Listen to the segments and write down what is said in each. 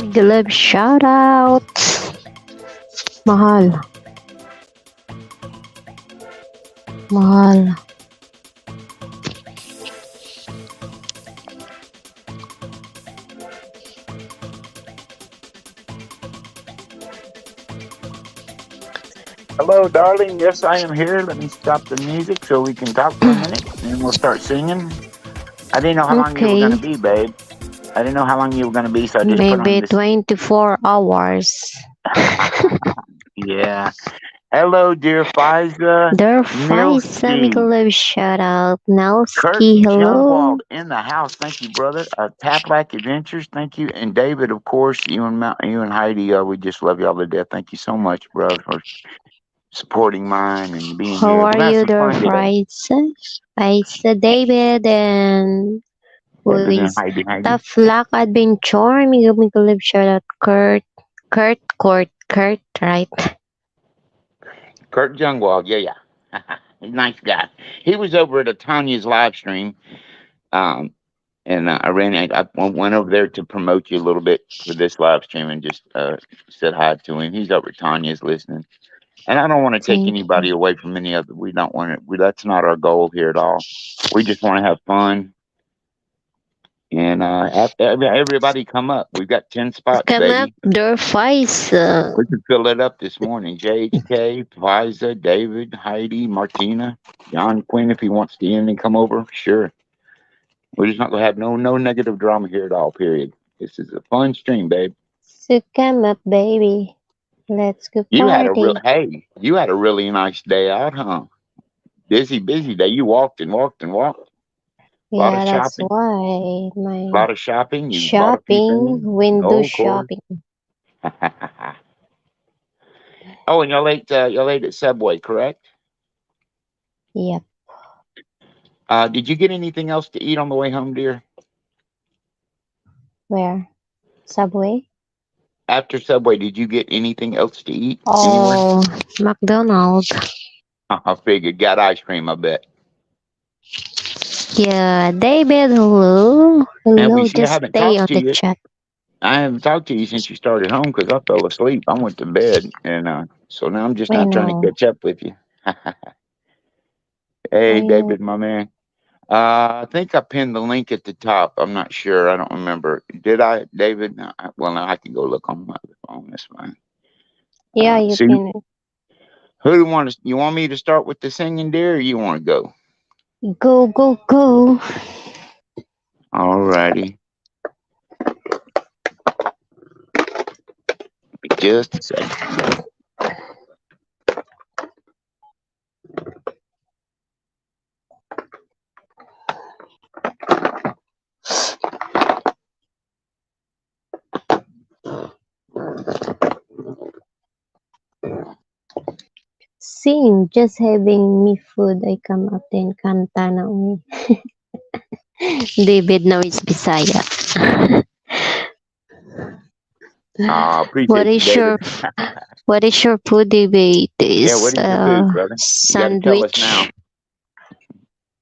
Glove shout out. Mahal. Mahal. Hello, darling. Yes, I am here. Let me stop the music so we can talk for a minute, and we'll start singing. I didn't know how long you were going to Okay. be, babe. I didn't know how long you were going to be, so I just put on Maybe this. 24 hours. Yeah. Hello, dear Fiza. There Faisa Nilski. Glove shout out. Kurt Nelsky, hello. Jungwald in the house. Thank you, brother. Taplack Adventures. Thank you. And David, of course, you and Heidi, we just love y'all to death. Thank you so much, bro, for supporting mine and being How here. We're are going to have you some there, fun today. Faisa? Faisa David and who David and is Heidi. Tough Luck Adventure. Mega Glove shout out. Kurt, right? Kurt Jungwald, yeah. He's a nice guy. He was over at Tanya's live stream, and I went over there to promote you a little bit for this live stream and just said hi to him. He's over at Tanya's listening, and I don't want to take Thank anybody you. away from any other. We don't want it. That's not our goal here at all. We just want to have fun. And everybody come up. We've got 10 spots, Come up, baby. there, Faisa. We could fill it up this morning. JHK, Liza, David, Heidi, Martina, John Quinn, if he wants to in and come over, sure. We're just not gonna have no negative drama here at all. Period. This is a fun stream, babe. So come up, baby. Let's go You had a real party. you had a really nice day out, huh? Busy day. You walked and walked and walked. A lot of Yeah, that's shopping. why A my lot of shopping. You bought a few shopping, things. window Oh, of course. shopping. Oh, and y'all ate at Subway, correct? Yep. Did you get anything else to eat on the way home, dear? Where? Subway? After Subway, did you get anything else to eat anywhere? Oh, McDonald's. I figured. Got ice cream, I bet. Yeah, David, hello. And we Hello, see I just haven't stay talked on to the you. chat. I haven't talked to you since you started home because I fell asleep. I went to bed, and so now I'm just I now trying to know. catch up with you. I Hey, know. David, my man. I think I pinned the link at the top. I'm not sure. I don't remember. Did I, David? No, well, now I can go look on my other phone. That's fine. Yeah, you So, can who do you want to? You want me to start with the singing, dear, or you want to go? go. All righty. Just a second. Sing, just having me food. I come up then kanta na umi. David now is Bisaya. Appreciate you, David. What is your food, David? Yeah, Is what is your food, brother? You got to tell us now.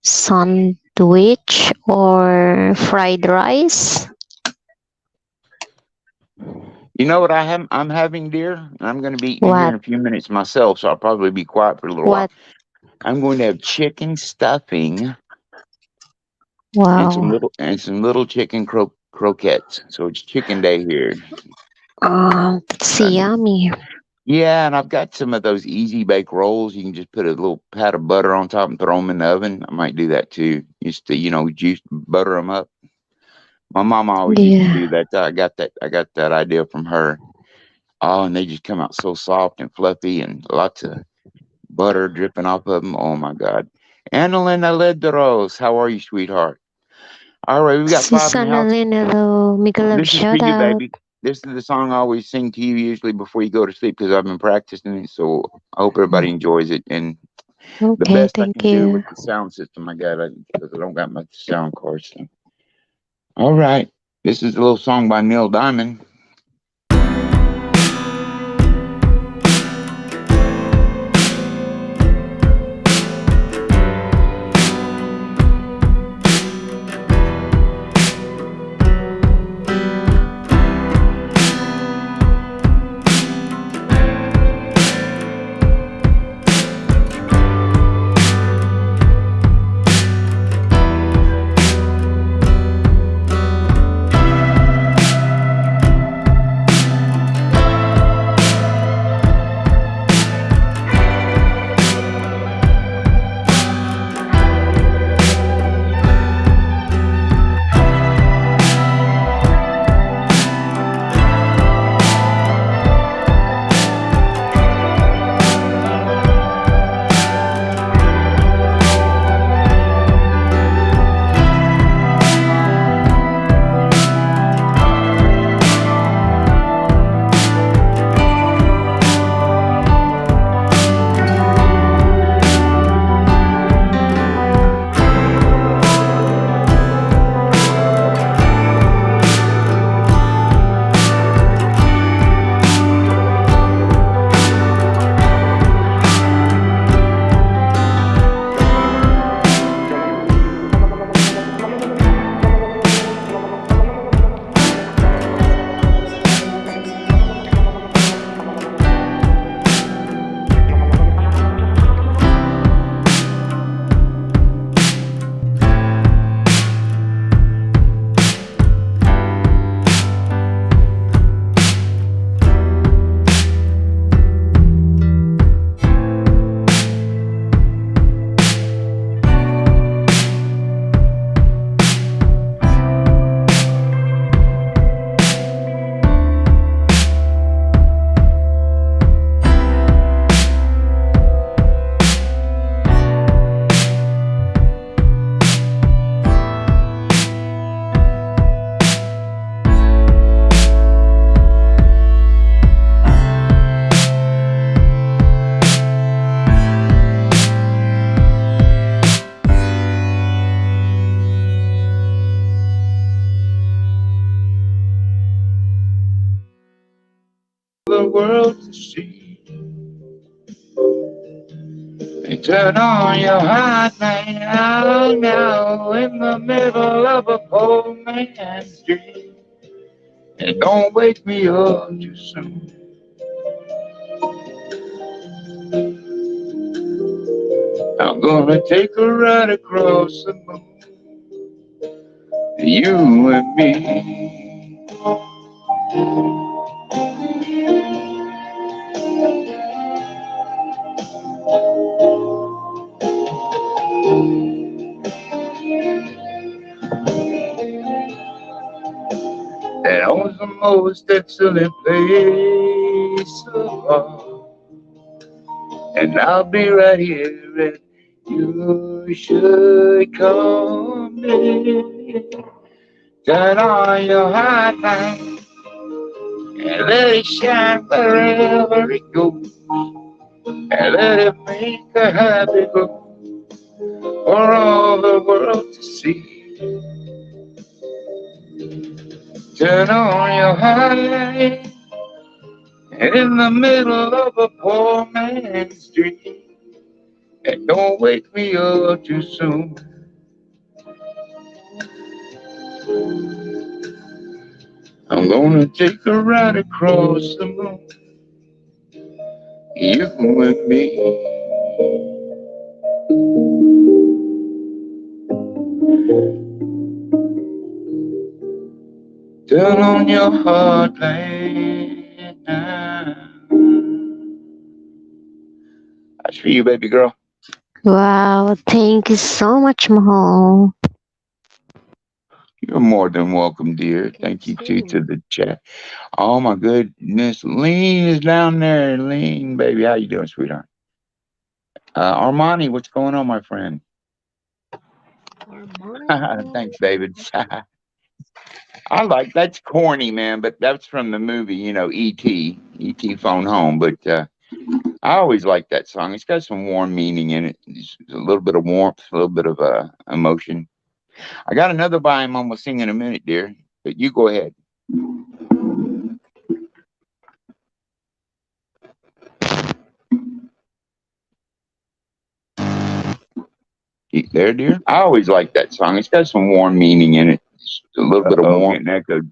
Sandwich or fried rice? You know what I'm having, dear? And I'm going to be eating here What? in a few minutes myself, so I'll probably be quiet for a little while. What? I'm going to have chicken stuffing Wow. and some little chicken croquettes. So it's chicken day here. That's yummy. Yeah, and I've got some of those easy bake rolls. You can just put a little pat of butter on top and throw them in the oven. I might do that too. Just to, juice butter them up. My mama always used to do that. I got that idea from her. Oh, and they just come out so soft and fluffy and lots of butter dripping off of them. Oh my God. Annalena Ledros, how are you, sweetheart? All right, we got 5 in the house. Hello. Mikalab This is for shout you, out. baby. This is the song I always sing to you usually before you go to sleep because I've been practicing it. So I hope everybody enjoys it. And the Okay, best I thank can do you. with the sound system I got because I don't got much sound card. So. All right, this is a little song by Neil Diamond. You turn on your hot light out now in the middle of a poor man's dream. And don't wake me up too soon. I'm gonna take a ride across the moon. You and me. That was the most excellent place of all. And I'll be right here and you should come in. Turn on your hot light and let it shine wherever it goes. And let it make a happy glow for all the world to see. Turn on your hot light and in the middle of a poor man's dream. And don't wake me up too soon. I'm gonna take a ride across the moon. You and me. Turn on your heart light now. That's for you, baby girl. Wow, thank you so much, Mahal. You're more than welcome, dear. Thank you too to the chat. Oh my goodness, Lean is down there. Lean, baby, how you doing, sweetheart? Armani, what's going on, my friend? Thanks, David. I like that's corny, man, but that's from the movie, you know, E.T. E.T. Phone Home. But I always like that song. It's got some warm meaning in it. It's a little bit of warmth, a little bit of emotion. I got another by him I'm gonna sing in a minute, dear. But you go ahead. There, dear. I always like that song. It's got some warm meaning in it. It's a little bit of warmth. Getting echoed.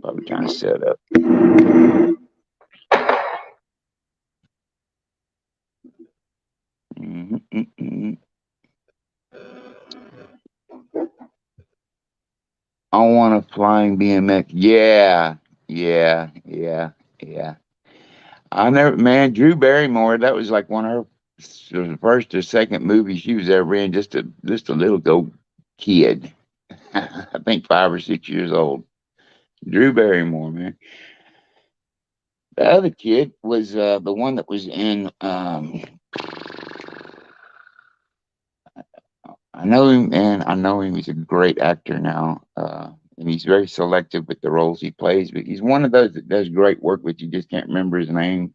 Probably trying to set up. I want a flying BMX. Yeah. I never, man, Drew Barrymore, that was like one of her first or second movies she was ever in, just a little kid. I think 5 or 6 years old. Drew Barrymore, man. The other kid was the one that was in I know him, and I know him. He's a great actor now, and he's very selective with the roles he plays. But he's one of those that does great work, but you just can't remember his name.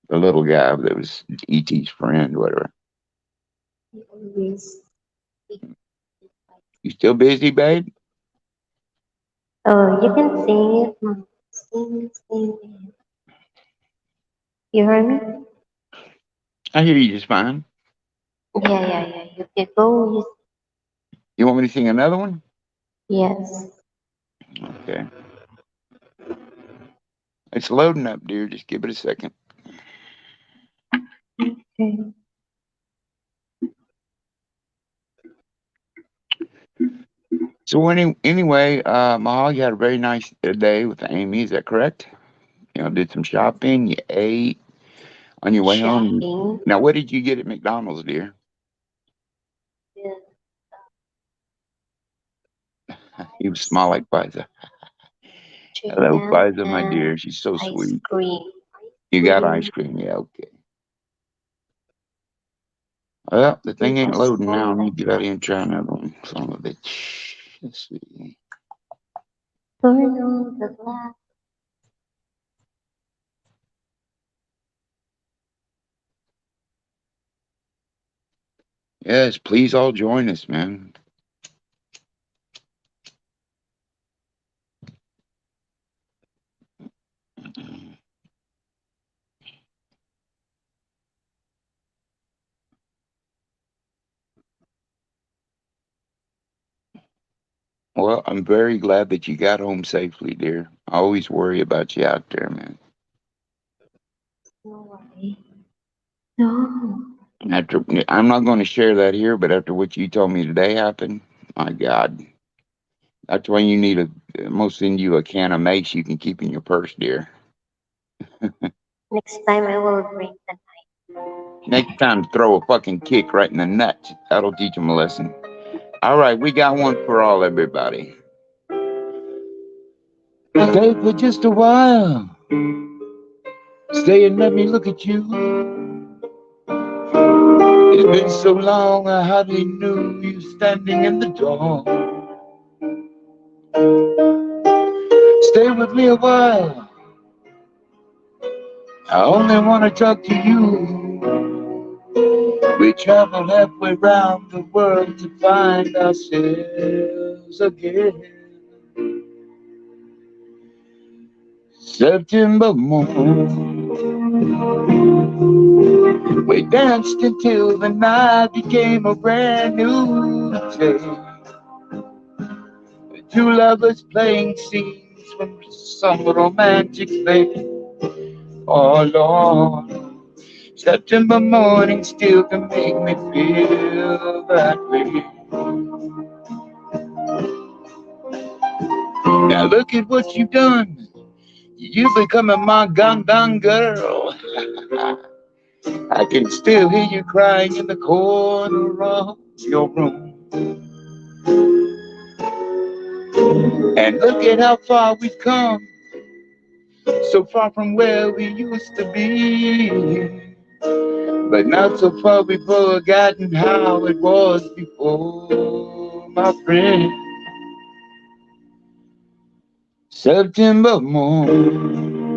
The little guy that was E.T.'s friend, whatever. You still busy, babe? Oh, you can sing it, Mom. Sing it. You heard me? I hear you just fine. Yeah. You can go. You want me to sing another one? Yes. Okay. It's loading up, dear. Just give it a second. Okay. So anyway, Mahal, you had a very nice day with Amy. Is that correct? You know, did some shopping. You ate on your way home. Now, what did you get at McDonald's, dear? Yeah. You smile like Pfizer. Hello, Pfizer, my dear. She's so sweet. Cream. You got ice cream? Yeah, okay. Well, the thing ain't loading now. Let me get out here and try another one. Son of a bitch. Let's see. Turn on the glass. Yes, please all join us, man. Well, I'm very glad that you got home safely, dear. I always worry about you out there, man. No worry. No. After I'm not going to share that here, but after what you told me today happened, my God, that's why you need a. I'm gonna send you a can of mace you can keep in your purse, dear. Next time I will bring the Next time, throw a fucking kick right in the nuts. That'll teach them a lesson. All right, we got one for all, everybody. Stay for just a while. Stay and let me look at you. It's been so long, I hardly knew you standing in the door. Stay with me a while. I only want to talk to you. We traveled halfway around the world to find ourselves again. September morn, we danced until the night became a brand new day. Two lovers playing scenes from some romantic play. Oh Lord, September morning still can make me feel that way. Now look at what you've done. You becoming my Gandan girl. I can still hear you crying in the corner of your room. And look at how far we've come, so far from where we used to be. But not so far we've forgotten how it was before, my friend. September morn,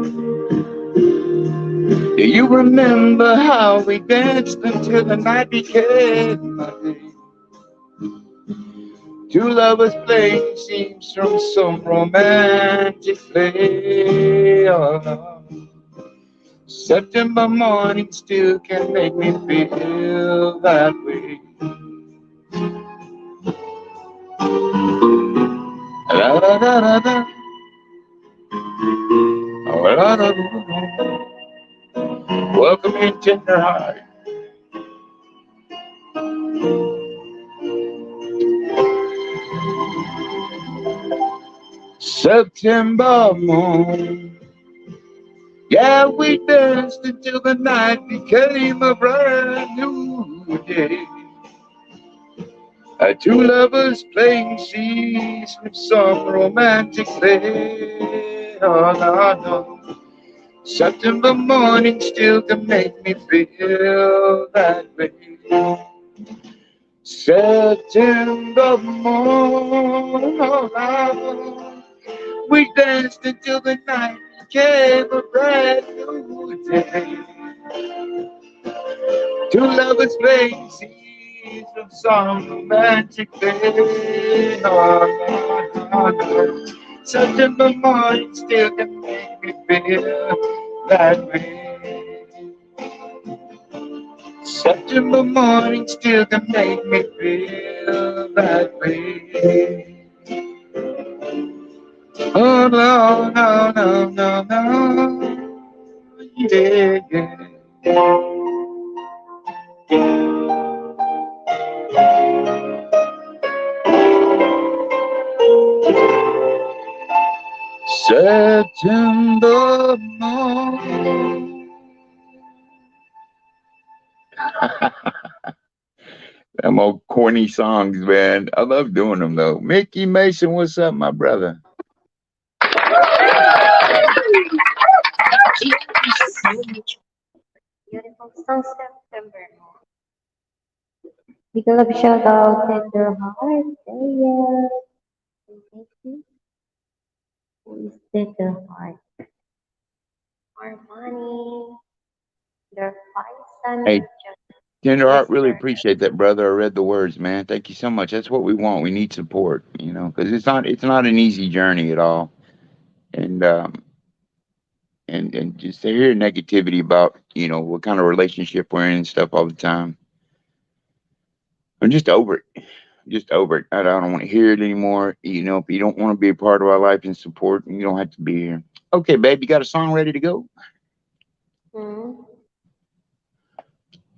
do you remember how we danced until the night became a day? Two lovers playing scenes from some romantic play. Oh, no. September morning still can make me feel that way. La, da, da, da, da. Oh, la, da, da, da. Welcome in, tender heart. September morn. Yeah, we danced until the night became a brand new day. Two lovers playing scenes from some romantic play. Oh, no, no. September morning still can make me feel that way. September morning, oh, no. We danced until the night became a brand new day. Two lovers playing scenes from some romantic play. Oh, no, no, no. September morning still can make me feel that way. September morning still can make me feel that way. Oh no, no, no, no, no. Yeah, yeah. September morning. Them old corny songs, man. I love doing them though. Mickey Mason, what's up, my brother? beautiful song September. Big love shout out Tender Heart. Yeah. Thank you. Who is Tender Heart? More money. Their five son Hey, just Tender Heart, really sister. appreciate that, brother. I read the words, man. Thank you so much. That's what we want. We need support, because it's not an easy journey at all. And and just to hear negativity about what kind of relationship we're in and stuff all the time. I'm just over it. just over it. I don't want to hear it anymore. You know, if you don't want to be a part of our life and support, you don't have to be here. Okay, babe, you got a song ready to go? Hmm.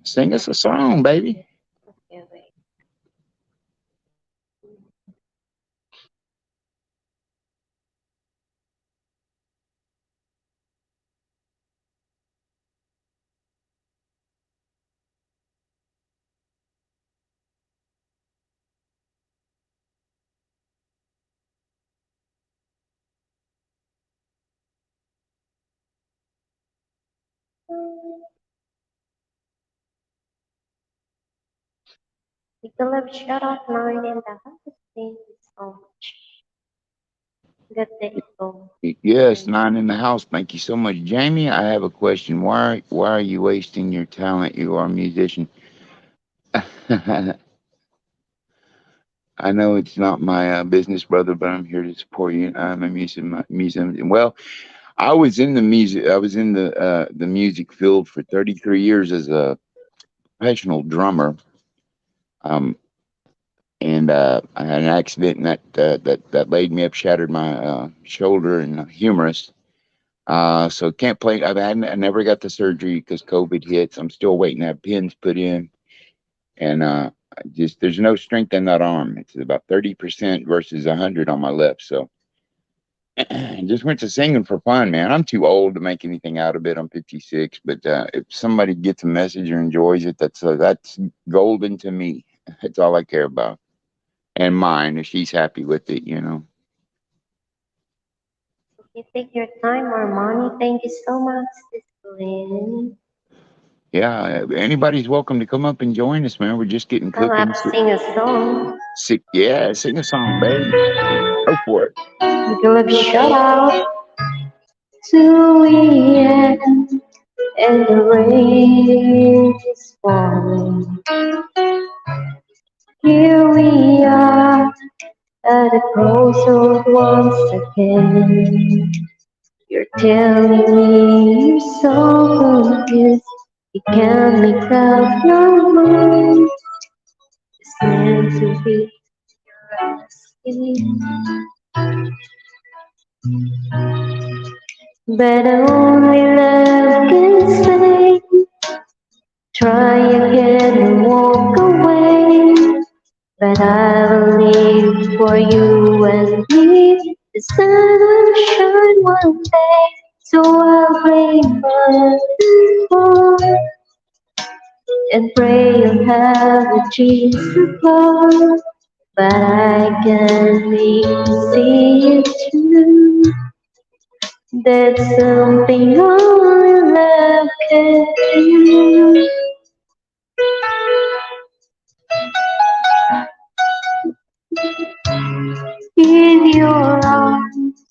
Sing us a song, baby. Okay, wait. Nicolette, shout out nine in the house. Thank you so much. Good day, go. Yes, nine in the house. Thank you so much, Jamie. I have a question. Why are you wasting your talent? You are a musician. I know it's not my business, brother, but I'm here to support you. I'm a musician. Well, I was in the music. I was in the music field for 33 years as a professional drummer. Um, and I had an accident, and that laid me up, shattered my shoulder, and humerus. So can't play. I never got the surgery because COVID hits. I'm still waiting to have pins put in, and just there's no strength in that arm. It's about 30% versus 100 on my left. So just went to singing for fun, man. I'm too old to make anything out of it. I'm 56, but if somebody gets a message or enjoys it, that's golden to me. That's all I care about, and mine if she's happy with it, you know. Okay, take your time, Armani. Thank you so much, Lynn. Yeah, anybody's welcome to come up and join us, man. We're just getting I'll have cooking. to sing a song. Yeah, sing a song, babe. Go for it. Nicolette, shout out to Ian. And the rain is falling. Here we are at the crossroad once again. You're telling me you're so confused. You can't make up your mind. It's meant to be asking. But only love can say, try again and walk away. But I believe for you and me, the sun will shine one day. So I'll break my heart and pray you'll have a chance to fall. But I can't make you see it too. That's something only love can do. In your arms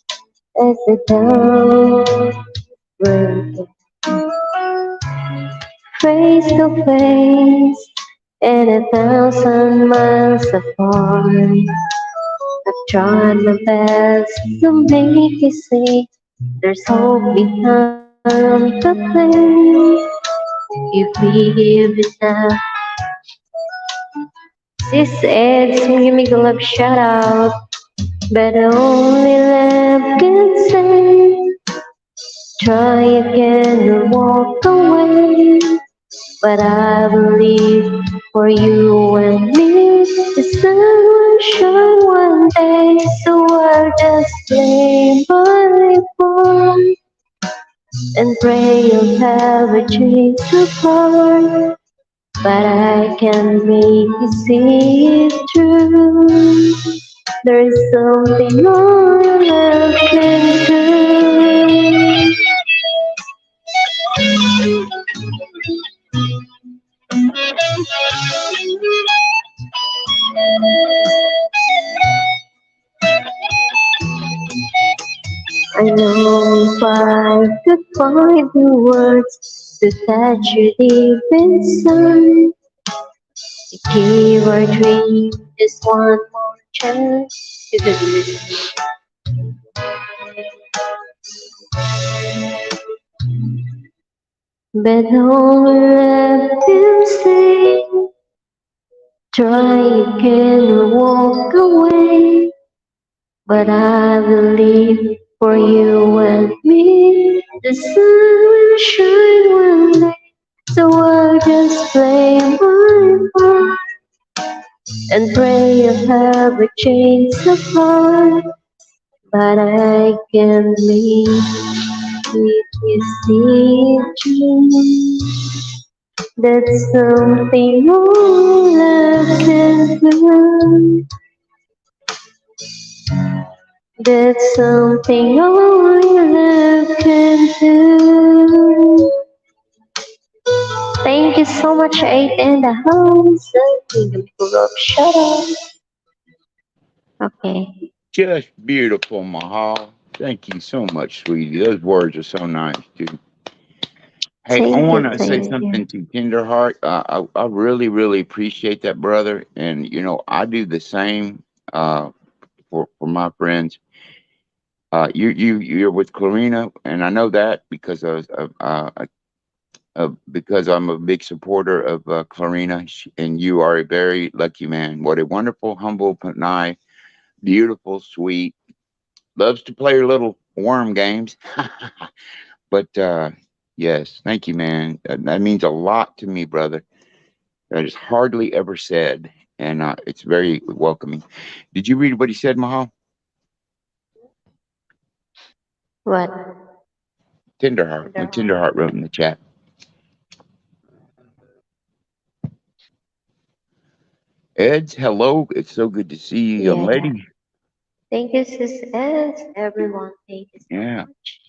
as the dawn breaks, face to face and 1,000 miles apart. I've tried my best to make you see there's hope behind the pain. If we give it up, sis Ed, give me a love shout out. But only love can say, try again and walk away. But I believe for you and me, the sun will shine one day. So I'll just play my part and pray you'll have a chance to part. But I can't make you see it through. There's something only love can do. I know if I could find the words to touch you deep inside, to give our dream just one more chance to believe. But all love can say, Try again and walk away, but I believe for you and me, the sun will shine one day. So I'll just play my part and pray you have a change of heart. But I can't leave if you see it through. That's something all love can do. That's something only love can do. Thank you so much, Eight in the house. Beautiful love, shut up. Okay. Just beautiful, Mahal. Thank you so much, sweetie. Those words are so nice, dude. Hey, I Thank want you, to say thank something you. to Tenderheart. I really, really appreciate that, brother. And, you know, I do the same for my friends. You're with Clarina, and I know that because I'm a big supporter of Clarina, and you are a very lucky man. What a wonderful, humble, nice, beautiful, sweet, loves to play her little worm games. But yes, thank you, man. That means a lot to me, brother. That is hardly ever said, and it's very welcoming. Did you read what he said, Mahal? What? Tenderheart. What Tenderheart wrote in the chat. Eds, hello. It's so good to see you, young Yeah. lady. Thank you, Sis S. Everyone, thank you so Yeah, much.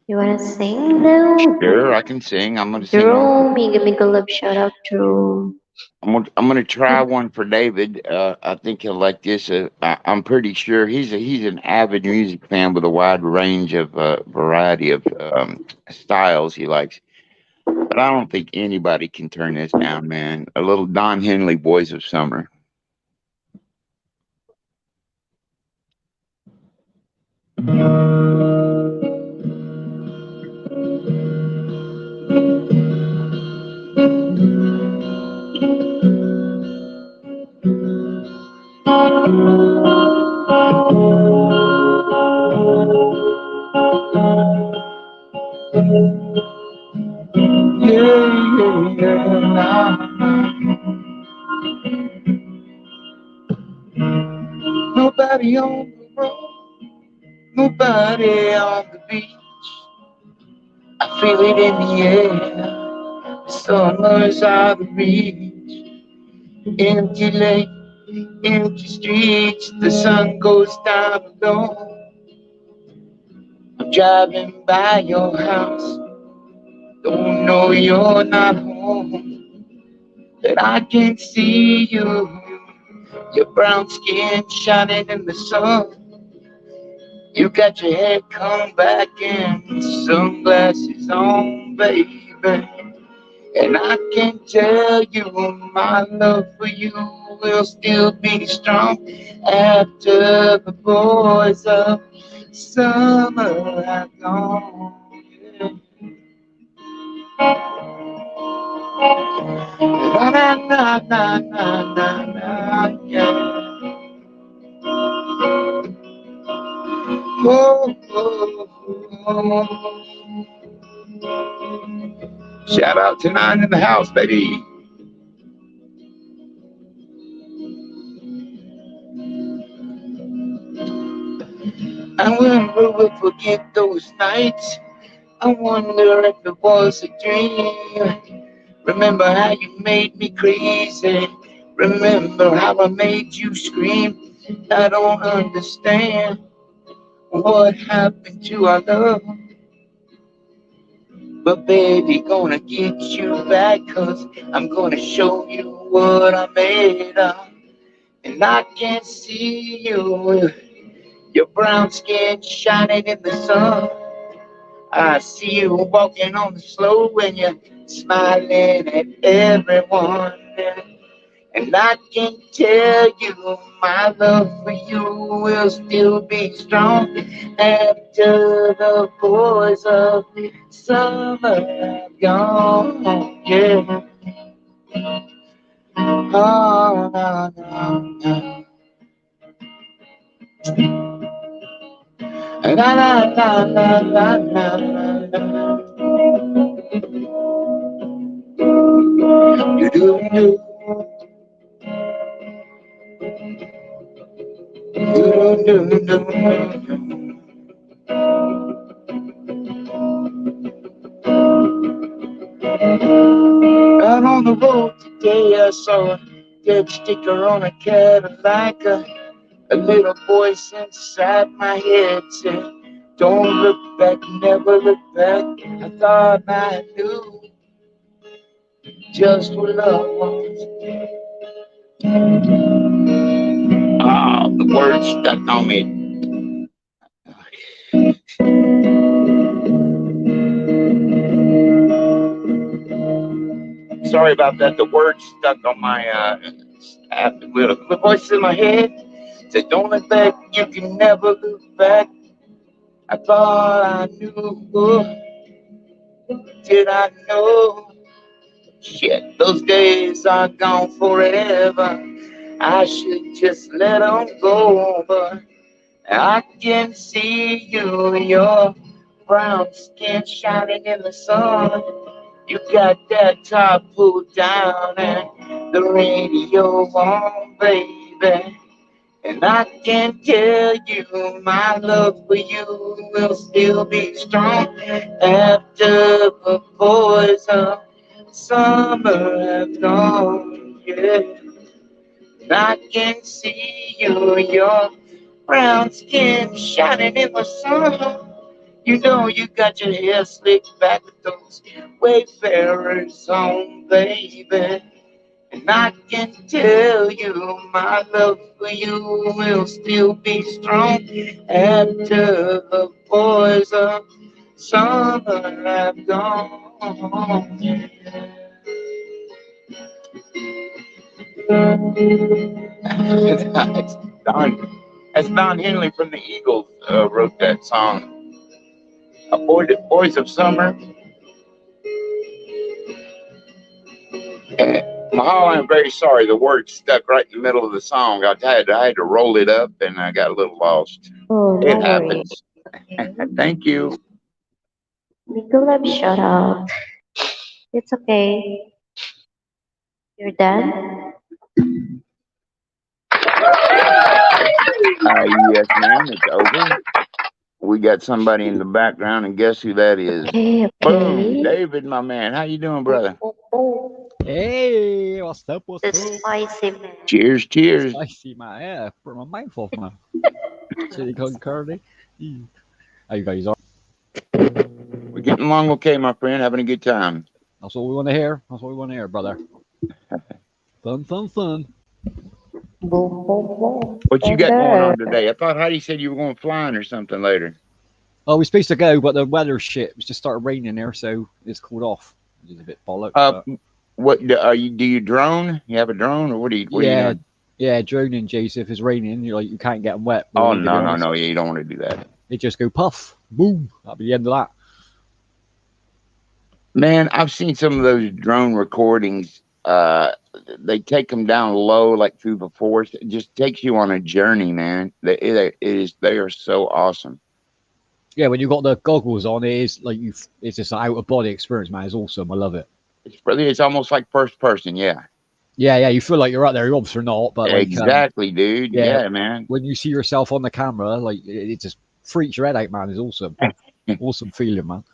You wanna sing now? sure. I can sing. I'm gonna sing one. Jerome, Mega Love, shout out to. I'm gonna try one for David. I think he'll like this. I'm pretty sure he's an avid music fan with a wide range of variety of styles he likes. But I don't think anybody can turn this down, man. A little Don Henley, Boys of Summer. Yeah, yeah. Nobody on the road, nobody on the beach. I feel it in the air. Summer's out of reach. Empty lake, empty streets. The sun goes down alone. I'm driving by your house. Don't know you're not home. But I can see you. Your brown skin shining in the sun. You got your hair combed back and sunglasses on, baby. And I can tell you my love for you will still be strong after the boys of summer have gone. Na na na na na na na, yeah. Oh, oh, oh. Shout out to Nine in the house, baby. I wonder if we'll forget those nights. I wonder if it was a dream. Remember how you made me crazy. Remember how I made you scream. I don't understand what happened to our love. But baby, gonna get you back, 'cause I'm gonna show you what I'm made of. And I can see you, your brown skin shining in the sun. I see you walking on the slope and you're smiling at everyone. And I can tell you my love for you will still be strong after the boys of summer have gone. Yeah. Oh, no, no, no. La, la, la, la, la, la, la. Do, do, do. Do, do, do, do. Out on the road today, I saw a dead sticker on a Cadillac. A little voice inside my head said, don't look back, never look back. I thought I knew just what love was. Oh, the words stuck on me. Sorry about that. The words stuck on my the voice in my head said, don't look back, you can never look back. I thought I knew, did I know? Shit, those days are gone forever. I should just let them go, but I can see you, your brown skin shining in the sun. You got that top pulled down and the radio on, baby. And I can tell you my love for you will still be strong after the boys of summer have gone. Yeah. And I can see you, your brown skin shining in the sun. You know you got your hair slicked back with those Wayfarers on, baby. And I can tell you my love for you will still be strong after the boys of summer have gone. That's Don Henley from the Eagles wrote that song. Boys of Summer. Mahal, I'm very sorry. The word stuck right in the middle of the song. I had to roll it up, and I got a little lost. Oh, no It worries. happens. Thank you. Miko Love, shout out. It's okay. You're done? Yes, ma'am. It's over. We got somebody in the background, and guess who that is? Okay, Boom, okay. David, my man. How you doing, brother? Hey, what's up? What's The up? spicy man. Cheers, cheers. Spicy, man. Yeah, put my mind off, man. Silicon curly. How you guys are? We're getting along okay, my friend. Having a good time. That's what we want to hear. That's what we want to hear, brother. Fun, fun, fun. Boom, boom, boom. What you got going on today? I thought Heidi said you were going flying or something later. Oh, we're supposed to go, but the weather's shit. It's just started raining there, so it's cooled off. It's a bit bollocks. What are you? Do you drone? You have a drone, or what are you? What are you doing? Yeah, droning, Jace. If it's raining, you can't get them wet. Oh, really, no. You don't want to do that. They just go puff, boom. That'll be the end of that. Man, I've seen some of those drone recordings. They take them down low, like through the forest. It just takes you on a journey, man. They are so awesome. Yeah, when you got the goggles on, it's just an out of body experience, man. It's awesome. I love it. It's almost like first person, yeah. Yeah, you feel like you're out there. You obviously not, but exactly, dude. Yeah, man. When you see yourself on the camera, it just freaks your head out, man. It's awesome. Awesome feeling, man.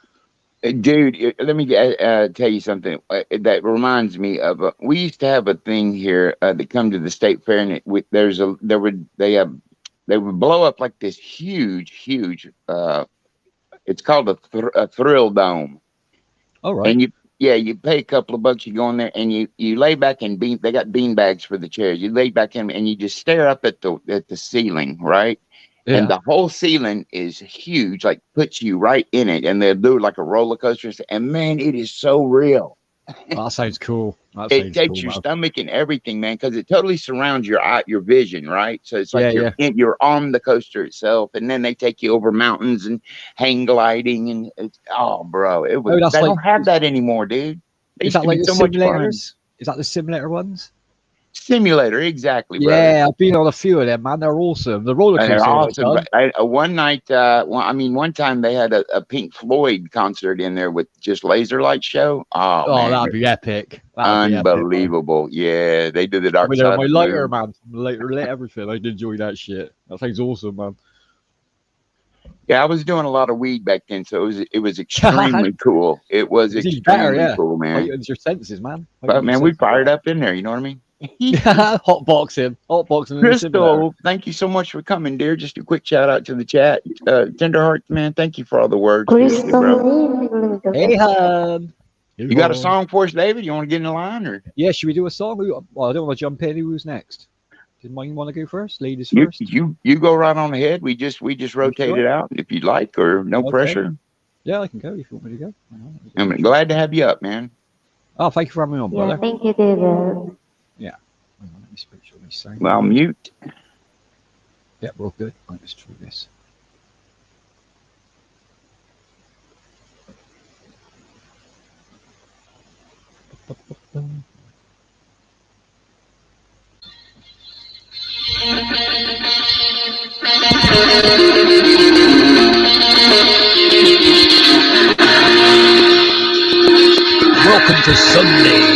Dude, let me tell you something that reminds me of. We used to have a thing here to come to the state fair, and they would blow up like this huge. It's called a thrill dome. All right. And you pay a couple of bucks. You go in there and you lay back and they got bean bags for the chairs. You lay back in and you just stare up at the ceiling, right? Yeah. And the whole ceiling is huge, like puts you right in it. And they'll do it like a roller coaster. And man, it is so real. That sounds cool. It takes your stomach and everything, man, because it totally surrounds your vision, right? So it's like you're on the coaster itself, and then they take you over mountains and hang gliding, and bro, they don't have that anymore, dude. Is that like the simulators? Is that the simulator ones? Simulator, exactly, brother. Yeah, I've been on a few of them, man. They're awesome. The roller And coaster. they're I've awesome. done. But one night, one time they had a Pink Floyd concert in there with just laser light show. Oh, man, that'd be epic. That'd be epic. unbelievable. Yeah, they did the Dark With Side my of the lighter, Moon. man. Lighter lit everything. I did enjoy that shit. That thing's awesome, man. Yeah, I was doing a lot of weed back then, so it was extremely cool. It was It's even extremely better, yeah. cool, man. Heightens your senses, man. But man, we fired up in there. You know what I mean? Hot boxing. Crystal, thank you so much for coming, dear. Just a quick shout out to the chat. Tenderheart, man, thank you for all the words. Crystal. Hey, hon. You got a song for us, David? You want to get in the line, or? Yeah, should we do a song? Well, I don't want to jump in. Who's next? Did mine want to go first? Ladies You, first. you go right on ahead. We just rotate it out if you'd like, or no pressure. Yeah, I can go if you want me to go. I'm glad to have you up, man. Oh, thank you for having me on, brother. Yeah, thank you, David. Yeah. Let me switch on my sound. Well, mute. Yeah, we're all good. Right, let's try this. Welcome to Sunday.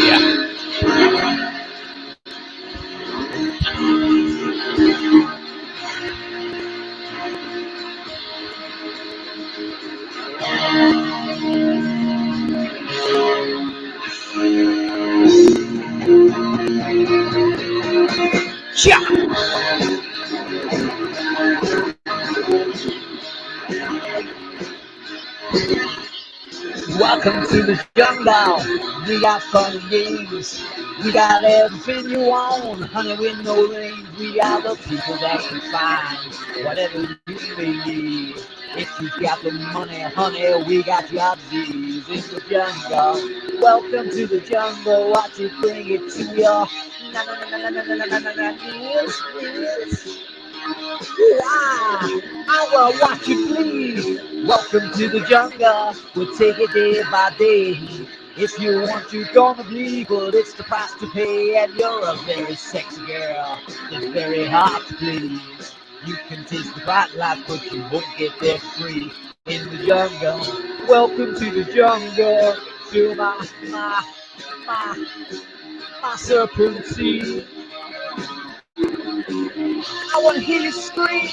Welcome to the jungle. We got fun and games. We got everything you want, honey, with no names. We are the people that can find whatever you may need. If you got the money, honey, we got your disease in the jungle. Welcome to the jungle. Watch it, bring it to your ears. I will watch you please. Welcome to the jungle. We'll take it day by day. If you want, you're gonna bleed, but it's the price to pay. And you're a very sexy girl. It's very hard to please. You can taste the bright light, but you won't get there free in the jungle. Welcome to the jungle. To my serpent sea. I want to hear you scream.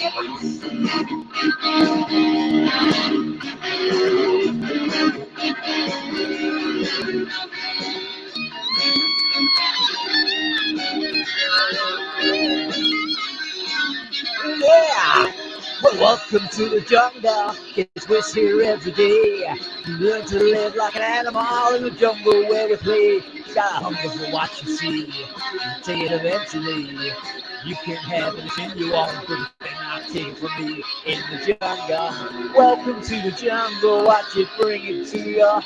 Yeah. Well, welcome to the jungle. It's Wish here every day. You learn to live like an animal in the jungle where we play. You got a hunger for what you see. You take it eventually. You can have anything you want, but you cannot take it from me in the jungle. Welcome to the jungle. Watch it, bring it to your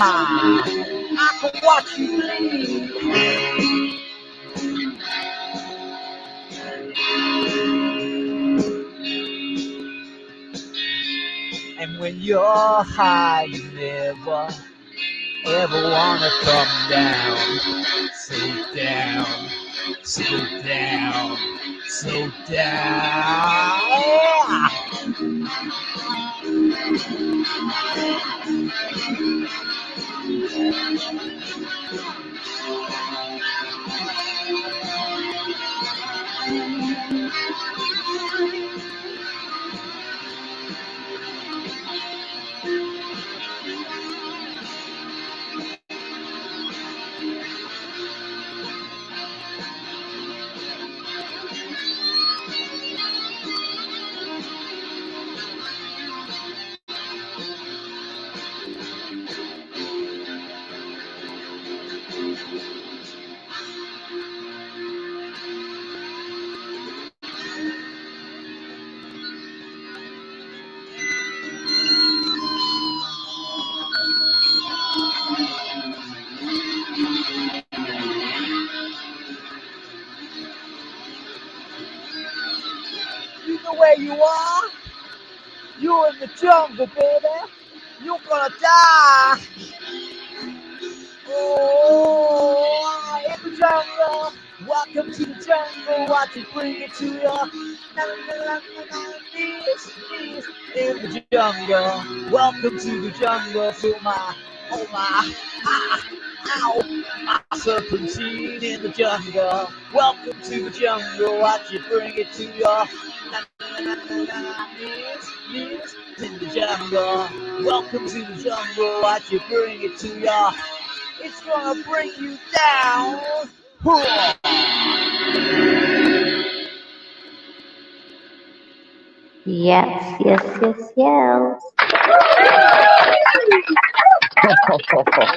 I can watch you bleed. And when you're high, you never ever wanna come down. So down, so down, so down. You know where you are? You're in the jungle, baby. You're gonna die. Oh, in the jungle. Welcome to the jungle. Watch it bring it to you. In the jungle. Welcome to the jungle. Feel my, oh my, ow, my serpentine in the jungle. Welcome to the jungle. Watch it bring it to you. In the jungle. Welcome to the jungle. Watch it bring it to you. It's gonna bring you down. Yes, yes, yes, yes.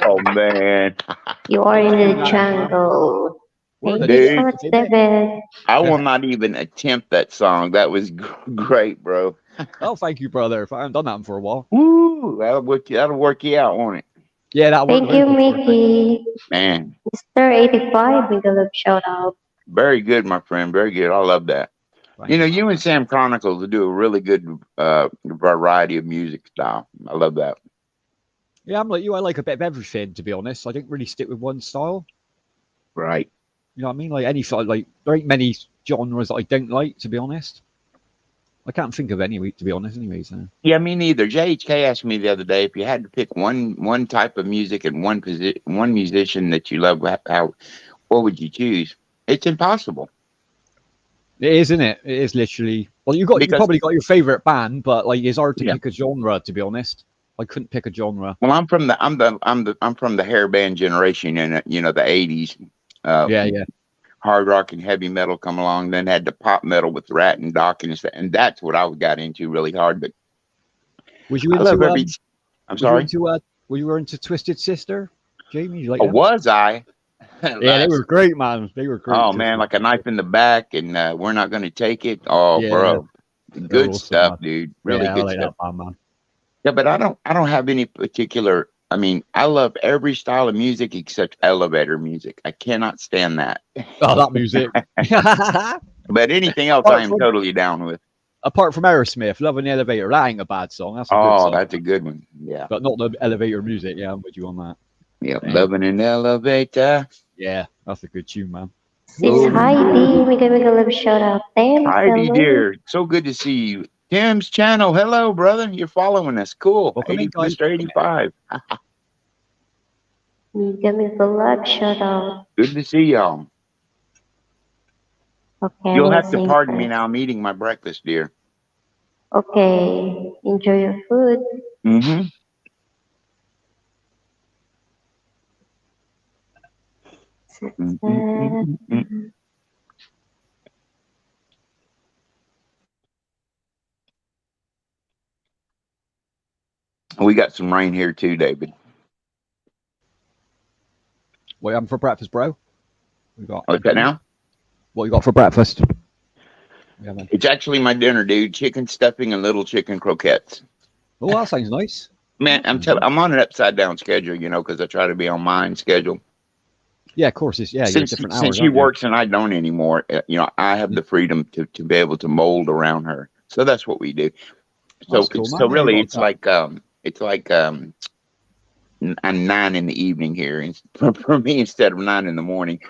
Oh man, You are in the jungle. Thank you Dude. so much, David. I will not even attempt that song. That was great, bro. Oh, thank you, brother. I haven't done that for a while. Woo, that'll work you out, won't it? Yeah, that Thank you, Mickey. Man, Mr. 85, big love shout out. very good, my friend. Very good. I love that. You know, you and Sam Chronicles do a really good variety of music style. I love that. Yeah, I'm like you. I like a bit of everything, to be honest. I don't really stick with one style. Right. You know what I mean? Like any sort of, like there ain't many genres that I don't like, to be honest. I can't think of any, to be honest, anyways. Yeah, me neither. JHK asked me the other day if you had to pick one type of music and one musician that you love, what would you choose? It's impossible. It is, isn't it? It is literally. Well, you probably got your favorite band, but like it's hard to pick a genre, to be honest. I couldn't pick a genre. Well, I'm from the hair band generation in the 80s. Yeah. Hard rock and heavy metal come along, then had the pop metal with Rat and Doc and that's what I got into really hard. But was you into? I'm sorry. Were you into Twisted Sister, Jamie? You like that? Was I? Yeah, they were great, man. They were great. Oh man, like a knife in the back, and we're not going to take it. Oh, yeah, bro, good stuff, dude. Really good like stuff, that, man. Yeah, but I don't have any particular. I mean, I love every style of music except elevator music. I cannot stand that. Oh, that music. But anything else, I am totally down with. Apart from Aerosmith, Love in the Elevator, that ain't a bad song. That's a good song. That's a good one. Yeah. But not the elevator music. Yeah, I'm with you on that. Yeah, Loving in the Elevator. Yeah, that's a good tune, man. Sis Heidi, mega love shout out. Thanks. Heidi, dear, so good to see you. Tim's channel, hello, brother. You're following us. Cool. Mr. 85. Mega love shout out. Good to see y'all. Okay. You'll have to pardon me now. I'm eating my breakfast, dear. Okay. Enjoy your food. Mm-hmm. We got some rain here too, David. What you having for breakfast, bro? What's that now? What you got for breakfast? It's actually my dinner, dude. Chicken stuffing and little chicken croquettes. Oh, that sounds nice. Man, I'm on an upside down schedule, because I try to be on mine schedule. Yeah, of course. You're different hours. Since she works and I don't anymore, I have the freedom to be able to mold around her. So that's what we do. So cool, so really, it's like 9 in the evening here for me instead of 9 in the morning.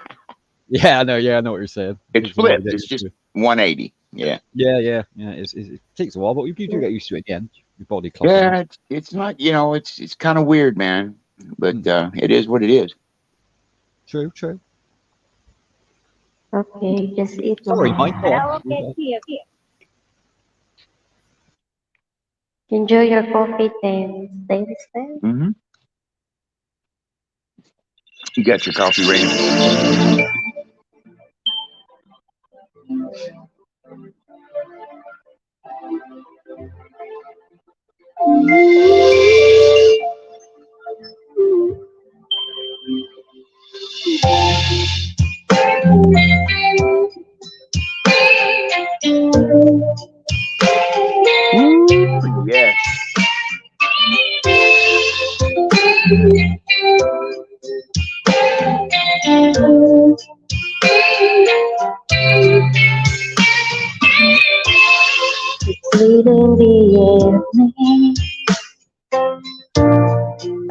Yeah, I know what you're saying. It's flipped. It's just 180. Yeah. Yeah. It takes a while, but you do get used to it again. Your body clock. Yeah, it's not. It's kind of weird, man. But it is what it is. True. Okay, just eat. Sorry, Mike. Enjoy your coffee then. Stay safe. Mm-hmm. You got your coffee ready? Yes. It's late in the evening,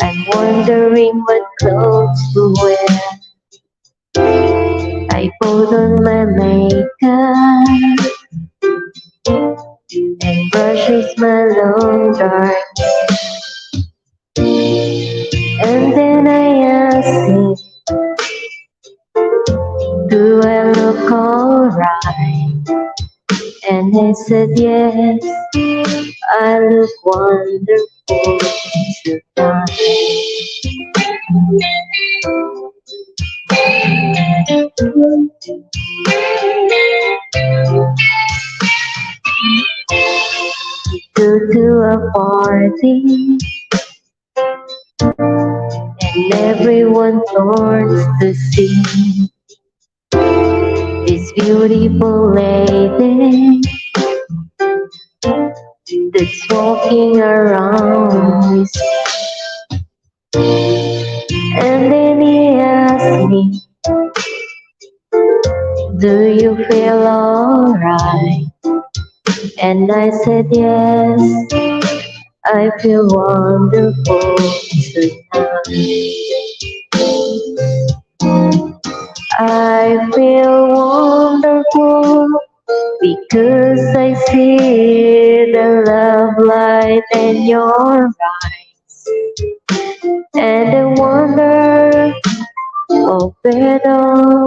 and wondering what clothes to wear. I put on my makeup and brushes my long dark hair. And then I asked him, do I look alright? And he said yes, I look wonderful tonight. Go to a party and everyone turns to see this beautiful lady that's walking around with me. And then he asked me, do you feel alright? And I said yes, I feel wonderful tonight. I feel wonderful because I see the love light in your eyes. And I wonder, oh better,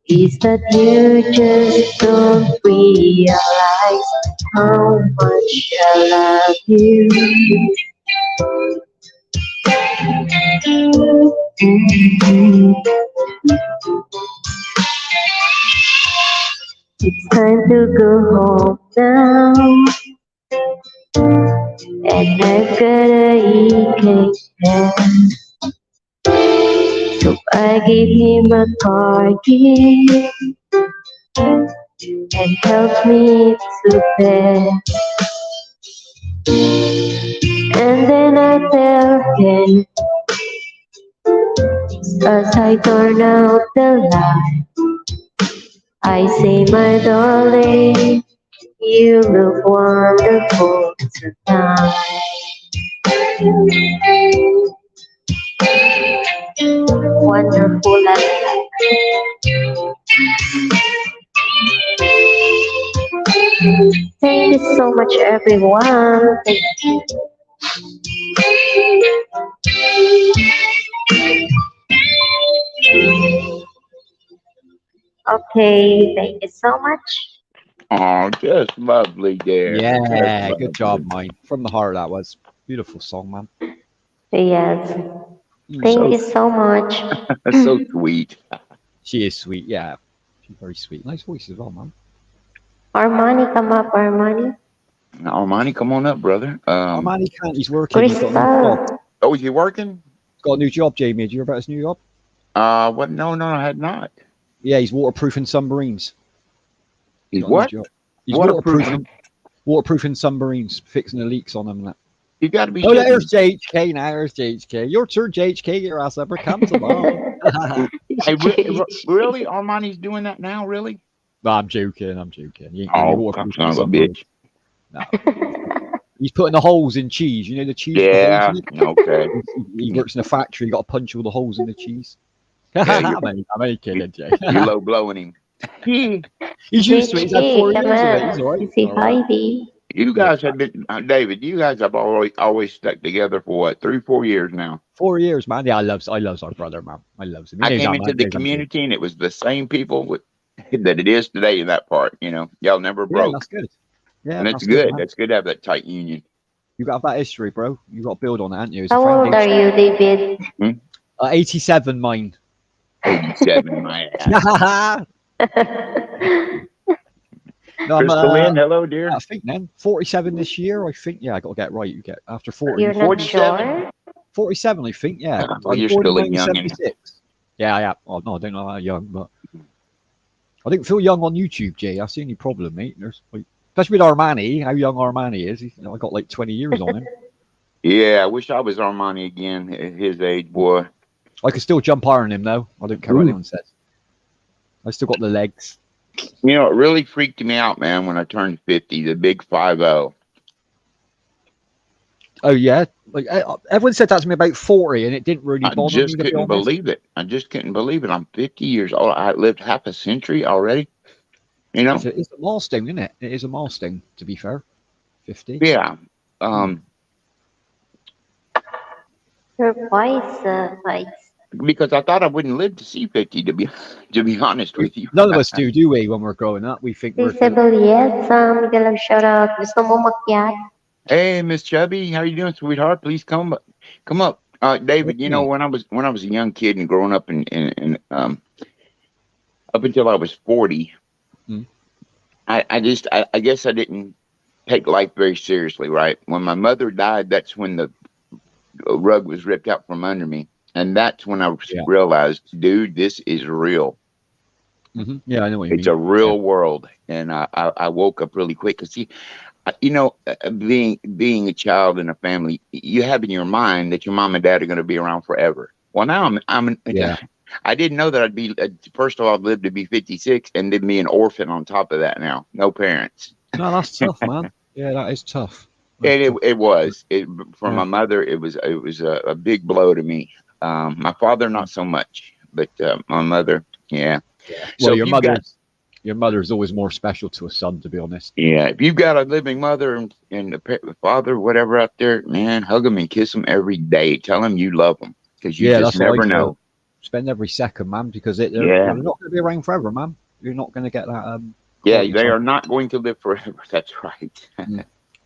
is that you just don't realize how much I love you. It's time to go home now, and I've got a aching head. So I gave him a car key and helped me to bed. And then I tell him, as I turn out the light, I say, my darling, you look wonderful tonight. Wonderful life. Thank you so much, everyone. Thank you. Okay, thank you so much. Oh, just lovely, dear. Yeah, good job, mine. From the heart, that was beautiful song, man. Yes, thank you so much. So sweet. She is sweet, yeah. She's very sweet. Nice voice as well, man. Armani, come up, Armani. Armani, come on up, brother. Armani can't. He's working. He's got a new job. Oh, is he working? Got a new job, Jamie. Did you hear about his new job? What? No, I had not. Yeah, he's waterproofing submarines. He's what? He's waterproofing submarines, fixing the leaks on them. And that. You got to be. Oh, there's JHK now. There's JHK. Your turn, JHK. Your ass ever comes along. Hey, really? Armani's doing that now? Really? No, I'm joking. He ain't Oh, son of a bitch. No. He's putting the holes in cheese. You know the cheese? Yeah. Okay. He works in a factory. You got to punch all the holes in the cheese. Yeah, I'm only kidding, Jay. You're low blowing him. He's used to it. He's had 4 years of it. He's all right. Say Heidi. You guys have been, David. You guys have always stuck together for what, 3-4 years now? 4 years, man. Yeah, I loves our brother, man. I loves him. I came into the community and it was the same people that it is today in that part. You know, y'all never broke. Yeah, that's good. Yeah, and that's good. That's good to have that tight union. You got to have that history, bro. You got to build on that, haven't you? How old are you, David? 87, mine. 87, my ass. No, Crystal, hello, dear. I think then 47 this year. I think. Yeah, I got to get right. You get after 40. You're not 47? Sure? 47, I think. Yeah. Well, you're still young. Yeah, yeah. Oh no, I don't know how young, but I didn't feel young on YouTube, Jay. That's the only problem, mate. There's like, especially with Armani, how young Armani is. I got like 20 years on him. Yeah, I wish I was Armani again at his age, boy. I could still jump higher than him, though. I don't care what anyone says. I still got the legs. You know, it really freaked me out, man, when I turned 50, the big 50. Oh yeah, like everyone said that to me about 40, and it didn't really I bother me, just to be couldn't honest. believe it. I just couldn't believe it. I'm 50 years old. I lived half a century already. You know? It's a milestone, isn't it? It is a milestone, to be fair. 50. Yeah. Um, Your voice, because I thought I wouldn't live to see 50, to be honest with you. None of us do we? When we're growing up, we think we're. Disable yes, Miguel Love shoutout. Gusto mo makyat? Hey, Miss Chubby, how you doing, sweetheart? Please come up. David, you know, when I was a young kid and growing up in up until I was 40, Hmm. I guess I didn't take life very seriously, right? When my mother died, that's when the rug was ripped out from under me. And that's when I Yeah. realized, dude, this is real. Yeah, I know what you mean. It's a real world. And I woke up really quick. Because, see, you know, being a child in a family, you have in your mind that your mom and dad are going to be around forever. Well, now Yeah. I didn't know that I'd be, first of all, I'd live to be 56 and then be an orphan on top of that now. No parents. No, that's tough, man. Yeah, that is tough. And it was for Yeah. my mother. It was a big blow to me. My father, not so much, but my mother, yeah. Well, So your if you've got, mother's always more special to a son, to be honest. yeah, if you've got a living mother and the father, whatever out there, man, hug them and kiss them every day. Tell them you love them because you Yeah, just that's what I never do. know. Spend every second, man, because they're Yeah. not going to be around forever, man. You're not going to get that. Yeah, quality they time. are not going to live forever. That's right.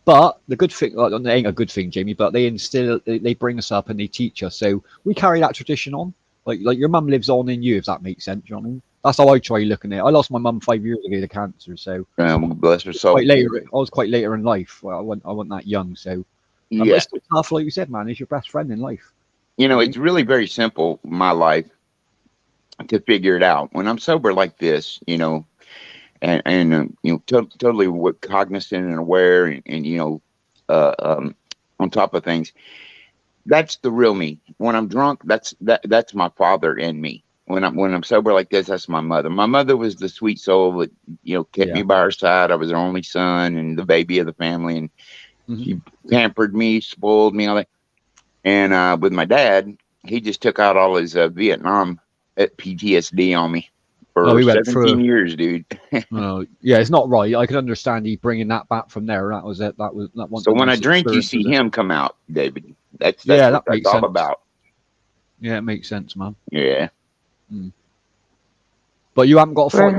But the good thing, like, it ain't a good thing, Jamie, but they bring us up and they teach us. So we carry that tradition on. Like your mum lives on in you, if that makes sense. You know what I mean? That's how I try looking at it. I lost my mum 5 years ago to cancer, so Bless her soul. quite later. I was quite later in life. Well, I wasn't that young, so but Yeah. it's still tough, like you said, man. It's your best friend in life. You know, it's really very simple, my life, to figure it out. When I'm sober like this, you know, and you know, totally cognizant and aware, and you know, on top of things, that's the real me. When I'm drunk, that's my father in me. When I'm sober like this, that's my mother. My mother was the sweet soul that, you know, kept me by her side. I was her only son and the baby of the family, and she pampered me, spoiled me, all that. And with my dad, he just took out all his Vietnam PTSD on me for We went 17 years, dude. Yeah, it's not right. I can understand you bringing that back from there. That was it. That one. So when I drink, you see him come out, David. That's that what makes that's all sense. about. Yeah, it makes sense, man. Yeah. But you haven't got to follow.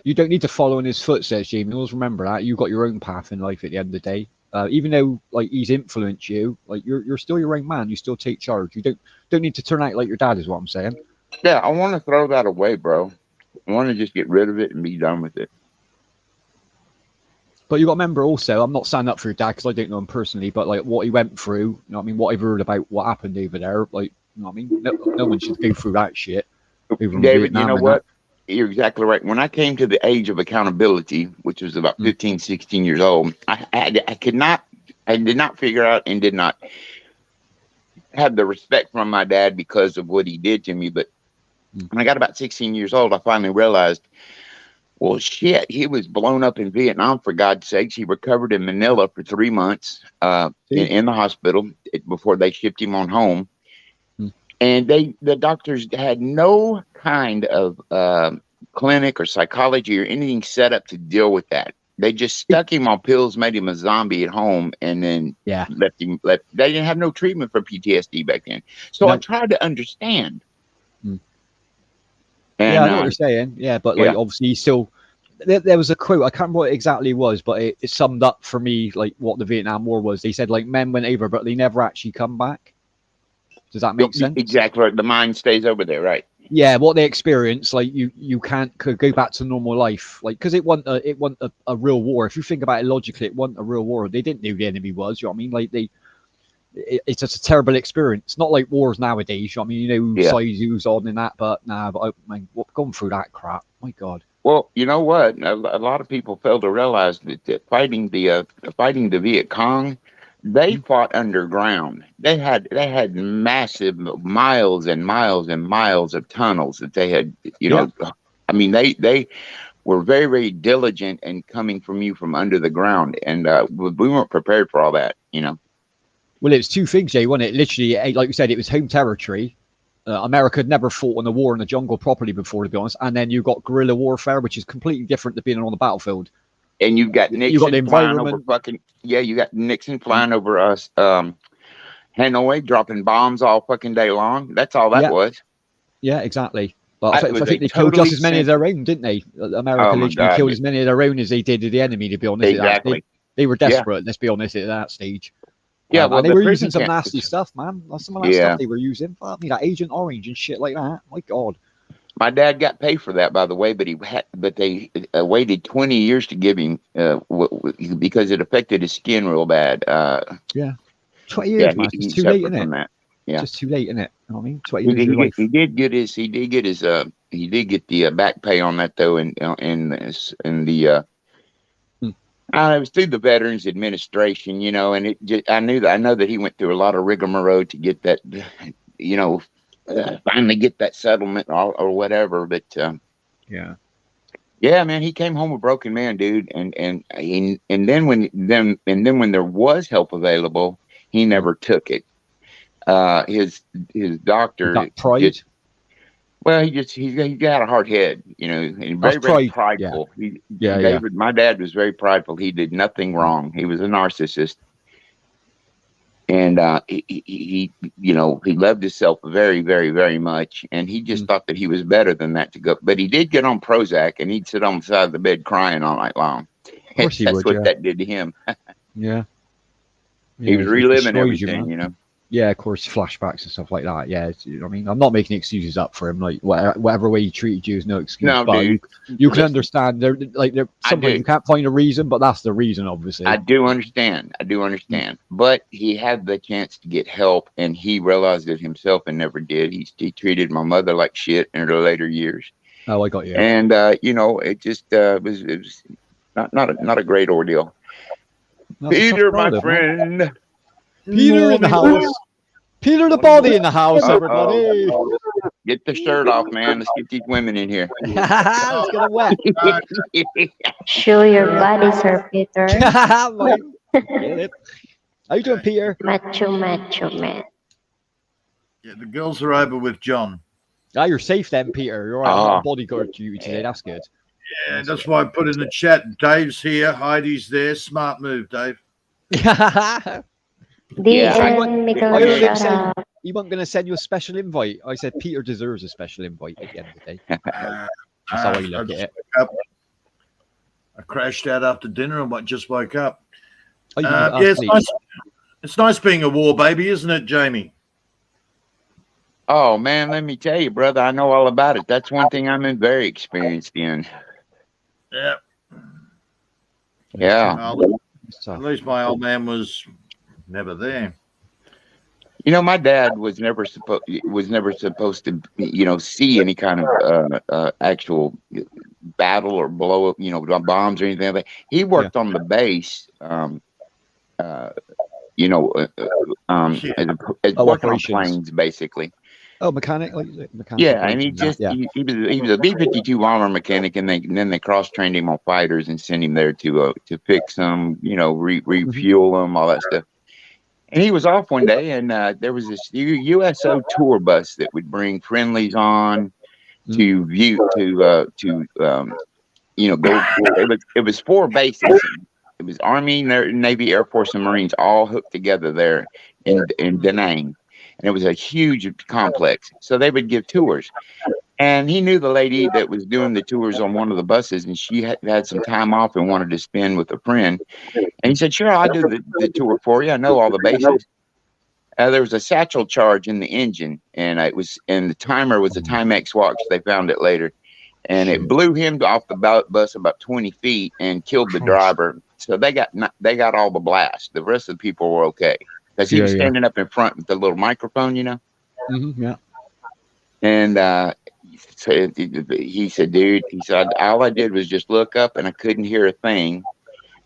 You don't need to follow in his footsteps, Jamie. Always remember that you've got your own path in life. At the end of the day, even though like he's influenced you, like you're still your own man. You still take charge. You don't need to turn out like your dad. Is what I'm saying. Yeah, I want to throw that away, bro. I want to just get rid of it and be done with it. But you got to remember also, I'm not standing up for your dad because I don't know him personally, but like what he went through, you know what I mean? What I've heard about what happened over there, like, you know what I mean? No one should go through that shit. David, you know what? You're exactly right. When I came to the age of accountability, which was about 15, 16 years old, I did not figure out and did not have the respect from my dad because of what he did to me. But when I got about 16 years old, I finally realized, well, shit, he was blown up in Vietnam, for God's sakes. He recovered in Manila for 3 months in the hospital before they shipped him on home. And the doctors had no kind of clinic or psychology or anything set up to deal with that. They just stuck him on pills, made him a zombie at home, and then left him. They didn't have no treatment for PTSD back then. So I tried to understand. And, I know what you're saying. Yeah, but like obviously he still. There was a quote, I can't remember what it exactly was, but it summed up for me like what the Vietnam War was. They said like men went over, but they never actually come back. Does that make sense? Exactly right. The mind stays over there, right? Yeah, what they experience, like you could go back to normal life, like because it wasn't a real war. If you think about it logically, it wasn't a real war. They didn't know who the enemy was. You know what I mean? Like it's just a terrible experience. Not like wars nowadays. You know what I mean? You know who sides who's on in that, but but going through that crap, my God. Well, you know what? A lot of people fail to realize that fighting the Viet Cong, they fought underground. They had massive miles and miles and miles of tunnels that they had. You know, I mean, they were very, very diligent in coming from under the ground, and we weren't prepared for all that. You know. Well, it's two things, Jay, wasn't it? Literally, like you said, it was home territory. America had never fought on a war in the jungle properly before, to be honest. And then you got guerrilla warfare, which is completely different to being on the battlefield. And you've got Nixon You got the flying over environment. fucking you got Nixon flying over us, Hanoi, dropping bombs all fucking day long. That's all that Yeah. was. Yeah, exactly. But That I was think a they killed totally just as many of their own, didn't they? America Oh my literally God, killed dude. as many of their own as they did of the enemy, to be honest. Exactly. They were desperate, let's be honest, at that stage. Yeah, well, and they the were prison using some camp- nasty stuff, man. Some of that Yeah. stuff they were using. Fuck me, that Agent Orange and shit like that. My God. My dad got paid for that, by the way, but they waited 20 years to give him because it affected his skin real bad. 20 years, man. It's too late, suffered isn't from it? that. Yeah. It's just too late, isn't it? You know what I mean? 20 He years of your life. did get the back pay on that though, and the it was through the Veterans Administration, you know, and I know that he went through a lot of rigmarole to get that, you know, finally get that settlement or whatever. But Yeah. yeah, man, he came home a broken man, dude, and then when there was help available, he never took it. His doctor, That pride. he got a hard head, you know, and very, That's very pride, prideful. Yeah. My dad was very prideful. He did nothing wrong. He was a narcissist. And he loved himself very, very, very much. And he just thought that he was better than that to go. But he did get on Prozac, and he'd sit on the side of the bed crying all night long. Of course he That's would, what yeah. that did to him. Yeah. He was it reliving destroys you, everything, man. you know. Yeah, of course, flashbacks and stuff like that. Yeah, you know what I mean, I'm not making excuses up for him. Like whatever way he treated you is no excuse. No, but dude. you can understand. There, sometimes do. you can't find a reason, but that's the reason, obviously. I do understand. But he had the chance to get help, and he realized it himself and never did. He treated my mother like shit in her later years. Oh, I got you. And it just was not a great ordeal. That's a Peter, tough my brother, man. friend. Peter in the house. Peter the body in the house, Uh-oh. everybody. Get the shirt off, man. Let's get these women in here. Let's get it wet. Show your body, Sir Peter. Like, get it. How you doing, Peter? Macho man. Yeah, the girls are over with John. Ah, you're safe then, Peter. You're all right. I'm not on bodyguard duty today. That's good. Yeah, that's why I put in the chat. Dave's here. Heidi's there. Smart move, Dave. Yeah, I DM, make a I little heard him shout say out. he wasn't going to send you a special invite. I said Peter deserves a special invite at the end of the day. That's how I look at it. I crashed out after dinner and just woke up. Oh, you Yeah, went to sleep. it's nice being a war baby, isn't it, Jamie? Oh man, let me tell you, brother. I know all about it. That's one thing I'm very experienced in. Yeah. Yeah. Well, So, at least my old man was never there. You know, my dad was never supposed to, you know, see any kind of actual battle or blow up, you know, bombs or anything like that. He worked on the base, you know, as working on operations. planes, basically. oh, mechanic. Like, mechanic Yeah, and he operations, just yeah. he was a B-52 bomber mechanic, and then they cross trained him on fighters and sent him there to fix them, you know, refuel them, all that stuff. And he was off one day, and there was this USO tour bus that would bring friendlies on to view you know, go. It was 4 bases. It was Army, Navy, Air Force, and Marines all hooked together there in Da Nang. And it was a huge complex. So they would give tours. And he knew the lady that was doing the tours on one of the buses, and she had some time off and wanted to spend with a friend. And he said, sure, I'll do the tour for you. I know all the bases. There was a satchel charge in the engine, and the timer was a Timex watch. They found it later. And it blew him off the bus about 20 feet and killed the driver. So they got all the blast. The rest of the people were okay. Because he was standing up in front with the little microphone, you know? Yeah. And he said, dude, all I did was just look up and I couldn't hear a thing.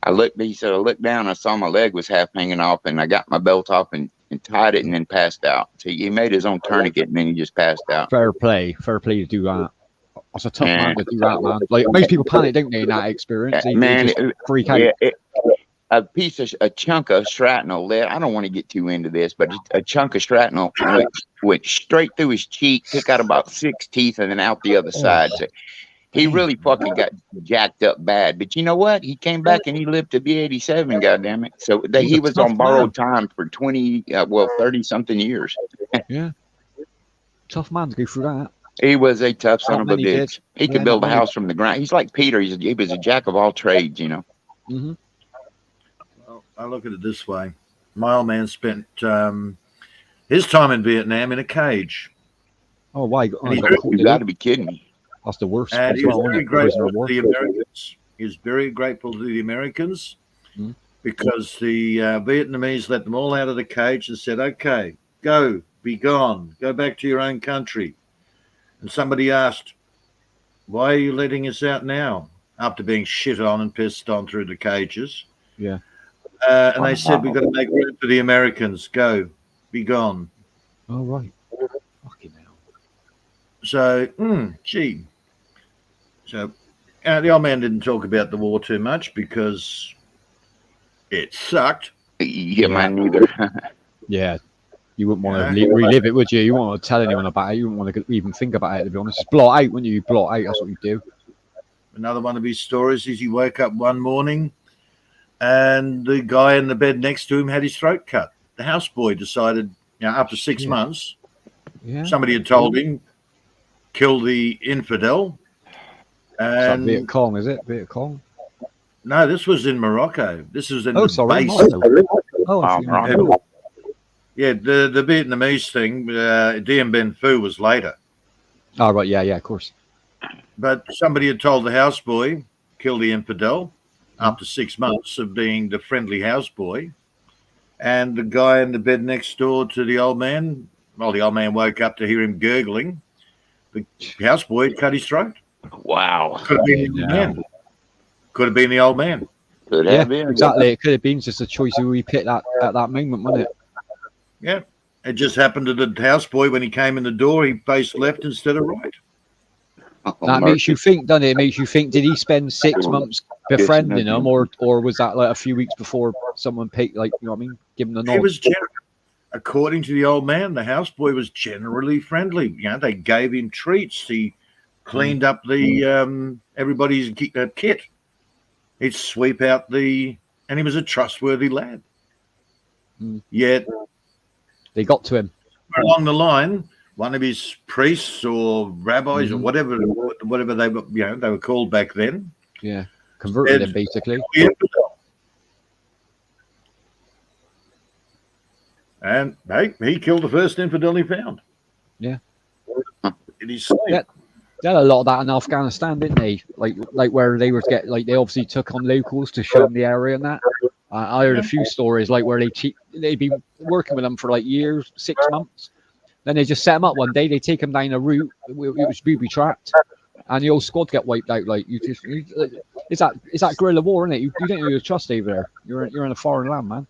I looked down, I saw my leg was half hanging off, and I got my belt off and tied it and then passed out. So he made his own tourniquet and then he just passed out. Fair play to do that. That's a tough man to do that, man. Like most people panic, don't they, in that experience? They Man, just freak out. Yeah, a chunk of shrapnel there. I don't want to get too into this, but a chunk of shrapnel went straight through his cheek, took out about 6 teeth, and then out the other side. So he really fucking got jacked up bad. But you know what? He came back and he lived to be 87. Goddamn it! So he was on borrowed time for 30 something years. Yeah, tough man to go through that. He was a tough son of a many bitch. did. He could Yeah, build a not many. house from the ground. He's like Peter. He was a jack of all trades. You know. Mm-hmm. Well, I look at it this way. My old man spent his time in Vietnam in a cage. Oh, why? Oh, he got caught, You did got he? to be kidding me. That's the worst. And as he was well, isn't very it? Prisoner grateful of war. to the Americans. He was very grateful to the Americans Mm. because the Vietnamese let them all out of the cage and said, okay, go, be gone, go back to your own country. And somebody asked, why are you letting us out now? After being shit on and pissed on through the cages. Yeah. And they said, we've got to make room for the Americans. Go, be gone. Oh, right. Fucking hell. So, gee. So, the old man didn't talk about the war too much because it sucked. Yeah, mine neither. Yeah. You wouldn't want to relive it, would you? You wouldn't want to tell anyone about it. You wouldn't want to even think about it, to be honest. Just blot out, wouldn't you? You blot out. That's what you do. Another one of his stories is he woke up one morning and the guy in the bed next to him had his throat cut. The houseboy decided, after 6 months, Yeah. somebody had told him, kill the infidel. That And Viet Cong, is it? Viet Cong? no, this was in Morocco. This was in the sorry. base. Oh, I right. forgot. Yeah, the Vietnamese thing, Dien Bien Phu was later. Oh, right. Yeah, of course. But somebody had told the houseboy, kill the infidel, after 6 months of being the friendly houseboy. And the guy in the bed next door to the old man, well, the old man woke up to hear him gurgling. The houseboy had cut his throat. Wow. Could have been the old man. Could have been the old man. Could Yeah, have been. exactly. It could have been just a choice who we picked at that moment, wasn't it? Yeah. It just happened to the houseboy when he came in the door, he faced left instead of right. Oh, That makes you think, doesn't it? It makes you think, did he spend 6 months befriending him, or was that like a few weeks before someone picked, like, you know what I mean? Give him the He nod. was according to the old man, the houseboy was generally friendly. They gave him treats. He cleaned up the everybody's kit. He'd sweep out and he was a trustworthy lad. Yet They got to him. along the line, one of his priests or rabbis or whatever they were, they were called back then. Yeah. Converted him, basically. And hey, he killed the first infidel he found. Yeah. In his sleep. Yeah. They had a lot of that in Afghanistan, didn't they? Like where they were they obviously took on locals to show them the area and that. I heard a few stories like where they'd be working with them for like years, 6 months. Then they just set them up one day. They take them down a route. It was booby trapped, and the whole squad get wiped out. Like it's that guerrilla war, isn't it? You don't know your trust over there. You're in a foreign land, man.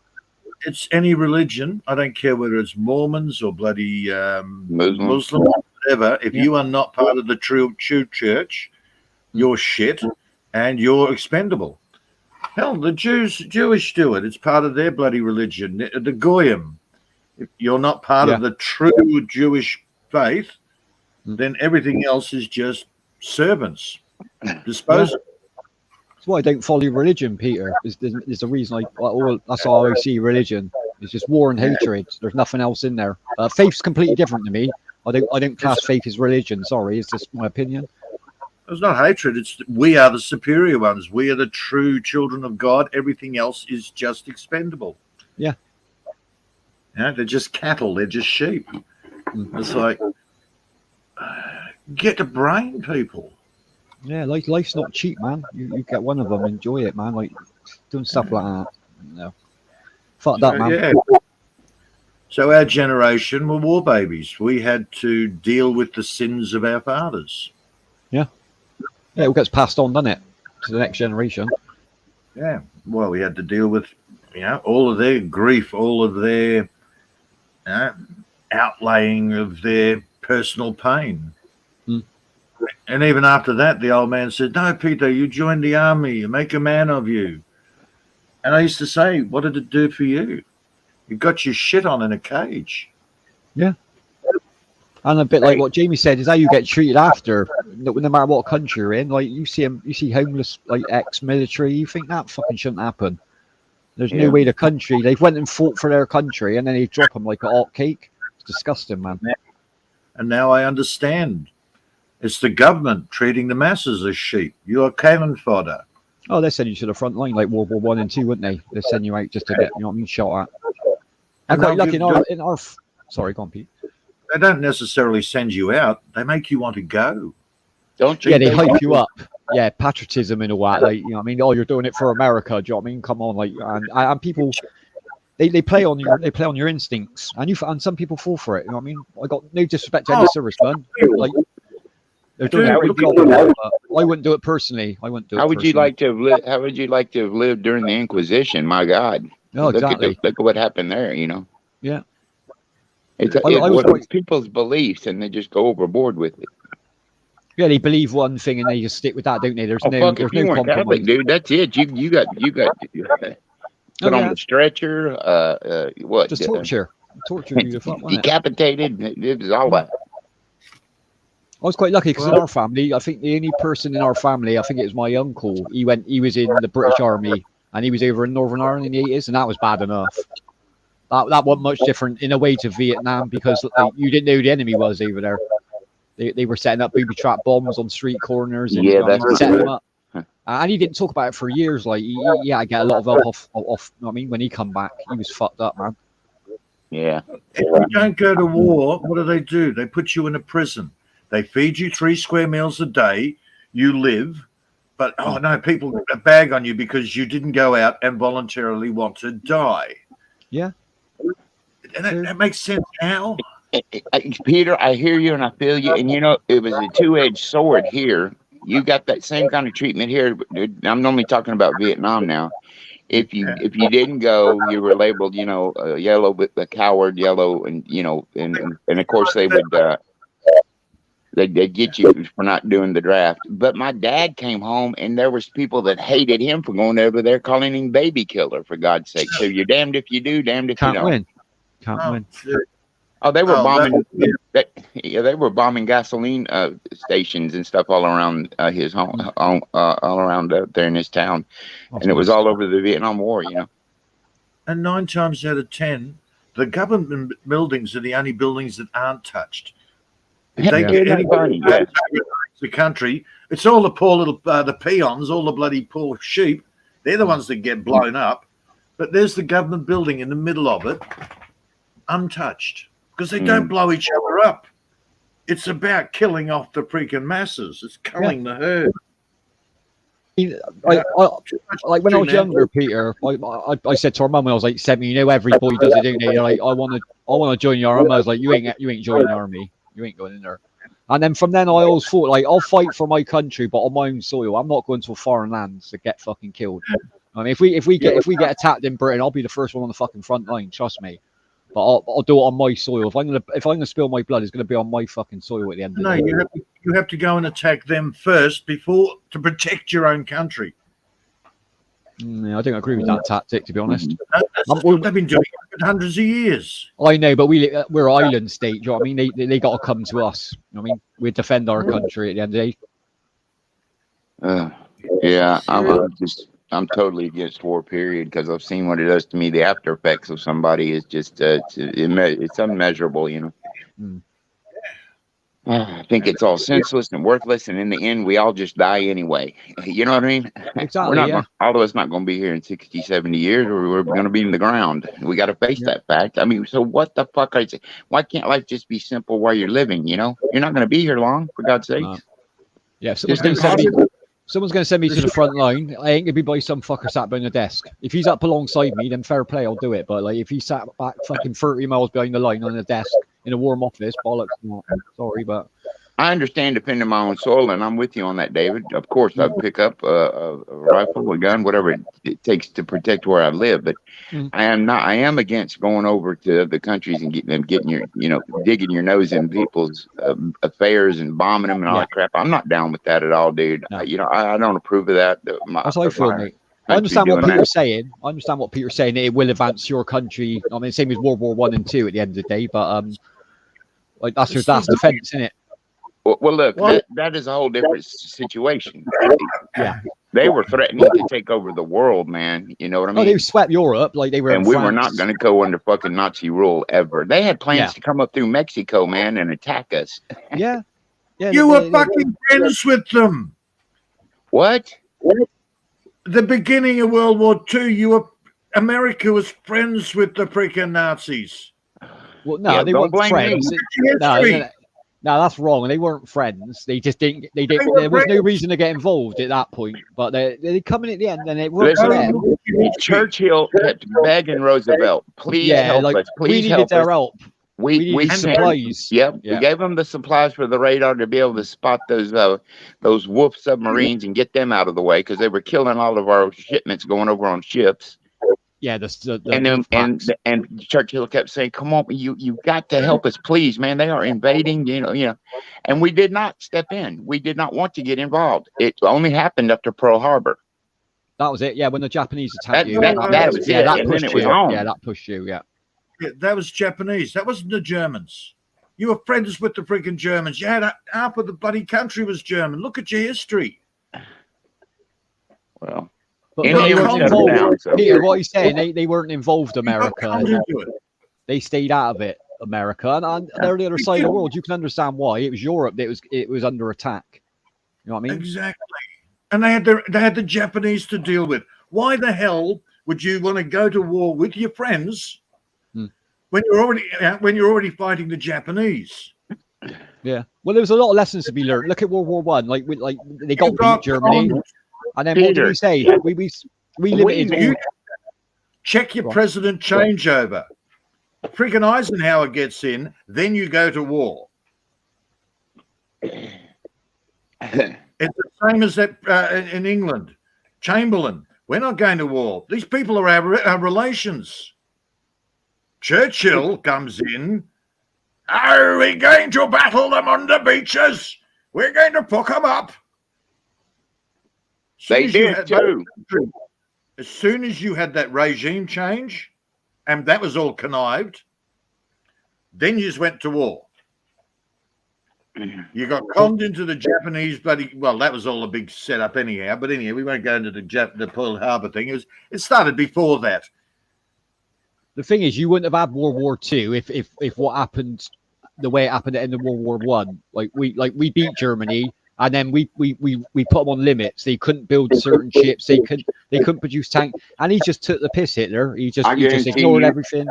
It's any religion. I don't care whether it's Mormons or bloody Muslim, whatever. If you are not part of the true church, you're shit and you're expendable. Hell, the Jewish do it. It's part of their bloody religion. The Goyim. If you're not part of the true Jewish faith, then everything else is just servants. Disposable. That's why I don't follow religion, Peter. There's a reason. That's how I see religion. It's just war and hatred. There's nothing else in there. Faith's completely different to me. I don't class faith as religion. Sorry, it's just my opinion. It's not hatred. It's we are the superior ones. We are the true children of God. Everything else is just expendable. Yeah. They're just cattle. They're just sheep. It's like, get the brain, people. Yeah, life's not cheap, man. You get one of them, enjoy it, man. Like doing stuff like that. No. Fuck that, man. Yeah. So our generation were war babies. We had to deal with the sins of our fathers. Yeah, it all gets passed on, doesn't it, to the next generation? Yeah. Well, we had to deal with, all of their grief, all of their outlaying of their personal pain. And even after that, the old man said, no, Peter, you join the army, you make a man of you. And I used to say, what did it do for you? You got your shit on in a cage. Yeah. And a bit like what Jamie said is how you get treated after, no matter what country you're in. Like you see homeless, like ex-military, you think that fucking shouldn't happen. There's no way the country, they've went and fought for their country and then they drop them like a hot cake. It's disgusting, man. And now I understand. It's the government treating the masses as sheep. You are cannon fodder. Oh, they send you to the front line like World War One and Two, wouldn't they? They send you out just to get, you know what I mean, shot at. I'm quite lucky in our sorry, go on, Pete. They don't necessarily send you out. They make you want to go. Don't you? Yeah, they hype you up. Yeah, patriotism in a way. Like, you know what I mean? Oh, you're doing it for America. Do you know what I mean? Come on, like, and people, they play on your instincts, and some people fall for it. You know what I mean? I got no disrespect to any serviceman. Like, they're doing a great job, but I wouldn't do it personally. I wouldn't do it. How would you like to have lived? How would you like to have lived during the Inquisition? My God! No, exactly. Look at what happened there. You know. Yeah. It's people's beliefs, and they just go overboard with it. Yeah, they believe one thing and they just stick with that, don't they? There's no compromise, Catholic, dude. That's it. You got put on the stretcher. What? Just torture you to fuck, decapitated. It was all that. I was quite lucky because in our family, I think the only person in our family, I think it was my uncle. He was in the British Army and he was over in Northern Ireland in the 80s, and that was bad enough. That wasn't much different in a way to Vietnam because you didn't know who the enemy was over there. They were setting up booby trap bombs on street corners and setting them up. And he didn't talk about it for years. Like, I get a lot of help off. You know what I mean, when he come back, he was fucked up, man. Yeah. If you don't go to war, what do? They put you in a prison. They feed you 3 square meals a day. You live. But, oh, no, people bag on you because you didn't go out and voluntarily want to die. Yeah. And that makes sense now. Peter, I hear you and I feel you. And, you know, it was a two-edged sword here. You got that same kind of treatment here. I'm only talking about Vietnam now. If you didn't go, you were labeled, you know, yellow, a coward, yellow, and you know, and of course they would they'd get you for not doing the draft. But my dad came home and there was people that hated him for going over there calling him baby killer, for God's sake. So you're damned if you do, damned if you don't. Can't win. Oh, they were bombing. They were bombing gasoline stations and stuff all around his home, all around up there in his town, and it was all over the Vietnam War, you know. And 9 times out of 10, the government buildings are the only buildings that aren't touched. If they get anybody the country, it's all the poor little the peons, all the bloody poor sheep. They're the ones that get blown up. But there's the government building in the middle of it, untouched. Because they don't blow each other up. It's about killing off the freaking masses. It's killing the herd. Like when I was younger, Peter, I said to our mum when I was like 7, you know, every boy does it, don't they? Like, I want to join the army. I was like, you ain't joining the army. You ain't going in there. And then from then I always thought, like, I'll fight for my country, but on my own soil. I'm not going to a foreign land to get fucking killed. I mean, if we get attacked in Britain, I'll be the first one on the fucking front line. Trust me. But I'll do it on my soil. If I'm gonna spill my blood, it's gonna be on my fucking soil at the end of the day. No, you have to go and attack them first before to protect your own country. Yeah, I don't agree with that tactic, to be honest. They've been doing it for hundreds of years. I know, but we're an island state. Do you know what I mean? They got to come to us. You know what I mean, we defend our country at the end of the day. Yeah, I'm totally against war, period, because I've seen what it does to me. The after effects of somebody is just, it's unmeasurable, you know. I think it's all senseless and worthless, and in the end, we all just die anyway. You know what I mean? Exactly, all of us not going to be here in 60, 70 years, or we're going to be in the ground. We got to face that fact. I mean, so what the fuck? Why can't life just be simple while you're living, you know? You're not going to be here long, for God's sake. Yeah, someone's going to send me to the front line. I ain't going to be by some fucker sat behind the desk. If he's up alongside me, then fair play, I'll do it. But like, if he sat back fucking 30 miles behind the line on a desk in a warm office, bollocks. Sorry, but I understand defending my own soil, and I'm with you on that, David. Of course, I'd pick up a rifle, a gun, whatever it takes to protect where I live. But I am against going over to other countries and getting your, you know, digging your nose in people's affairs and bombing them and all that crap. I'm not down with that at all, dude. No. You know, I don't approve of that. That's how I feel, mate. I understand what doing Peter's saying. I understand what Peter's saying. It will advance your country. I mean, same as World War One and Two at the end of the day. But like that's defense, isn't it? Well, look, Well- that is a whole different situation. Yeah. They were threatening to take over the world, man. You know what I mean? Oh, they swept Europe like they were. And in we France. were not going to go under fucking Nazi rule ever. They had plans to come up through Mexico, man, and attack us. Yeah. Yeah. You were fucking friends with them. What? The beginning of World War II, America was friends with the freaking Nazis. Well, no, Yeah, they don't weren't blame friends. me. No, that's wrong. They weren't friends. They just didn't. They didn't. were There was no friends. reason to get involved at that point. But they come in at the end, and it worked for Listen, them. Churchill kept begging Roosevelt, please help us. we Please needed help their us. help. We needed sent- supplies. Yep, Yeah. we gave them the supplies for the radar to be able to spot those wolf submarines and get them out of the way because they were killing all of our shipments going over on ships. Yeah, And Churchill kept saying, "Come on, you got to help us, please, man. They are invading, you know." And we did not step in. We did not want to get involved. It only happened after Pearl Harbor. that was it. Yeah, when the Japanese attacked you, that was it, that and then pushed it was you. on. Yeah, that pushed you. Yeah. Yeah, that was Japanese. That wasn't the Germans. You were friends with the freaking Germans. You had half of the bloody country was German. Look at your history. Well, But India they was weren't shut involved. down, so- Peter, what he's saying, they weren't involved. You got America, conned into it. they stayed out of it. America, and they're the other side of the world. You can understand why. It was Europe that was under attack. You know what I mean? Exactly. And they had the Japanese to deal with. Why the hell would you want to go to war with your friends when you're already fighting the Japanese? Yeah. Well, there was a lot of lessons to be learned. Look at World War One. Like they got beat Germany, and then what did we say? We limited. You check your president changeover. Freaking Eisenhower gets in, then you go to war. It's the same as that in England. Chamberlain, we're not going to war. These people are our relations. Churchill comes in. Are we going to battle them on the beaches? We're going to fuck them up. they did too. As soon as you had that regime change, and that was all connived, then you just went to war. You got conned into the Japanese bloody. Well, that was all a big setup anyhow. But anyway, we won't go into the Pearl Harbor thing. It started before that. The thing is, you wouldn't have had World War II if what happened the way it happened at the end of World War One. Like we beat Germany, and then we put them on limits. They couldn't build certain ships. They couldn't produce tanks, and he just took the piss, Hitler. He just ignored everything.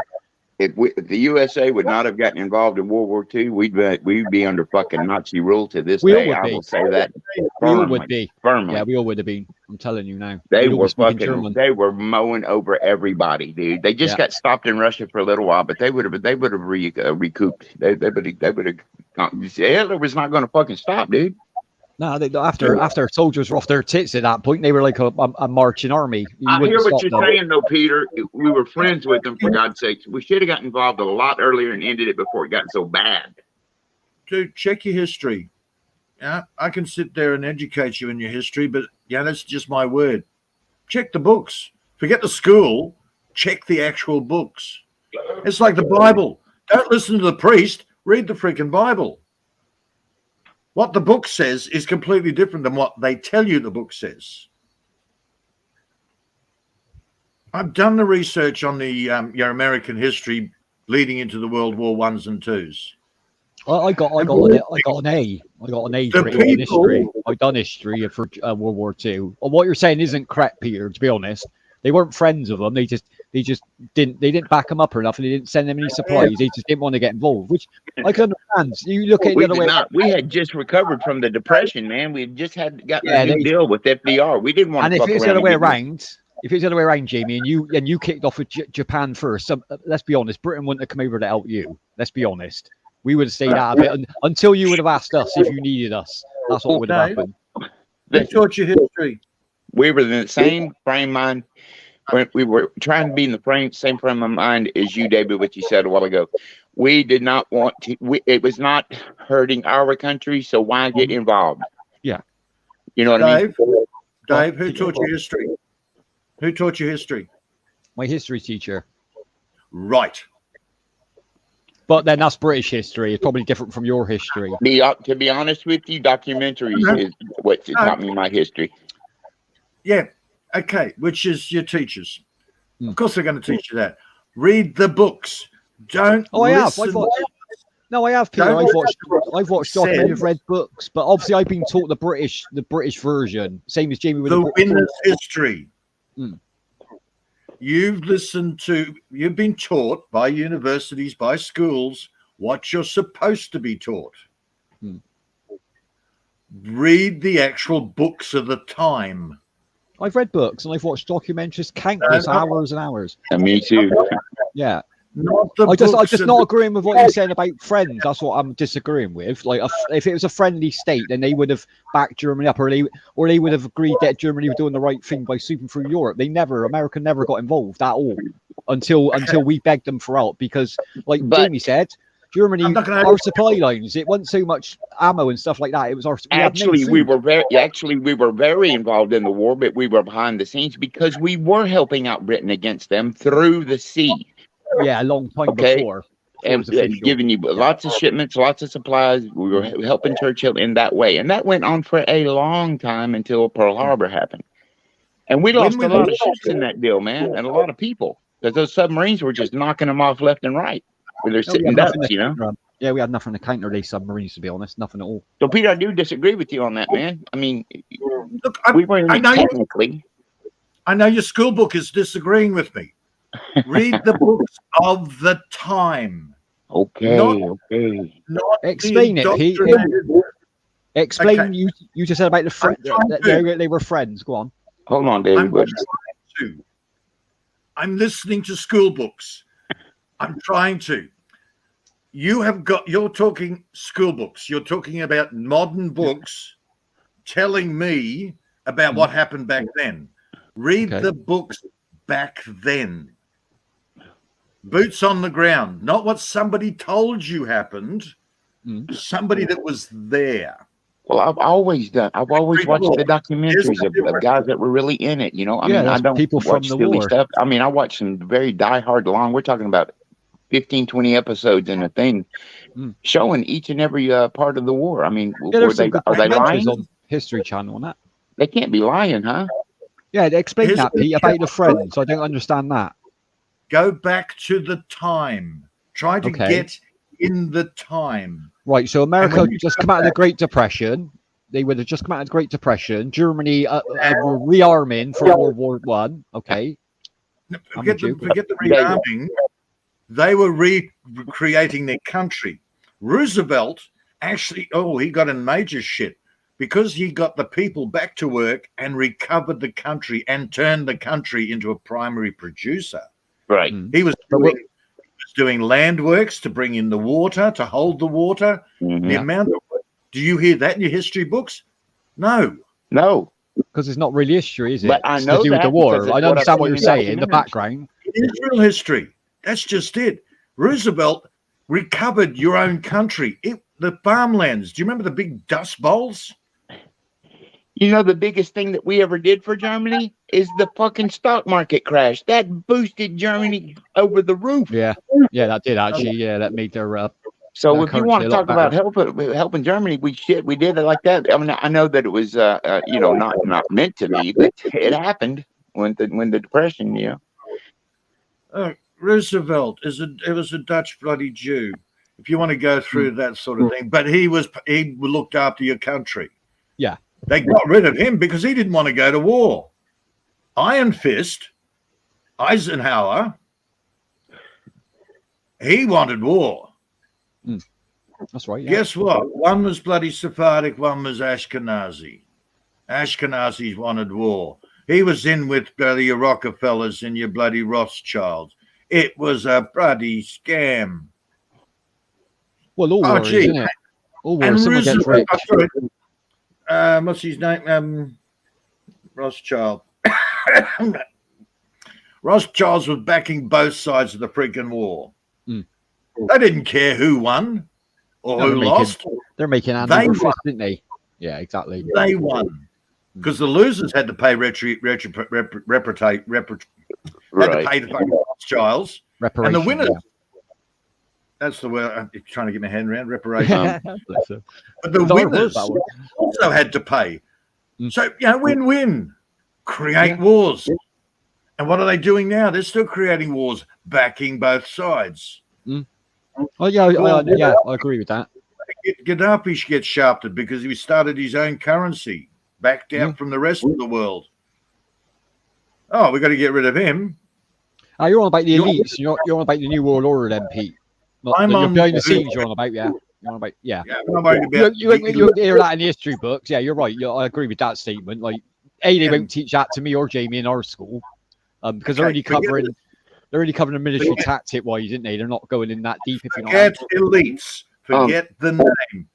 If the USA would not have gotten involved in World War II, we'd be under fucking Nazi rule to this We all day. would I be. will say that We all firmly. would be. Firmly. Yeah, we all would have been. I'm telling you now. They We'd all were be speaking fucking. German. They were mowing over everybody, dude. They just got stopped in Russia for a little while, but they would have recouped. They would have. Hitler was not going to fucking stop, dude. No, after soldiers were off their tits at that point, they were like a marching army. I hear what you're saying, though, Peter. We were friends with them, for God's sakes. We should have gotten involved a lot earlier and ended it before it got so bad. Dude, check your history. Yeah, I can sit there and educate you in your history, but yeah, that's just my word. Check the books. Forget the school. Check the actual books. It's like the Bible. Don't listen to the priest. Read the freaking Bible. What the book says is completely different than what they tell you the book says. I've done the research on the your American history leading into the World War I's and Twos. I got an A. I got an A for it in history. I've done history for World War II. Well, what you're saying isn't correct, Peter. To be honest, they weren't friends of them. They just didn't back them up enough, and they didn't send them any supplies. They just didn't want to get involved, which I can understand. You look at it the other way. We had just recovered from the Depression, man. We had just gotten a new deal with FDR. We didn't want to. And if it's the other way around, Jamie, and you kicked off with Japan first, let's be honest, Britain wouldn't have come over to help you. Let's be honest. We would have stayed out of it until you would have asked us if you needed us. That's what would have happened. They taught you history. We were in the same frame of mind. We were trying to be in the same frame of mind as you, David, what you said a while ago. We did not want to. It was not hurting our country, so why get involved? Yeah. You know what I mean? Dave, who taught you history? Who taught you history? My history teacher. Right. But then that's British history. It's probably different from your history. To be honest with you, documentaries is what taught me my history. Yeah. Okay. Which is your teachers. Hmm. Of course, they're going to teach you that. Read the books. Don't. Oh, I have. listen. No, I have, Peter. Don't I've watched said- documentaries, I've read books, but obviously I've been taught the British version, same as Jamie with The the winner's history. Hmm. You've been taught by universities, by schools, what you're supposed to be taught. Hmm. Read the actual books of the time. I've read books and I've watched documentaries countless hours and hours. And me too. Yeah. Not the I'm books just of not the- agreeing with what you're saying about Friends. That's what I'm disagreeing with. Like, if it was a friendly state, then they would have backed Germany up, or they would have agreed that Germany were doing the right thing by sweeping through Europe. America never got involved at all until we begged them for help, because, like Jamie said, Germany, I'm not gonna- our supply lines, it wasn't so much ammo and stuff like that. It was our Actually, we were very involved in the war, but we were behind the scenes because we were helping out Britain against them through the sea. a long time Okay. before. And giving you lots of shipments, lots of supplies. We were helping Churchill in that way. And that went on for a long time until Pearl Harbor happened. And we lost a lot of ships in that deal, man, and a lot of people, because those submarines were just knocking them off left and right. They're sitting ducks, you know? Yeah, we had nothing to counter these submarines, to be honest. Nothing at all. So, Peter, I do disagree with you on that, man. I mean, Look, we weren't I know you- technically. I know your school book is disagreeing with me. Read the books of the time. Okay, Not- okay. Not Explain it, Pete. indoctrinated- Explain. Okay. You just said about the friend. trying to- They were friends. Go on. Hold on, David. I'm trying to. I'm listening to school books. I'm trying to. You're talking school books. You're talking about modern books telling me about what happened back then. Read Okay. the books back then. Boots on the ground, not what somebody told you happened, somebody that was there. Well, I've always watched the documentaries of guys that were really in it. You know, I mean, I there's don't people from watch the silly war. stuff. I mean, I watch some very diehard long. We're talking about 15, 20 episodes in a thing, showing each and every part of the war. I mean, Yeah, there's some good are they lying? documentaries on History Channel on that. They can't be lying, huh? Yeah, explain Here's that, the Pete, about the friends. I don't understand that. Go back to the time. Try to Okay. get in the time. Right, so America when you just come come out of the back- Great Depression. They would have just come out of the Great Depression. Germany were rearming for World War One. Okay. Forget with you. the rearming. They were recreating their country. Roosevelt actually, he got in major shit because he got the people back to work and recovered the country and turned the country into a primary producer. Right. He was But doing land works to bring in the water, to hold the water. Mhm. The amount of, do you hear that in your history books? No. No, Because it's not really history, is it? But I It's know to do with that the war. because it's I what understand I've what you're seen in saying. The documentaries. background. It is real history. That's just it. Roosevelt recovered your own country. The farmlands. Do you remember the big dust bowls? you know the biggest thing that we ever did for Germany is the fucking stock market crash. That boosted Germany over the roof. Yeah, that did actually. Yeah, that made their. So Their if you currency want a to lot talk about helping Germany, we did it like that. I mean, I know that it was not meant to be, but it happened when the depression. Roosevelt it was a Dutch bloody Jew. If you want to go through that sort of thing, but he looked after your country. Yeah. They got rid of him because he didn't want to go to war. Iron Fist, Eisenhower, he wanted war. That's right. Yeah. Guess what? One was bloody Sephardic, one was Ashkenazi. Ashkenazis wanted war. He was in with your Rockefellers and your bloody Rothschilds. It was a bloody scam. Well, all war, gee. isn't it? All war. And Someone gets Roosevelt, rich. what's his name? Rothschild. Rothschilds was backing both sides of the freaking war. They didn't care who won or No, who lost. They're making hand They over fist, won. didn't they? Yeah, exactly. They won. because the losers had to pay had to pay the fucking Rothschilds, and the winners. Yeah. That's the word I'm trying to get my hand around, reparation. Bless her. But the It's a hard word, winners that one. also had to pay. Mm. So, win-win. Create wars. And what are they doing now? They're still creating wars, backing both sides. Oh yeah, I agree with that. Gaddafi gets shafted because he started his own currency, backed out from the rest of the world. Oh, we've got to get rid of him. You're on about the elites. You're on about the New World Order, then, Pete. I'm You're on behind the scenes. You're on about, yeah. You're on about, yeah. I'm worried about You hear that in the history books. Yeah, you're right. I agree with that statement. Like, they won't teach that to me or Jamie in our school, because they're only covering the military tactic wise, isn't they? They're not going in that deep. If you know. Forget elites. Forget the name.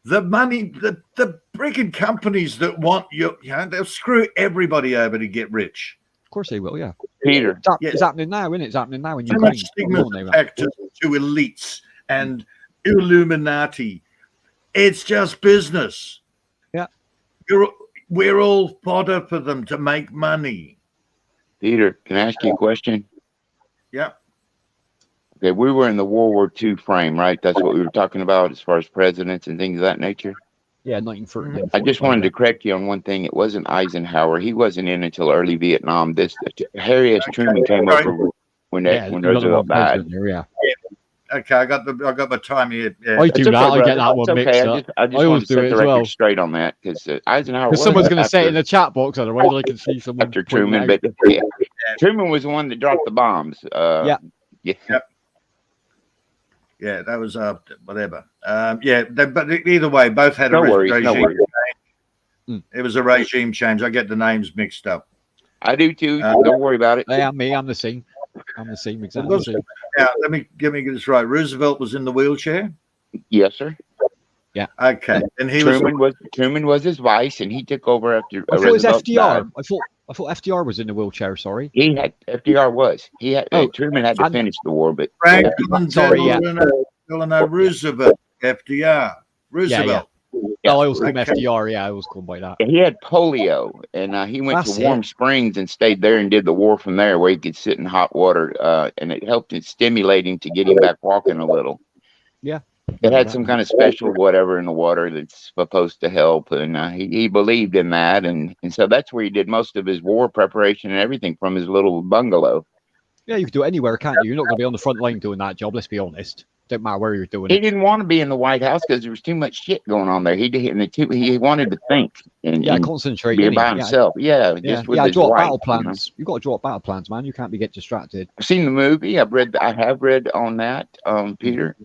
The money, the freaking companies that want you, they'll screw everybody over to get rich. Of course they will. Yeah. Peter. It's happening now, isn't it? It's happening now in So Ukraine. much stigma attached to elites and Illuminati. It's just business. Yeah. We're all fodder for them to make money. Peter, can I ask you a question? Yeah. Okay, we were in the World War II frame, right? That's what we were talking about as far as presidents and things of that nature. Yeah, 1930. I just wanted to correct you on one thing. It wasn't Eisenhower. He wasn't in until early Vietnam. Harry S. Truman came over when Roosevelt died. Yeah. Okay, I got my time here. Yeah. I do that. I get that one mixed up. I just want to set the record straight on that because Eisenhower. Because someone's going to say it in the chat box, otherwise I can see someone after Truman. But Truman was the one that dropped the bombs. Yeah. Yeah, that was whatever. But either way, both had regime change. It was a regime change. I get the names mixed up. I do too. Don't worry about it. Yeah, I'm the same. I'm the same, exactly. Now, let me get this right. Roosevelt was in the wheelchair? Yes, sir. Yeah. Okay. And Truman was his vice, and he took over after. I thought it was FDR. I thought FDR was in the wheelchair. Sorry. FDR was. Truman had to finish the war, but Franklin Delano Roosevelt, FDR, Roosevelt. I always call him FDR. Yeah, I always call him by that. He had polio, and he went to Warm Springs and stayed there and did the war from there, where he could sit in hot water, and it helped stimulate him to get him back walking a little. Yeah. It had some kind of special whatever in the water that's supposed to help, and he believed in that, and so that's where he did most of his war preparation and everything from his little bungalow. Yeah, you can do it anywhere, can't you? You're not going to be on the front line doing that job. Let's be honest. Don't matter where you're doing it. He didn't want to be in the White House because there was too much shit going on there. He wanted to think and concentrate. Be by himself. Just with his draw wife, battle plans. You've got to draw battle plans, man. You can't get distracted. I've seen the movie. I have read on that, Peter.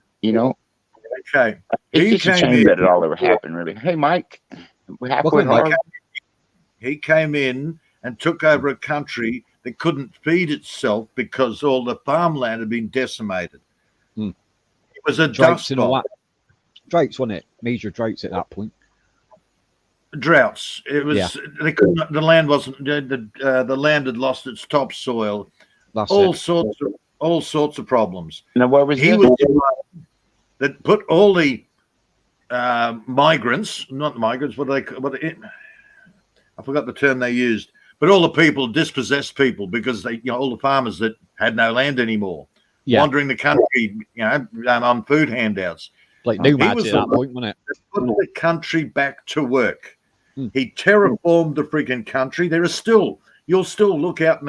Okay. It's just a shame that it all ever happened, really. Hey, Mike. He came in and took over a country that couldn't feed itself because all the farmland had been decimated. It was a dust bowl. Droughts, wasn't it? Major droughts at that point. Droughts. It was. They couldn't. The land wasn't. The land had lost its topsoil. All sorts of problems. Now, what was he was the one that put all the migrants, not migrants. I forgot the term they used. But all the people, dispossessed people, because all the farmers that had no land anymore. Wandering the country, on food handouts. Like nomads at that point, wasn't it? Put the country back to work. He terraformed the freaking country. You'll still look out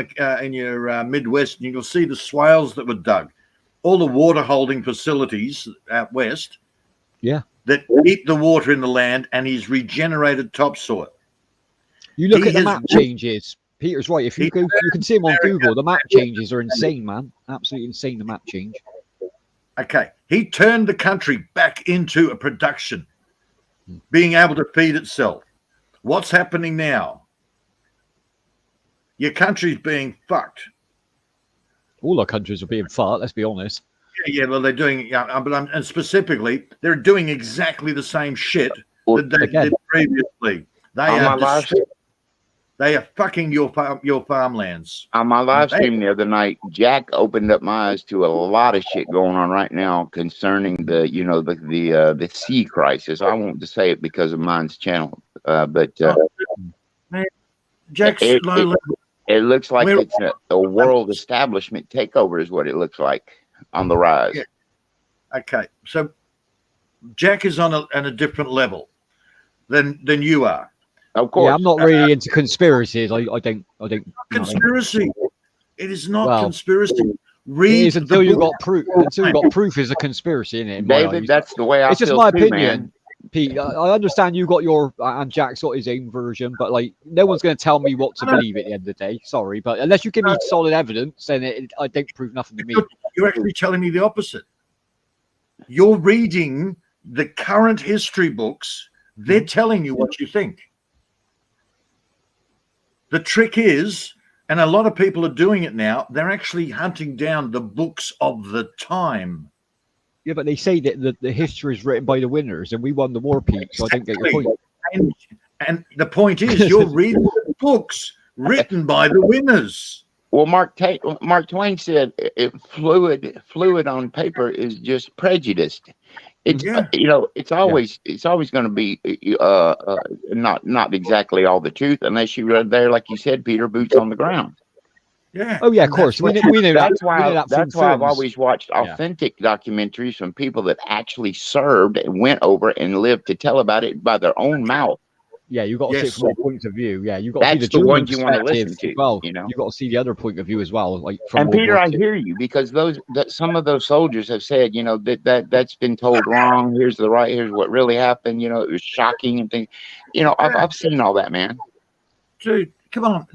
in your Midwest, and you'll see the swales that were dug, all the water holding facilities out west. Yeah, that keep the water in the land, and he's regenerated topsoil. You look at the map changes. Peter's right. If you go, you can see them on Google. The map changes are insane, man. Absolutely insane, the map change. Okay. He turned the country back into a production, being able to feed itself. What's happening now? Your country's being fucked. All our countries are being fucked, let's be honest. Yeah, well, they're doing, and specifically, they're doing exactly the same shit that they did previously. They are fucking your farmlands. On my live stream the other night, Jack opened up my eyes to a lot of shit going on right now concerning the sea crisis. I won't just say it because of mine's channel, but Jack's It- low it- level. It looks like We're- it's a world establishment takeover is what it looks like on the rise. Yeah. Okay, so Jack is on a different level than you are. Of course. Yeah, I'm not really into conspiracies. I don't. Conspiracy. It is not Well, conspiracy. It Read is until the you book. got proof. Until you got proof, is a conspiracy, isn't it? In my David, eyes. that's the way I It's just feel my too, opinion. man. Pete, I understand you got your and Jack's got his own version, but like no one's going to tell me what to believe at the end of the day. Sorry, but unless you give me solid evidence, then I don't prove nothing to me. You're actually telling me the opposite. You're reading the current history books. They're telling you what you think. The trick is, and a lot of people are doing it now, they're actually hunting down the books of the time. Yeah, but they say that the history is written by the winners, and we won the war, Pete. So I don't get your point. And the point is, you're reading the books written by the winners. Well, Mark Twain said, "Fluid on paper is just prejudiced." It's Yeah. it's always going to be not exactly all the truth unless you read there, like you said, Peter, boots on the ground. Yeah. Oh yeah, of course. We know that. That's we know that from That's why I've films. always watched authentic documentaries from people that actually served and went over and lived to tell about it by their own mouth. Yeah, you got to see it from all points of view. Yeah, you got to see That's the the German ones you want to listen perspective to. as well. You know, You got to see the other point of view as well. Like from and World Peter, War I II. hear you because some of those soldiers have said, that's been told wrong. Here's what really happened. It was shocking and things. I've seen all that, man. Dude, come on.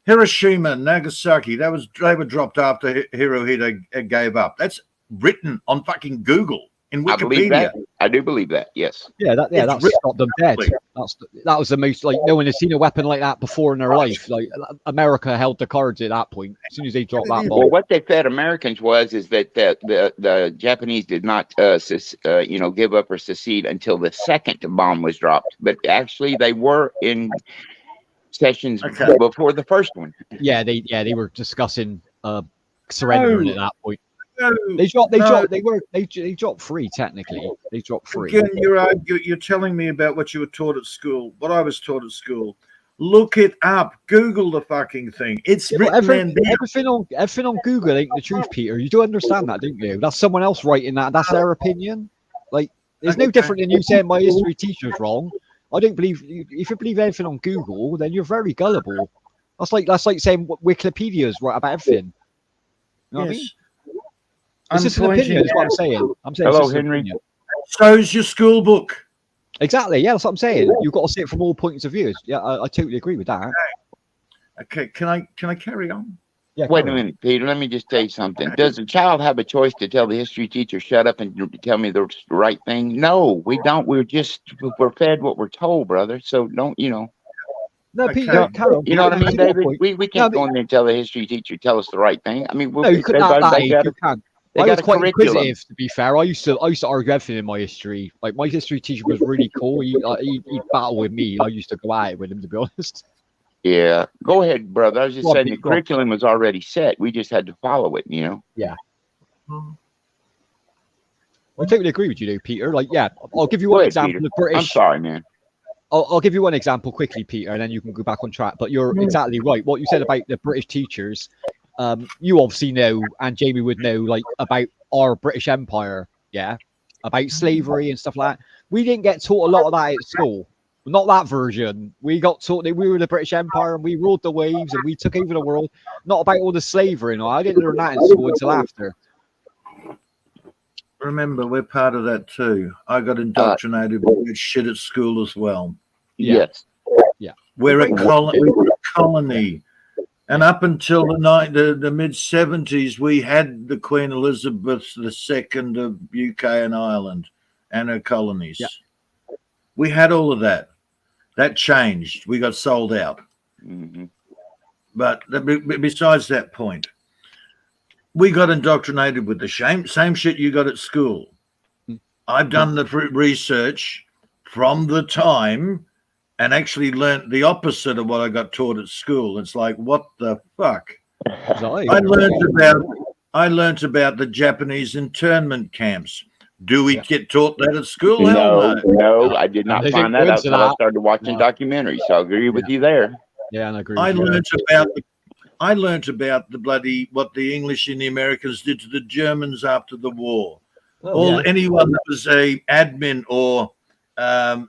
Hiroshima, Nagasaki, they were dropped after Hirohito gave up. That's written on fucking Google in I believe Wikipedia. that. I do believe that. Yes. Yeah, that's written stopped them dead. That was the most, like, no one has seen a weapon like that before in their life. Like America held the cards at that point. As soon as they dropped that Well, bomb. what they fed Americans is that the Japanese did not give up or secede until the second bomb was dropped. But actually, they were in sessions before the first one. Yeah, they were discussing surrendering at that point. No, They dropped free technically. They dropped free. Again, you're telling me about what you were taught at school, what I was taught at school. Look it up. Google the fucking thing. It's Yeah, but written there. everything on Google ain't the truth, Peter. You do understand that, don't you? That's someone else writing that. That's their opinion. Like, there's no different than you saying my history teacher's wrong. I don't believe if you believe anything on Google, then you're very gullible. That's like saying Wikipedia's right about everything. You know what I mean? It's just an opinion. That's what I'm saying. Hello, it's just an Henry. opinion. So's your school book. Exactly. Yeah, that's what I'm saying. You've got to see it from all points of view. Yeah, I totally agree with that. Okay, can I carry on? Yeah. Wait a carry on. minute, Peter. Let me just tell you something. Does a child have a choice to tell the history teacher, shut up and tell me the right thing? No, we don't. We're fed what we're told, brother. So don't, No, Okay. Peter, carry on. you know what I mean, That's your David? point. We can't go in there and tell the history teacher, tell us the right thing. I mean, No, you couldn't at that age. You can't. they I got was a quite curriculum. inquisitive, to be fair. I used to argue everything in my history. Like, my history teacher was really cool. He'd battle with me. I used to go at it with him, to be honest. Yeah. Go ahead, brother. I was just Go on, saying Pete, the go on. curriculum was already set. We just had to follow it, I totally agree with you, though, Peter. Like, yeah, I'll give you Go one ahead, example Peter. of British. I'm sorry, man. I'll give you one example quickly, Peter, and then you can go back on track. But you're exactly right. What you said about the British teachers, you obviously know, and Jamie would know, like, about our British Empire, yeah, about slavery and stuff like that. We didn't get taught a lot of that at school. Not that version. We got taught that we were the British Empire and we ruled the waves and we took over the world. Not about all the slavery and all. I didn't learn that in school until after. Remember, we're part of that too. I got indoctrinated with shit at school as well. Yeah. Yes. We're a colony. And up until the mid-70s, we had the Queen Elizabeth II of UK and Ireland and her colonies. Yeah. We had all of that. That changed. We got sold out. Mm-hmm. But besides that point, we got indoctrinated with the same shit you got at school. I've done the research from the time and actually learnt the opposite of what I got taught at school. It's like, what the fuck? I learnt about the Japanese internment camps. Do we get taught that at school? Hell No, I did not They find didn't that go out into until I that. started watching No. documentaries. So I agree with you there. Yeah, and I agree. I with you. learnt about the bloody what the English and the Americans did to the Germans after the war. Anyone that was a admin or a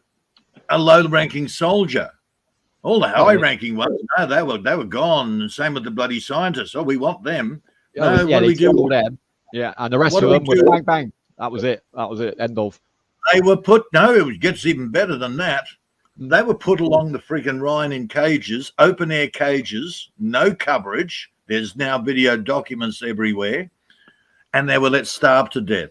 low-ranking soldier, all the high-ranking ones, no, they were gone. And same with the bloody scientists. Oh, we want them. No, what do they we do? took all them. Yeah, and the rest What of do we them was do? bang bang. That was it. End of. They were put. No, it gets even better than that. They were put along the freaking Rhine in cages, open air cages, no coverage. There's now video documents everywhere, and they were let starve to death.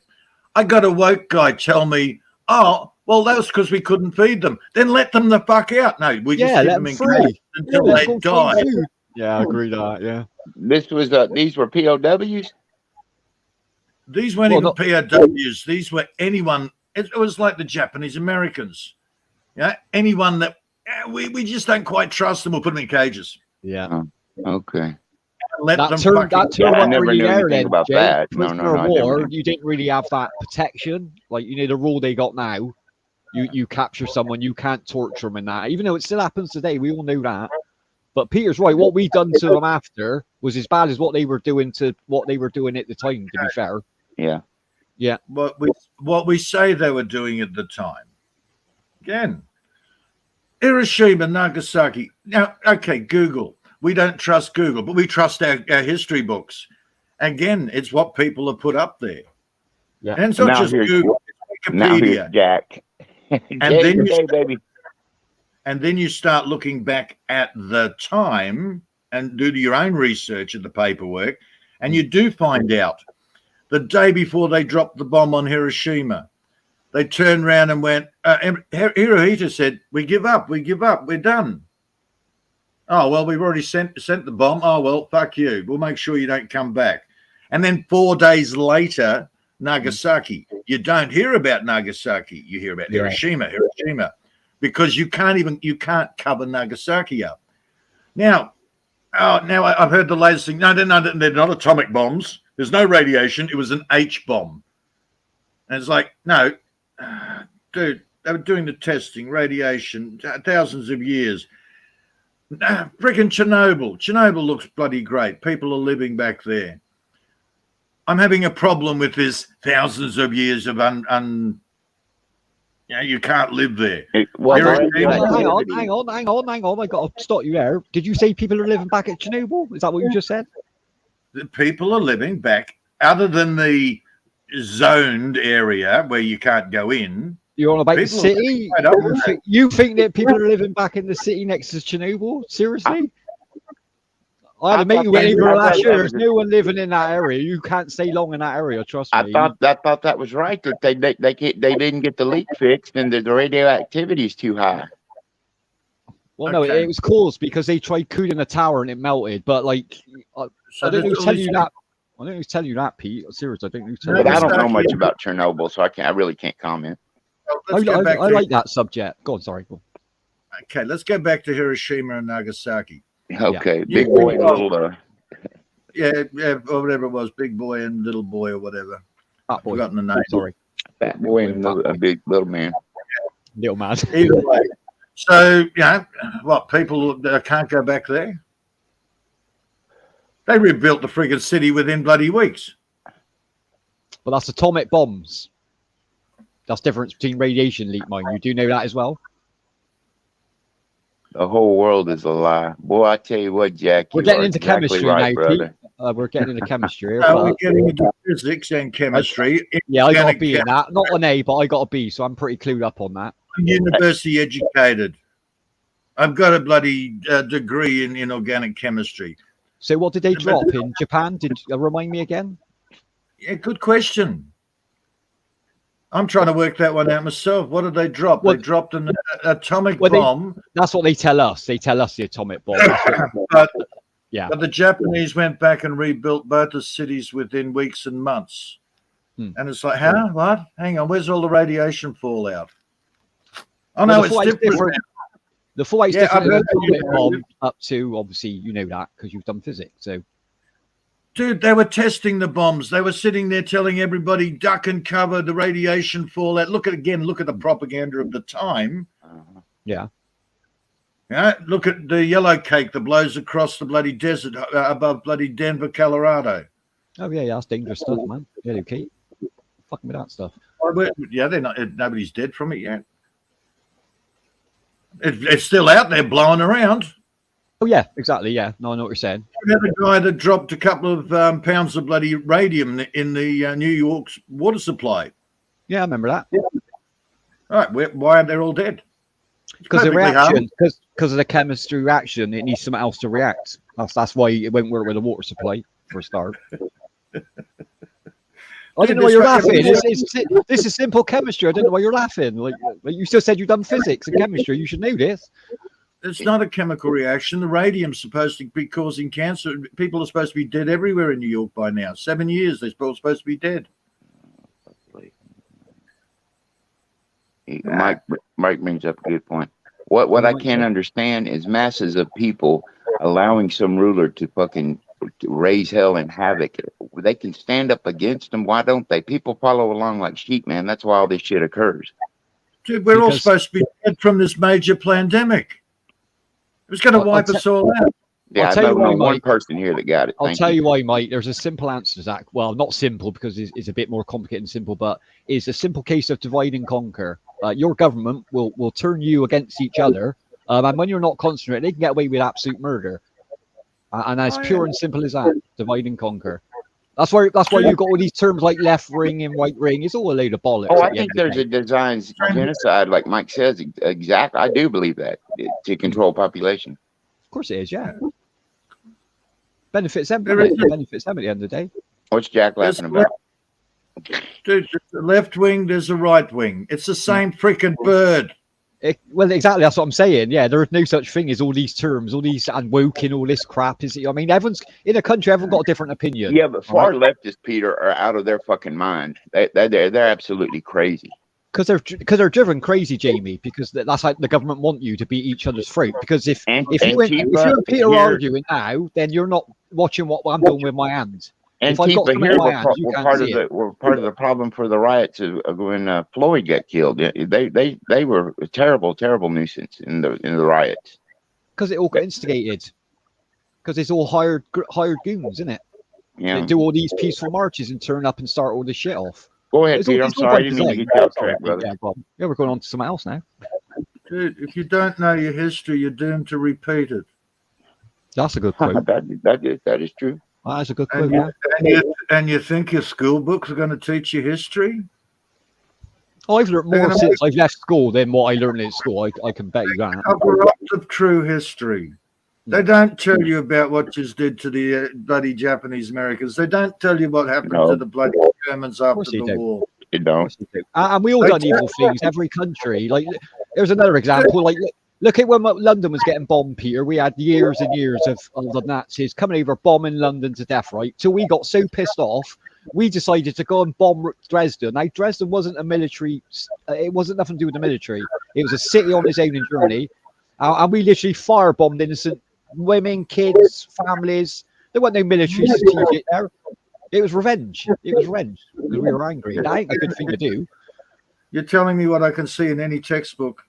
I got a woke guy tell me, "Oh, well, that was because we couldn't feed them. Then let them the fuck out." No, we just keep them in cages until they die. Yeah, I agree with that. Yeah. This was these were POWs. These weren't even POWs. These were anyone. It was like the Japanese Americans. Yeah, anyone that we just don't quite trust them. We'll put them in cages. Yeah. Okay. Let That them term fucking. I never really knew there anything then, about Jay. that. No, Prisoner of I never war, knew. you didn't really have that protection. Like, you know, the rule they got now, you capture someone, you can't torture them and that. Even though it still happens today, we all know that. But Peter's right. What we done to them after was as bad as what they were doing at the time. To be fair. Yeah. Yeah. What we say they were doing at the time. Again, Hiroshima, Nagasaki. Now, okay, Google. We don't trust Google, but we trust our history books. Again, it's what people have put up there. Yeah. And it's not just Google, it's Now here's Wikipedia. Jack. And then you start looking back at the time and do your own research at the paperwork, and you do find out the day before they dropped the bomb on Hiroshima, they turned around and went, Hirohito said, we give up, we're done. Oh, well, we've already sent the bomb. Oh, well, fuck you. We'll make sure you don't come back. And then 4 days later, Nagasaki. You don't hear about Nagasaki. You hear about Hiroshima, because you can't cover Nagasaki up. Now I've heard the latest thing. No, they're not atomic bombs. There's no radiation. It was an H bomb. And it's like, no, dude, they were doing the testing, radiation, thousands of years. Freaking Chernobyl. Chernobyl looks bloody great. People are living back there. I'm having a problem with this thousands of years of you can't live there. Hang on. I got to stop you there. Did you say people are living back at Chernobyl? Is that what you just said? The people are living back, other than the zoned area where you can't go in. You're on about the city? You think that people are living back in the city next to Chernobyl? Seriously? I had a mate who went over last year. There's no one living in that area. You can't stay long in that area. Trust me. I thought that was right. That they didn't get the leak fixed, and the radioactivity is too high. Well, no, it was caused because they tried cooling a tower and it melted. But like, I don't know who's telling you that. I don't know who's telling you that, Pete. Seriously, I don't know who's telling you that. I don't know much about Chernobyl, so I really can't comment. I like that subject. Go on, sorry. Go on. Okay, let's go back to Hiroshima and Nagasaki. Okay, big boy and little. Yeah, or whatever it was, big boy and little boy or whatever. Fat boy. Forgotten the name. Sorry. Fat boy and a big little man. Little man. Either way. So, what, people can't go back there? They rebuilt the friggin' city within bloody weeks. But that's atomic bombs. That's the difference between radiation leak mine. You do know that as well? The whole world is a lie. Boy, I tell you what, Jack. We're getting into chemistry now, brother. Pete. We're getting into chemistry here. We're getting into physics and chemistry. I got a B in that. Not an A, but I got a B, so I'm pretty clued up on that. I'm university educated. I've got a bloody degree in organic chemistry. So what did they drop in Japan? Did remind me again? Yeah, good question. I'm trying to work that one out myself. What did they drop? They dropped an atomic bomb. That's what they tell us. They tell us the atomic bomb. But the Japanese went back and rebuilt both the cities within weeks and months. And it's like, how? What? Hang on. Where's all the radiation fallout? Oh, no, it's different. The full is different than the atomic bomb up to, obviously, you know that because you've done physics. So, dude, they were testing the bombs. They were sitting there telling everybody, duck and cover, the radiation fallout. Look at the propaganda of the time. Yeah. Yeah, look at the yellow cake that blows across the bloody desert above bloody Denver, Colorado. Oh yeah, that's dangerous stuff, man. Yeah, okay. Fucking with that stuff. Yeah, they're not. Nobody's dead from it yet. It's still out there blowing around. Oh yeah, exactly. Yeah, no, I know what you're saying. We had a guy that dropped a couple of pounds of bloody radium in the New York's water supply. Yeah, I remember that. All right, why are they all dead? Because the reaction, because of the chemistry reaction, it needs something else to react. That's why it won't work with a water supply for a start. I didn't know why you're laughing. This is simple chemistry. I didn't know why you're laughing. Like you still said you've done physics and chemistry. You should know this. It's not a chemical reaction. The radium's supposed to be causing cancer. People are supposed to be dead everywhere in New York by now. 7 years, they're supposed to be dead. Mike brings up a good point. What I can't understand is masses of people allowing some ruler to fucking raise hell and havoc. They can stand up against them. Why don't they? People follow along like sheep, man. That's why all this shit occurs. Dude, we're all supposed to be dead from this major pandemic. It was going to wipe us all out. Yeah, I know one person here that got it. I'll tell you why, Mike. There's a simple answer to that. Well, not simple because it's a bit more complicated than simple, but it's a simple case of divide and conquer. Your government will turn you against each other, and when you're not concentrated, they can get away with absolute murder. And it's pure and simple as that. Divide and conquer. That's why you've got all these terms like left ring and right ring. It's all a load of bollocks. Oh, I think there's a design genocide, like Mike says. Exactly, I do believe that to control population. Of course it is, yeah. Benefits everybody. Benefits them at the end of the day. What's Jack laughing about? Dude, there's a left wing, there's a right wing. It's the same freaking bird. Well, exactly. That's what I'm saying. Yeah, there is no such thing as all these terms, all these and woke and all this crap. I mean, everyone's in a country. Everyone got a different opinion. Yeah, but far leftists, Peter, are out of their fucking mind. They're absolutely crazy. Because they're driven crazy, Jamie. Because that's how the government want you to beat each other's throat. Because if you're and Peter arguing now, then you're not watching what I'm doing with my hands. And we're part of the problem for the riots when Floyd got killed. They were a terrible nuisance in the riots. Because it all got instigated. Because it's all hired goons, isn't it? Yeah. They do all these peaceful marches and turn up and start all this shit off. Go ahead, Peter. I'm sorry, I didn't mean to get you off track, brother. Yeah, we're going on to something else now. Dude, if you don't know your history, you're doomed to repeat it. That's a good quote. That is true. That's a good quote. And you think your school books are going to teach you history? I've learned more since I've left school than what I learned in school. I can bet you that. Cover up of true history. They don't tell you about what just did to the bloody Japanese Americans. They don't tell you what happened to the bloody Germans after the war. You don't. And we all done evil things. Every country. Like, there's another example. Like, look at when London was getting bombed, Peter. We had years and years of the Nazis coming over, bombing London to death, right? Till we got so pissed off, we decided to go and bomb Dresden. Now, Dresden wasn't a military. It wasn't nothing to do with the military. It was a city on its own in Germany. And we literally firebombed innocent women, kids, families. There wasn't no military strategic there. It was revenge. It was revenge because we were angry. That ain't a good thing to do. You're telling me what I can see in any textbook,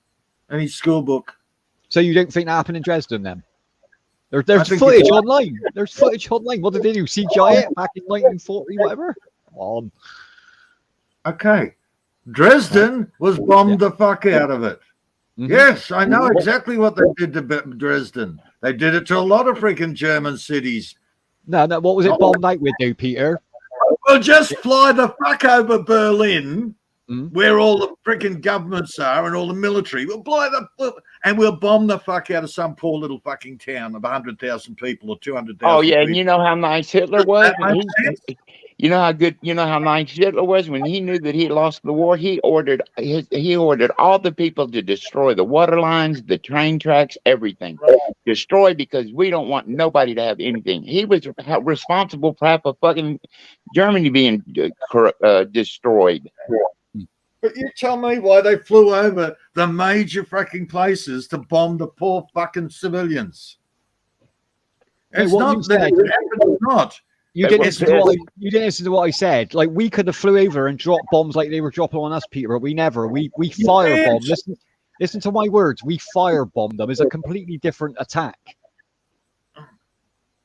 any school book. So you don't think that happened in Dresden then? There's footage online. There's footage online. What did they do? CGI it back in 1940, whatever? Come on. Okay. Dresden was bombed the fuck out of it. Mm-hmm. Yes, I know exactly what they did to Dresden. They did it to a lot of freaking German cities. No, what was it bombed out with, though, Peter? Well, just fly the fuck over Berlin, where all the freaking governments are and all the military. We'll bomb the fuck out of some poor little fucking town of 100,000 people or 200,000. Oh yeah, people. and you know how nice Hitler was. You know how good. You know how nice Hitler was when he knew that he lost the war. He ordered all the people to destroy the water lines, the train tracks, everything. Destroy, because we don't want nobody to have anything. He was responsible for half of fucking Germany being destroyed. But you tell me why they flew over the major fucking places to bomb the poor fucking civilians. It's not that it happened or not. You didn't listen to what I said. Like, we could have flew over and dropped bombs like they were dropping on us, Peter, but we never. We firebombed. Listen to my words. We firebombed them. It's a completely different attack.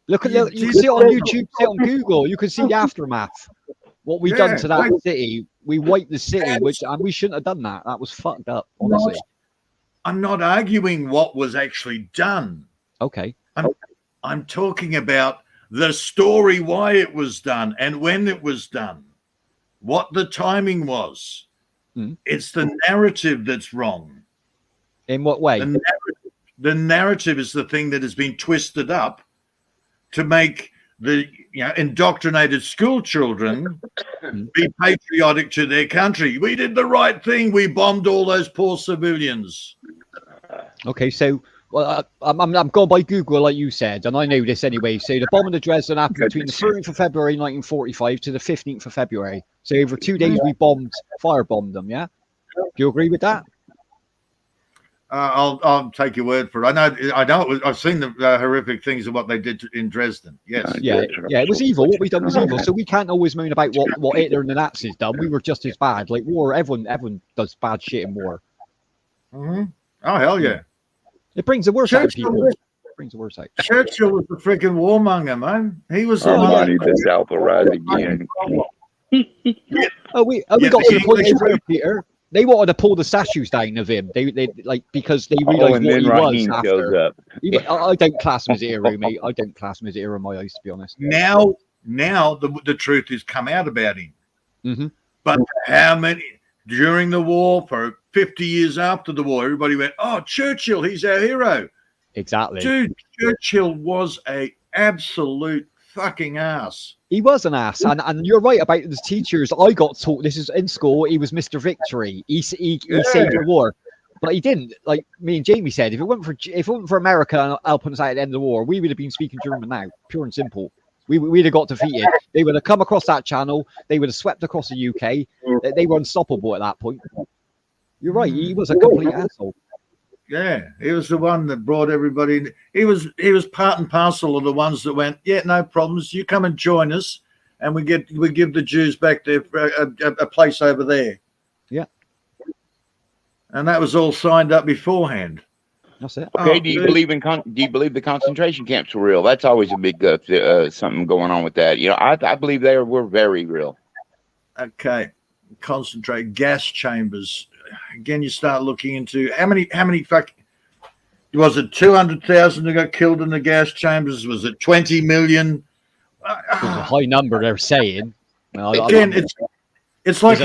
You can see it on YouTube, see it on Google. You can see the aftermath. What we done to that city. We wiped the city, and we shouldn't have done that. That was fucked up, honestly. I'm not arguing what was actually done. Okay. I'm talking about the story, why it was done and when it was done, what the timing was. It's the narrative that's wrong. In what way? The narrative is the thing that has been twisted up to make the indoctrinated school children be patriotic to their country. We did the right thing. We bombed all those poor civilians. Okay, so I'm going by Google, like you said, and I know this anyway. So the bombing of Dresden happened between the 13th of February 1945 to the 15th of February. So over 2 days we firebombed them. Yeah, do you agree with that? I'll take your word for it. I know. I've seen the horrific things of what they did in Dresden. Yes. Yeah. It was evil. What we done was evil. So we can't always moan about what Hitler and the Nazis done. We were just as bad. Like war, everyone does bad shit in war. Oh hell yeah! It brings the worst out of people. It brings the worst out. Churchill was the freaking warmonger, man. He was the I need this alpha rise again. We got to the point where Peter. They wanted to pull the statues down of him. They like because they realised what he was after. I don't class him as a hero, mate. I don't class him as a hero in my eyes, to be honest. Now the truth has come out about him. But how many during the war, for 50 years after the war, everybody went, "Oh, Churchill, he's our hero." Exactly, dude. Churchill was a absolute fucking ass. He was an ass, and you're right about the teachers. I got taught this is in school. He was Mr. Victory. He saved the war, but he didn't. Like me and Jamie said, if it weren't for America helping us out at the end of the war, we would have been speaking German now, pure and simple. We'd have got defeated. They would have come across that channel. They would have swept across the UK. They were unstoppable at that point. You're right. He was a complete asshole. Yeah, he was the one that brought everybody in. He was part and parcel of the ones that went, yeah, no problems. You come and join us, and we give the Jews back their a place over there. Yeah, and that was all signed up beforehand. That's it. Okay, do you believe the concentration camps were real? That's always a big something going on with that. I believe they were very real. Okay, concentrate gas chambers. Again, you start looking into how many was it 200,000 that got killed in the gas chambers? Was it 20 million? It was a high number they're saying. Again, it's like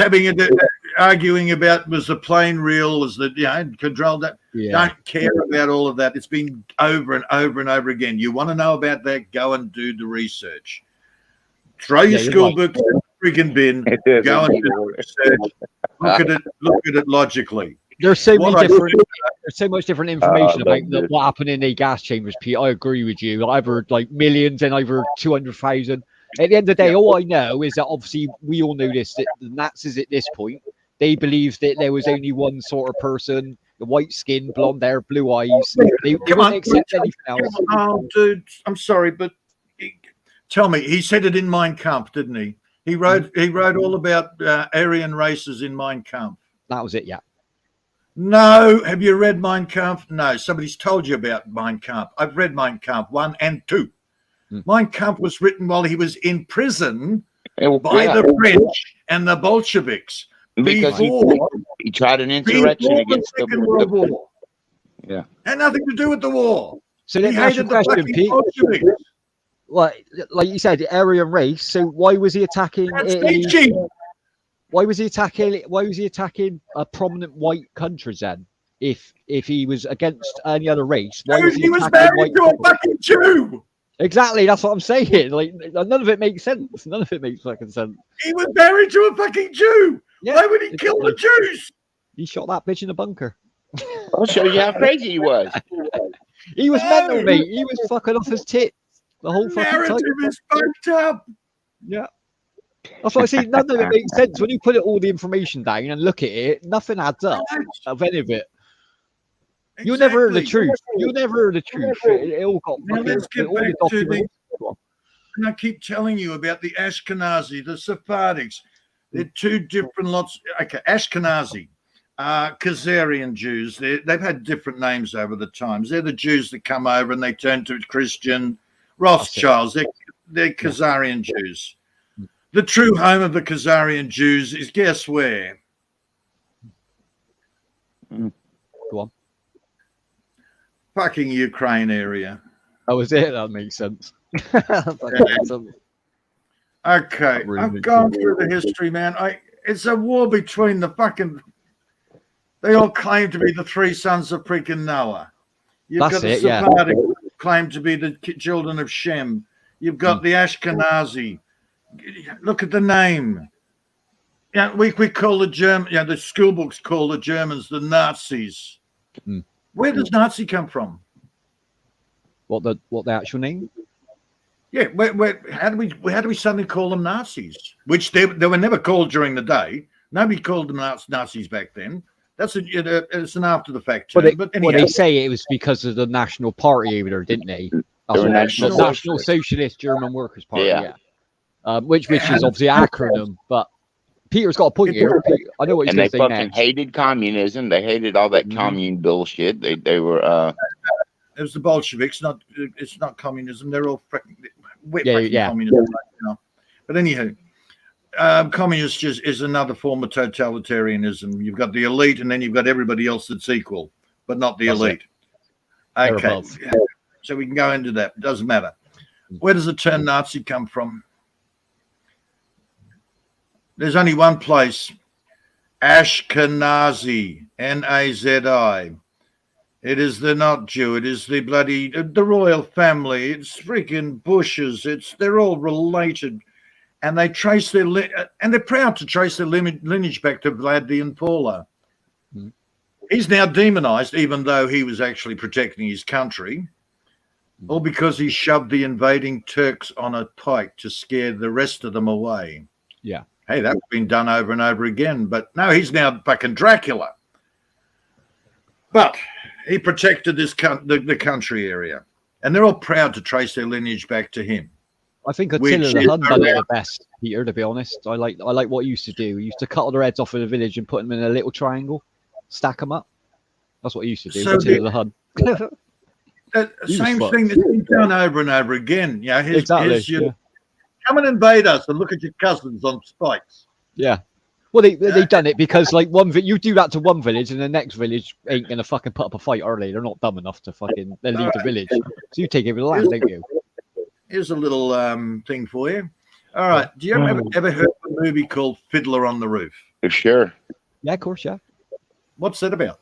arguing about was the plane real, was the controlled that. Yeah. Don't care about all of that. It's been over and over and over again. You want to know about that? Go and do the research. Throw your school books in the freaking bin. Go and do the research. Look at it logically. There's so much different information about what happened in the gas chambers, Pete. I agree with you. I've heard like millions and I've heard 200,000. At the end of the day, all I know is that obviously we all know this, that the Nazis at this point, they believed that there was only one sort of person, the white skin, blonde hair, blue eyes. They wouldn't accept anything else. Oh, dude, I'm sorry, but tell me, he said it in Mein Kampf, didn't he? He wrote all about Aryan races in Mein Kampf. That was it, yeah. No, have you read Mein Kampf? No, somebody's told you about Mein Kampf. I've read Mein Kampf 1 and 2. Mein Kampf was written while he was in prison by the French and the Bolsheviks. Because he tried an insurrection against the World War. Yeah. Had nothing to do with the war. So he hated the fucking Bolsheviks. Well, like you said, Aryan race. So why was he attacking Italy? Why was he attacking prominent white countries then? If he was against any other race, why was he was married to a fucking Jew? Exactly, that's what I'm saying. Like none of it makes sense. None of it makes fucking sense. He was married to a fucking Jew. Yeah, why would he kill the Jews? He shot that bitch in the bunker. I'll show you how crazy he was. He was mental, mate. He was fucking off his tits. The whole fucking narrative is fucked up. Yeah. That's why I see none of it makes sense. When you put all the information down and look at it, nothing adds up of any of it. Exactly. You'll never hear the truth. You'll never hear the truth. It all got let's get back to the, and I keep telling you about the Ashkenazi, the Sephardics. They're two different lots. Okay, Ashkenazi. Khazarian Jews. They've had different names over the times. They're the Jews that come over and they turn to Christian. Rothschilds. They're Khazarian Jews. The true home of the Khazarian Jews is guess where? Go on. Fucking Ukraine area. Oh, is it? That makes sense. Okay, Really I've makes gone sense. through the history, man. It's a war between the fucking. They all claim to be the three sons of freaking Noah. You've That's got the it, yeah. Sephardic claim to be the children of Shem. You've got the Ashkenazi. Look at the name. Yeah, we call the German. Yeah, the school books call the Germans the Nazis. Mm. Where does Nazi come from? What the actual name? Yeah, how do we suddenly call them Nazis? Which they were never called during the day. Nobody called them Nazis back then. It's an after the fact term. But anyhow, they say it was because of the National Party over there, didn't they? That's were what- National the National Socialist German Workers' Party. Yeah. Yeah. Which is obviously an acronym, but Peter's got a point here. I know what he's And going they to say fucking next. hated communism. They hated all that commune bullshit. They were it was the Bolsheviks. It's not communism. They're all Yeah, yeah. communism. You know. But anyhow, communist is another form of totalitarianism. You've got the elite, and then you've got everybody else that's equal, but not the That's elite. They're Okay, above. so we can go into that. It doesn't matter. Where does the term Nazi come from? There's only one place. Ashkenazi, Nazi. It is the not Jew. It is the bloody the royal family. It's freaking Bushes. They're all related, and they trace their and they're proud to trace their lineage back to Vlad the Impaler. Mm. He's now demonized, even though he was actually protecting his country, all because he shoved the invading Turks on a pike to scare the rest of them away. Yeah. Hey, that's been done over and over again. But no, he's now fucking Dracula. But he protected the country area, and they're all proud to trace their lineage back to him. I think Which Attila the is Hun done it around- the best, Peter, to be honest. I like what he used to do. He used to cut all their heads off in the village and put them in a little triangle, stack them up. That's what he used to do. So Attila the Hun. He was Same fucked. thing that's been done over and over again. Yeah, Exactly. your, come and invade us and look at your cousins on spikes. Yeah. Well, they done it because like you do that to one village and the next village ain't gonna fucking put up a fight, are they? They're not dumb enough to fucking leave the village. So you take over the land, don't you? Here's a little thing for you. All right. Do you ever heard of a movie called Fiddler on the Roof? sure. Yeah, of course, yeah. What's that about?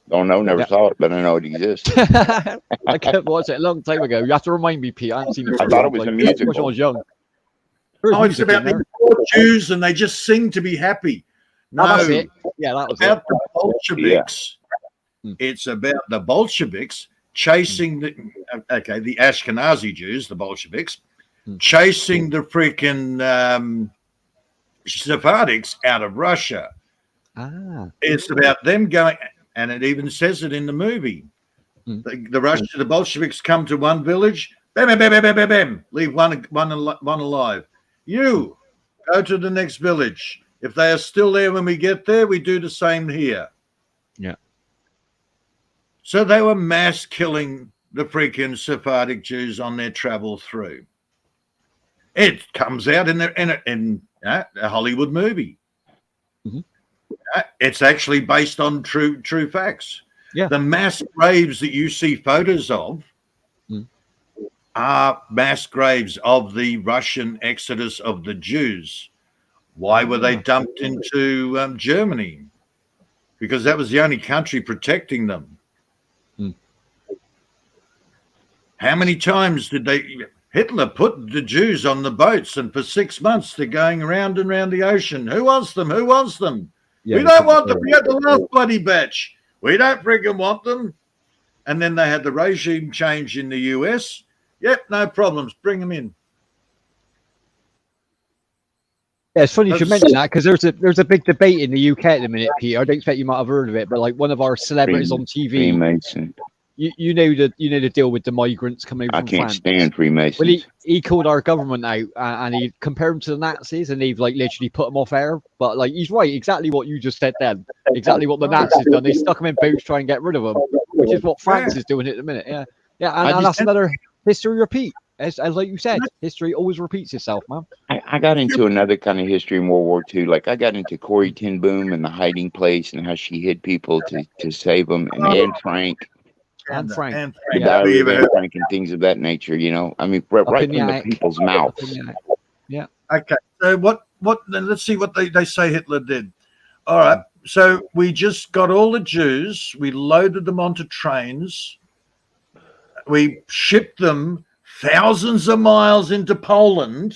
Don't know, never Yeah. saw it, but I know it exists. I kept watching it a long time ago. You have to remind me, Pete. I haven't seen it. I thought it was a musical. When I was young. Oh, it's about the poor Jews and they just sing to be happy. No, Oh, that's it. Yeah, that was it. about the Bolsheviks. Yeah. It's about the Bolsheviks chasing the Ashkenazi Jews, the Bolsheviks, chasing the freaking Sephardics out of Russia. Ah. It's about them going, and it even says it in the movie. The Bolsheviks come to one village, bam, bam, bam, bam, bam, bam, leave one alive. You go to the next village. If they are still there when we get there, we do the same here. Yeah. So they were mass killing the freaking Sephardic Jews on their travel through. It comes out in a Hollywood movie. Mhm. It's actually based on true facts. Yeah. The mass graves that you see photos of are mass graves of the Russian exodus of the Jews. Why were they dumped into Germany? Because that was the only country protecting them. How many times did Hitler put the Jews on the boats, and for 6 months they're going around and around the ocean? Who wants them? Who wants them? Yeah, We don't want them. We had the last bloody batch. We don't friggin' want them. And then they had the regime change in the US. Yep, no problems. Bring them in. Yeah, it's funny you should That's- mention that because there's a big debate in the UK at the minute, Peter. I don't expect you might have heard of it, but like one of our celebrities on TV, Freemason. you know the deal with the migrants coming over I from can't France. stand Freemasons. Well, he called our government out and he compared them to the Nazis, and they've like literally put them off air. But like he's right, exactly what you just said then. Exactly what the Nazis done. They stuck them in boats, try and get rid of them, which is what France is doing at the minute. Yeah, and that's another history repeat. As like you said, history always repeats itself, man. I got into another kind of history in World War II. Like I got into Corrie ten Boom and the hiding place and how she hid people to save them, and Anne Frank, And Frank. the diary of Anne Frank, and things of that nature. You know, I mean, right from the people's mouths. Yeah. Okay. So what? Then let's see what they say Hitler did. All right. So we just got all the Jews. We loaded them onto trains. We shipped them thousands of miles into Poland.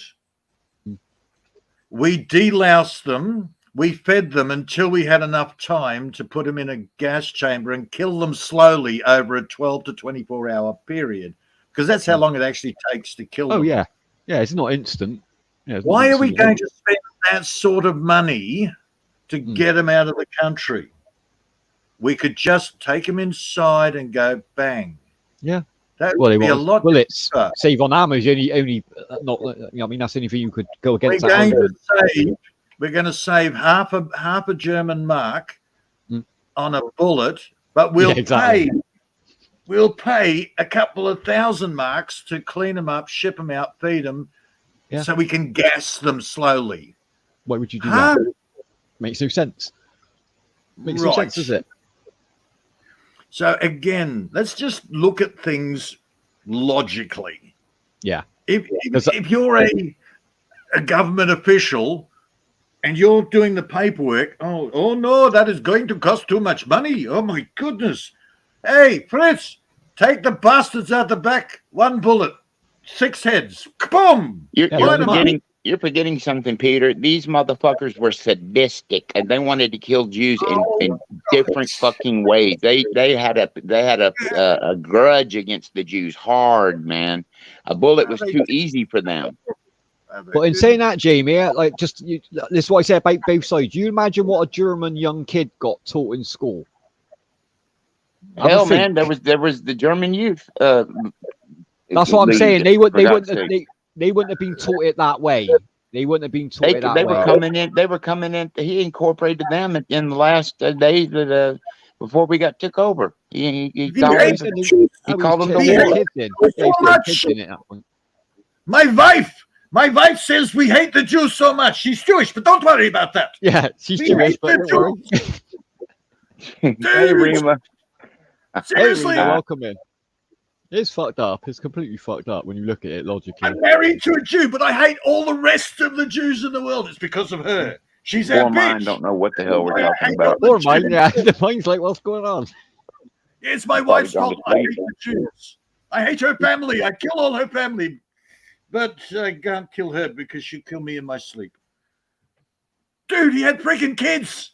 We deloused them. We fed them until we had enough time to put them in a gas chamber and kill them slowly over a 12 to 24-hour period, because that's how long it actually takes to kill them. Oh, yeah. Yeah, it's not instant. Yeah, Why are we going to spend that sort of money to get them out of the country? We could just take them inside and go bang. Yeah. That would be a lot. Bullets save on ammo is only not. I mean, that's the only thing you could go against. We're going to save half a German mark on a bullet, but we'll pay a couple of thousand marks to clean them up, ship them out, feed them, so we can gas them slowly. Why would you do that? Makes no sense. Makes no sense, does it? So again, let's just look at things logically. Yeah. If you're a government official and you're doing the paperwork, oh no, that is going to cost too much money. Oh my goodness. Hey, Fritz, take the bastards out the back. 1 bullet, 6 heads. Kaboom! You're forgetting something, Peter. These motherfuckers were sadistic, and they wanted to kill Jews in different fucking ways. They had a grudge against the Jews, hard, man. A bullet was too easy for them. But in saying that, Jamie, like this is what I said about both sides. You imagine what a German young kid got taught in school. Hell, man, there was the German youth. That's what I'm saying. They wouldn't have been taught it that way. They wouldn't have been taught it that way. They were coming in. He incorporated them in the last days before we took over. He called them the war. My wife says we hate the Jews so much. She's Jewish, but don't worry about that. Yeah, she's Jewish, but don't worry. Hey, Rima. Seriously, welcome in. It's fucked up. It's completely fucked up when you look at it logically. I'm married to a Jew, but I hate all the rest of the Jews in the world. It's because of her. She's a bitch. Mine don't know what the hell we're talking about. Or mine, yeah. The mine's like, what's going on? It's my wife's fault. I hate the Jews. I hate her family. I kill all her family. But I can't kill her because she'll kill me in my sleep. Dude, he had freaking kids.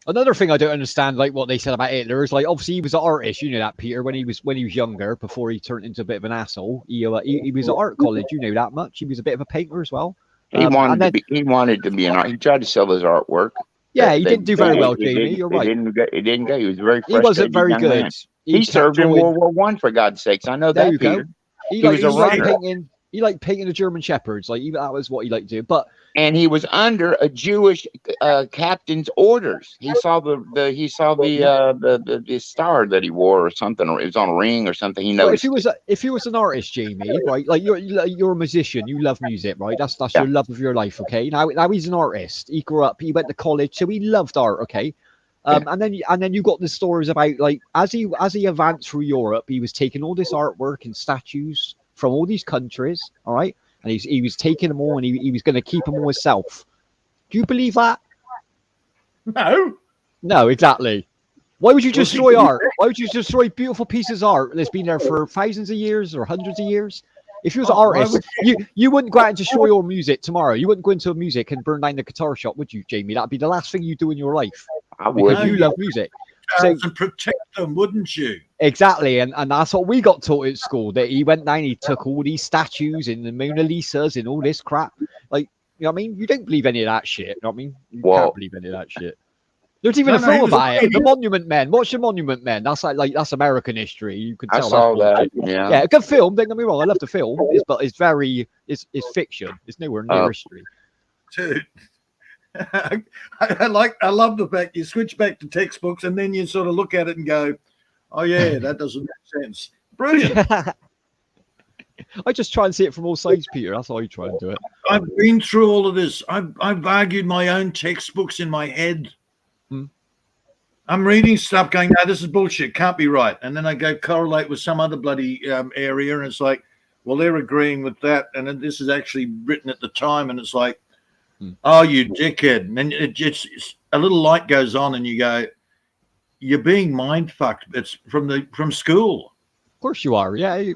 Another thing I don't understand, like what they said about Hitler, is like obviously he was an artist, you know that, Peter, when he was younger, before he turned into a bit of an asshole. He was at art college, you know that much. He was a bit of a painter as well. He wanted to be an art. He tried to sell his artwork. Yeah, he didn't do very well, Jamie. You're right. It didn't go. He was very. He wasn't very good. Man. He served in World War I, for God's sakes. I know that. There you Peter. go. He liked painting the German shepherds. Like that was what he liked to do. But he was under a Jewish captain's orders. He saw the star that he wore or something, or it was on a ring or something. He knows. If he was an artist, Jamie, right? Like you're a musician, you love music, right? That's your love of your life, okay? Now he's an artist. He grew up. He went to college, so he loved art, okay? And then you got the stories about like as he advanced through Europe, he was taking all this artwork and statues from all these countries, all right, and he was taking them all and he was going to keep them all himself. Do you believe that? No, exactly. Why would you destroy art? Why would you destroy beautiful pieces of art that's been there for thousands of years or hundreds of years? If you was an artist, you wouldn't go out and destroy your music tomorrow. You wouldn't go into a music and burn down the guitar shop, would you, Jamie? That'd be the last thing you do in your life. I would. Because you love music. So protect them, wouldn't you? Exactly, and that's what we got taught at school. That he went down, he took all these statues and the Mona Lisas and all this crap. Like, you know what I mean? You don't believe any of that shit. You know what I mean? You can't believe any of that shit. There's even No, a no, he film was about it. reading. The Monument Men. Watch the Monument Men. That's that's American history. You can I tell. saw that's that. Yeah. Yeah, a good film. Don't get me wrong. I love the film. But it's very it's fiction. It's nowhere near history. Dude. I love the fact you switch back to textbooks and then you sort of look at it and go, oh yeah, that doesn't make sense. Brilliant. I just try and see it from all sides, Peter. That's how I try and do it. I've been through all of this. I've argued my own textbooks in my head. I'm reading stuff going, no, this is bullshit, can't be right. And then I go correlate with some other bloody area, and it's like, well, they're agreeing with that, and then this is actually written at the time, and it's like, oh, you dickhead. And then it's a little light goes on, and you go, you're being mind fucked. It's from school. Of course you are. Yeah. You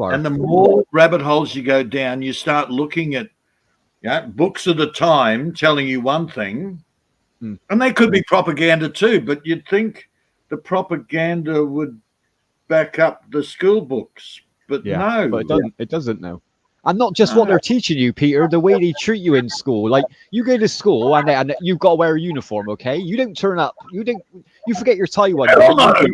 are. And the more rabbit holes you go down, you start looking at books of the time telling you one thing, and they could be propaganda too, but you'd think the propaganda would back up the school books, but no. But it doesn't now. And not just what they're teaching you, Peter, the way they treat you in school. Like, you go to school and you've got to wear a uniform, okay? You don't turn up. You forget your tie one day.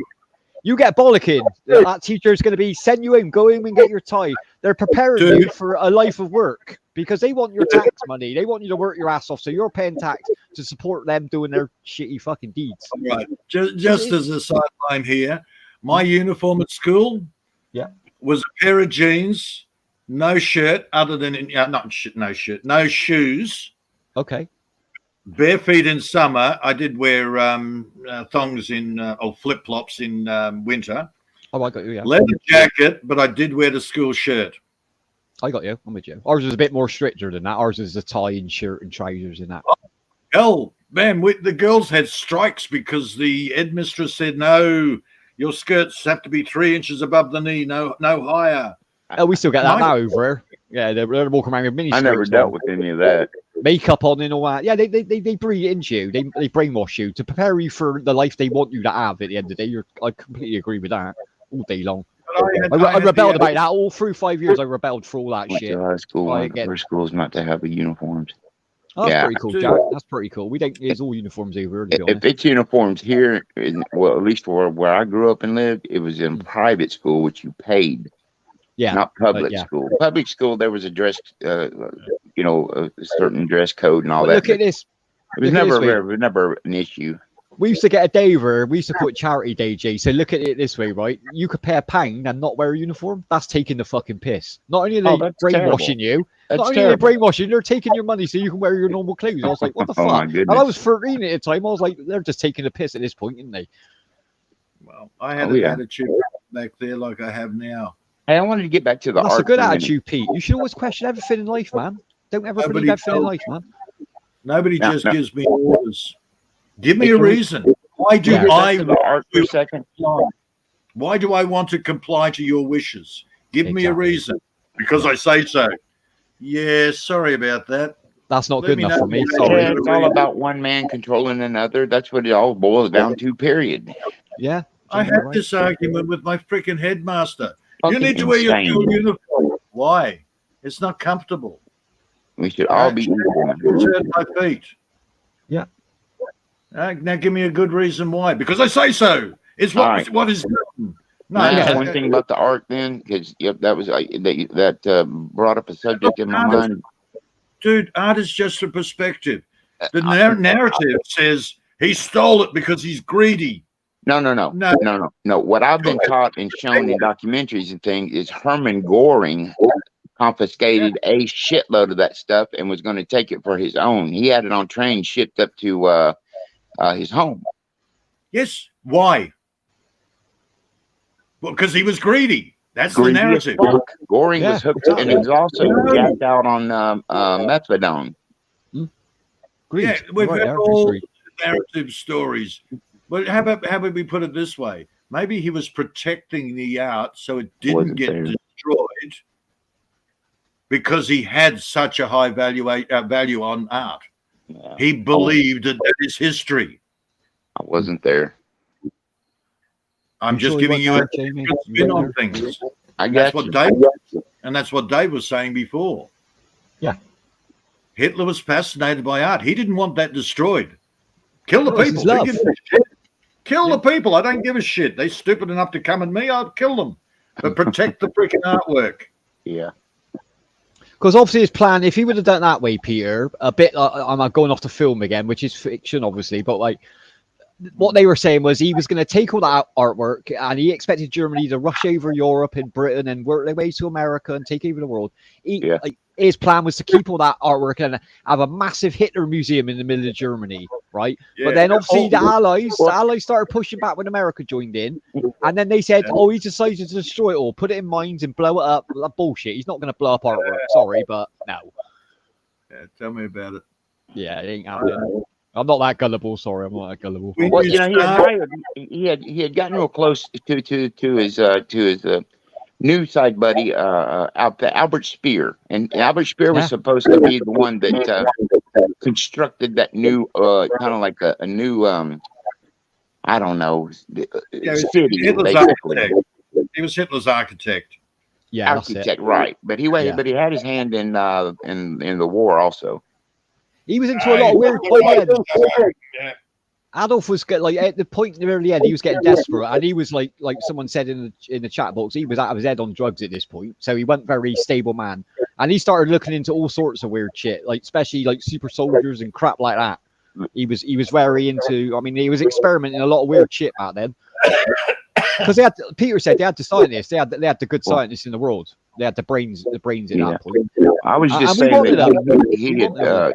You get bollocking. That teacher's going to be, send you in, go in and get your tie. They're preparing you for a life of work because they want your tax money. They want you to work your ass off, so you're paying tax to support them doing their shitty fucking deeds. Right. Just as a sideline here, my uniform at school was a pair of jeans, no shirt other than no shoes. Okay. Bare feet in summer. I did wear thongs or flip flops in winter. Oh, I got you. Yeah. Leather jacket, but I did wear the school shirt. I got you. I'm with you. Ours was a bit more stricter than that. Ours is a tie and shirt and trousers and that. Hell, man, the girls had strikes because the headmistress said, no, your skirts have to be 3 inches above the knee, no higher. Oh, we still get that now over here. Yeah, they're walking around with mini skirts. I never dealt with any of that. Makeup on and all that. Yeah, they breed it into you. They brainwash you to prepare you for the life they want you to have at the end of the day. I completely agree with that all day long. I rebelled about that all through 5 years. I rebelled for all that shit. High school, one of the first schools not to have the uniforms. Oh, that's pretty cool, Jack. That's pretty cool. We don't use all uniforms over here. If it's uniforms here, well, at least where I grew up and lived, it was in private school, which you paid. Yeah, not public school. Public school, there was a dress, a certain dress code and all that. Look at this. It was never an issue. We used to get a day where we used to put charity day, Jay. So look at it this way, right? You could pay £1 and not wear a uniform. That's taking the fucking piss. Not only are they brainwashing you, not only are they brainwashing, they're taking your money so you can wear your normal clothes. I was like, what the fuck? And I was 13 at the time. I was like, they're just taking the piss at this point, aren't they? Well, I had an attitude back there like I have now. Hey, I wanted to get back to the art. That's a good attitude, Pete. You should always question everything in life, man. Don't ever believe everything in life, man. Nobody just gives me orders. Give me a reason. Why do I want to comply? Why do I want to comply to your wishes? Give me a reason. Because I say so. Yeah, sorry about that. That's not good enough for me. Sorry. It's all about one man controlling another. That's what it all boils down to, period. Yeah. I had this argument with my freaking headmaster. You need to wear your school uniform. Why? It's not comfortable. We should all be turn my feet. Yeah. Now give me a good reason why. Because I say so. It's what is done. No, one thing about the art then, because that was that brought up a subject in my mind. Dude, art is just a perspective. The narrative says he stole it because he's greedy. No. What I've been taught and shown in documentaries and things is Hermann Goring confiscated a shitload of that stuff and was going to take it for his own. He had it on train shipped up to his home. Yes. Why? Well, because he was greedy. That's the narrative. Goring was hooked up and he was also jacked out on methadone. Yeah, we've got all narrative stories. But how about we put it this way? Maybe he was protecting the art so it didn't get destroyed because he had such a high value on art. Yeah. He believed that is history. I wasn't there. I'm just giving you a spin on things. That's what Dave was saying before. Yeah. Hitler was fascinated by art. He didn't want that destroyed. Kill the This people. is They love. give a shit. Kill the people. I don't give a shit. They're stupid enough to come at me. I'll kill them. But protect the freaking artwork. Yeah. Because obviously his plan, if he would have done it that way, Peter, a bit like, I'm going off the film again, which is fiction, obviously, but like what they were saying was he was going to take all that artwork and he expected Germany to rush over Europe and Britain and work their way to America and take over the world. Like, his plan was to keep all that artwork and have a massive Hitler museum in the middle of Germany, right? Yeah. But then obviously the Allies started pushing back when America joined in, and then they said, "Oh, he decided to destroy it all, put it in mines and blow it up." Bullshit. He's not going to blow up artwork. Sorry, but no. Yeah, tell me about it. Yeah, it ain't happening. I'm not that gullible. Sorry, I'm not that gullible. Well, you know, he had gotten real close to his news side buddy, Albert Speer, and Albert Speer was supposed to be the one that constructed that new, kind of like a new, I don't know, city, basically. He was Hitler's architect. Yeah, architect, right? But he had his hand in the war also. He was into a lot of weird. Adolf was like at the point near the end, he was getting desperate, and he was like someone said in the chat box, he was out of his head on drugs at this point, so he wasn't very stable man, and he started looking into all sorts of weird shit, like especially like super soldiers and crap like that. He was very into. I mean, he was experimenting a lot of weird shit back then. Because Peter said they had the scientists, they had the good scientists in the world. They had the brains at that point. I was just saying that he had.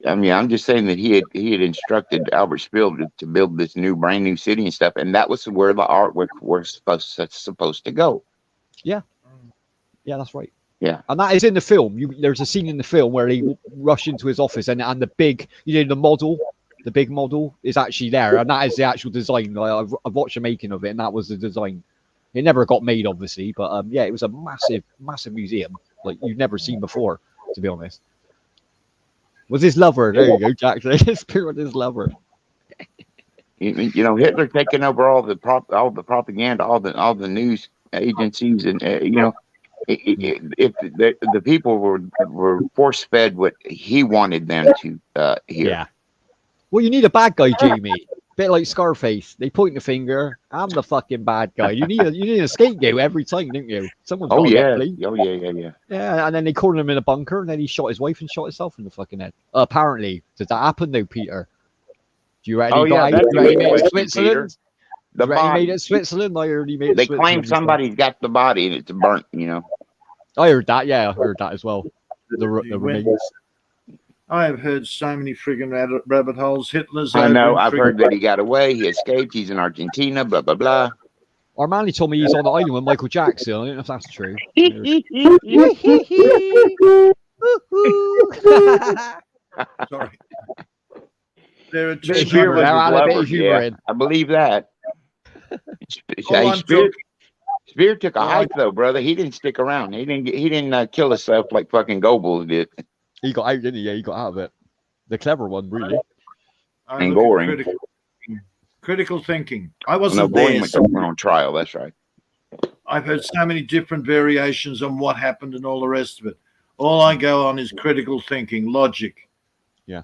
I mean, I'm just saying that he had instructed Albert Speer to build this brand new city and stuff, and that was where the artwork was supposed to go. Yeah, that's right. Yeah, and that is in the film. There's a scene in the film where he rushed into his office, and the big, the big model is actually there, and that is the actual design. I've watched the making of it, and that was the design. It never got made, obviously, but yeah, it was a massive museum like you've never seen before, to be honest. Was his lover? There you go, Jackson. His his lover. You know, Hitler taking over all the propaganda, all the news agencies, and if the people were force fed what he wanted them to hear. Yeah. Well, you need a bad guy, Jamie. Bit like Scarface. They point the finger. I'm the fucking bad guy. You need a scapegoat every time, don't you? Someone's got to get played. Yeah, and then they cornered him in a bunker, and then he shot his wife and shot himself in the fucking head. Apparently, did that happen though, Peter? Do you reckon he made it to Switzerland? The bomb. He made it to Switzerland. I heard he made it. They claim somebody's got the body and it's burnt. You know. I heard that. Yeah, I heard that as well. The remains. I have heard so many friggin' rabbit holes. Hitler's. I know. I've heard that he got away. He escaped. He's in Argentina. Blah blah blah. Armani told me he's on the island with Michael Jackson. I don't know if that's true. Sorry. There are two. I believe that. Speer took a hike though, brother. He didn't stick around. He didn't kill himself like fucking Goebbels did. He got out, didn't he? Yeah, he got out of it. The clever one, really. And Goring. Critical thinking. I wasn't there. Goring on trial. That's right. I've heard so many different variations on what happened and all the rest of it. All I go on is critical thinking, logic. Yeah.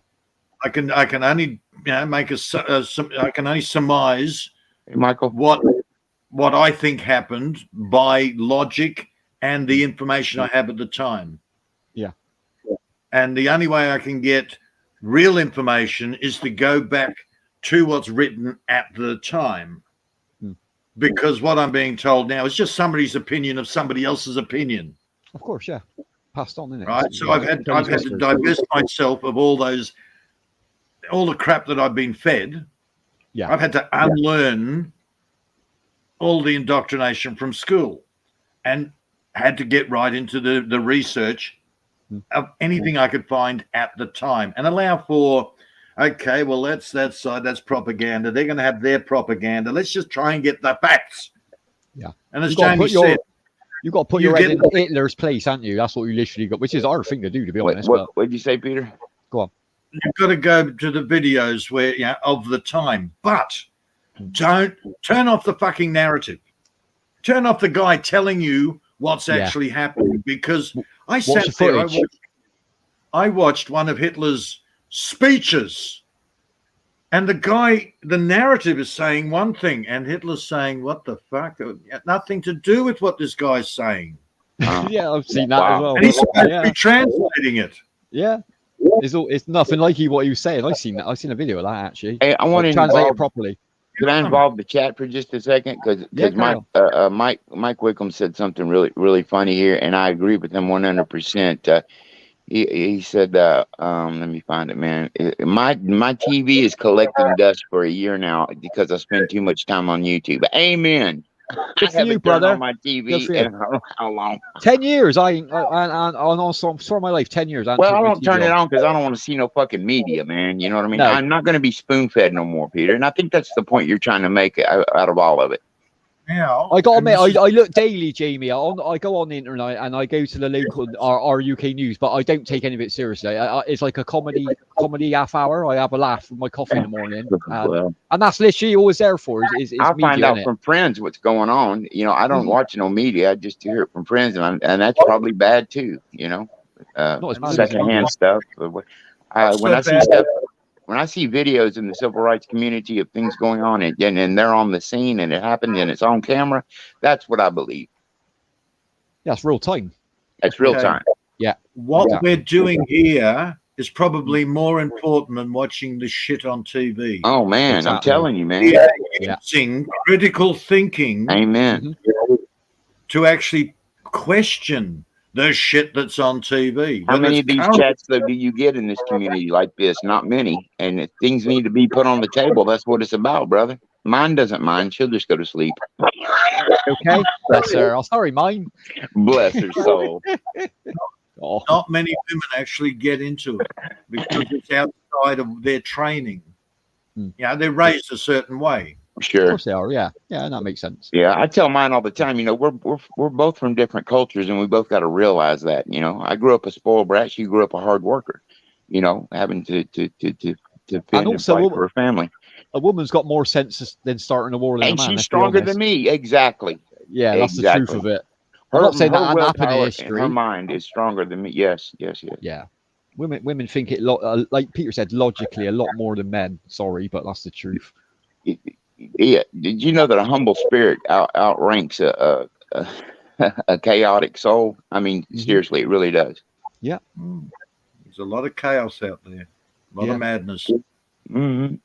I can only make I can only surmise, hey, Michael, what I think happened by logic and the information I have at the time. Yeah. And the only way I can get real information is to go back to what's written at the time. Because what I'm being told now is just somebody's opinion of somebody else's opinion. Of course, yeah. Passed on, isn't it? Right. So I've had to divest myself of all the crap that I've been fed. Yeah. I've had to unlearn all the indoctrination from school and had to get right into the research of anything I could find at the time and allow for, okay, well, that's that side, that's propaganda. They're going to have their propaganda. Let's just try and get the facts. Yeah. And as Jamie said, you've got to put your head in Hitler's place, haven't you? That's what you literally got, which is a hard thing to do, to be honest. What did you say, Peter? Go on. You've got to go to the videos where of the time, but don't turn off the fucking narrative. Turn off the guy telling you what's actually happening, because I sat there. I watched one of Hitler's speeches And the narrative is saying one thing, and Hitler's saying, what the fuck? Nothing to do with what this guy's saying. Yeah, I've seen that as well. And he's supposed to Yeah. be translating it. Yeah. It's nothing like what he was saying. I've seen that. I've seen a video of that actually. Hey, I want to translate it involve, properly. Could I involve the chat for just a second? Because Yeah, Mike Wickham said something really funny here, and I agree with him 100%. He said, let me find it, man. My TV is collecting dust for a year now because I spend too much time on YouTube. Amen. Good I for haven't you, turned brother. on my TV in how long? 10 years. I saw my life. 10 years. Well, I don't turn it on because I don't want to see no fucking media, man. You know what I mean? No. I'm not going to be spoon fed no more, Peter. And I think that's the point you're trying to make out of all of it. Yeah, I got to admit, I look daily, Jamie. I go on the internet and I go to the local our UK news, but I don't take any of it seriously. It's like a comedy half hour. I have a laugh with my coffee in the morning, and that's literally all it's there for. Is I'll media, find out from friends what's going on. You know, I don't watch no media. I just hear it from friends, and that's probably bad too. You know, Not as bad as secondhand stuff. When I see videos in the civil rights community of things going on and they're on the scene and it happened and it's on camera, that's what I believe. Yeah, it's real time. That's real time. Yeah. What we're doing here is probably more important than watching the shit on TV. Oh man, Exactly. I'm telling you, man. Using critical thinking, Amen, to actually question the shit that's on TV. How many of these chats though do you get in this community like this? Not many. And if things need to be put on the table, that's what it's about, brother. Mine doesn't mind. She'll just go to sleep. Okay. Bless her. Oh, sorry, mine. Bless her soul. Not many women actually get into it because it's outside of their training. Yeah, they're raised a certain way. Sure. Of course they are. Yeah. Yeah, that makes sense. Yeah, I tell mine all the time. You know, we're both from different cultures, and we both got to realize that. You know, I grew up a spoiled brat. She grew up a hard worker. You know, having to fend and fight for her family. A woman's got more sense than starting a war than a man. And she's stronger than me. Exactly. Yeah, that's the truth of it. I'm not saying that happened in history. Her mind is stronger than me. Yes. Yeah. Women think it like Peter said, logically a lot more than men. Sorry, but that's the truth. Yeah. Did you know that a humble spirit outranks a chaotic soul? I mean, seriously, it really does. Yeah. There's a lot of chaos out there, a lot of madness. Don't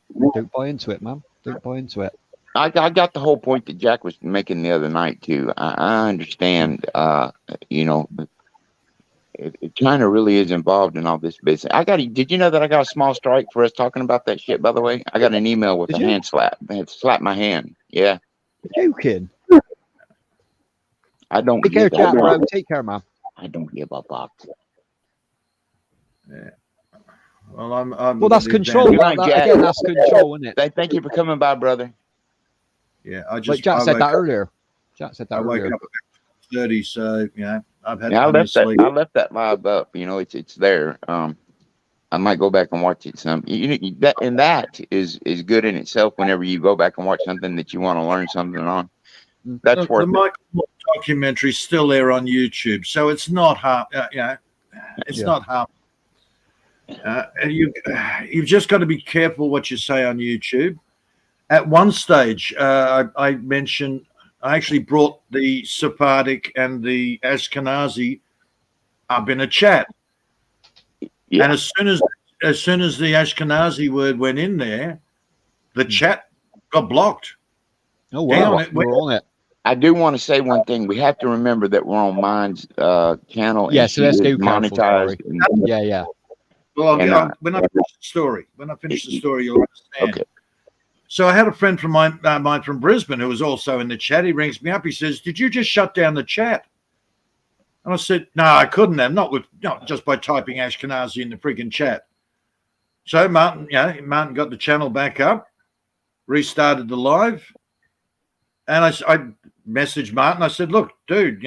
buy into it, man. Don't buy into it. I got the whole point that Jack was making the other night too. I understand. You know, China really is involved in all this business. Did you know that I got a small strike for us talking about that shit? By the way, I got an email with hand slap. They had slapped my hand. Yeah. You're joking. I don't. Take care, Jack, bro. Take care, man. I don't give a fuck. Yeah. Well, well, that's control. Again, that's control, isn't it? Thank you for coming by, brother. Yeah, Jack said that earlier. Jack said that earlier. I wake up at 30, so you know, I've had. Yeah, I left that live up. You know, it's there. I might go back and watch it some. That is good in itself. Whenever you go back and watch something that you want to learn something on, that's worth it. The Michael Moore documentary is still there on YouTube, so it's not hard. Not hard. You've just got to be careful what you say on YouTube. At one stage, I mentioned I actually brought the Sephardic and the Ashkenazi up in a chat, and as soon as the Ashkenazi word went in there, the chat got blocked. Oh wow, we're on it. I do want to say one thing. We have to remember that we're on Mind's channel. Yeah, so let's go monetized. Yeah. Well, when I finish the story, you'll understand. Okay. So I had a friend from mine from Brisbane who was also in the chat. He rings me up. He says, "Did you just shut down the chat?" And I said, "No, I couldn't have. Not just by typing Ashkenazi in the freaking chat." So Martin got the channel back up, restarted the live, and I messaged Martin. I said, "Look, dude,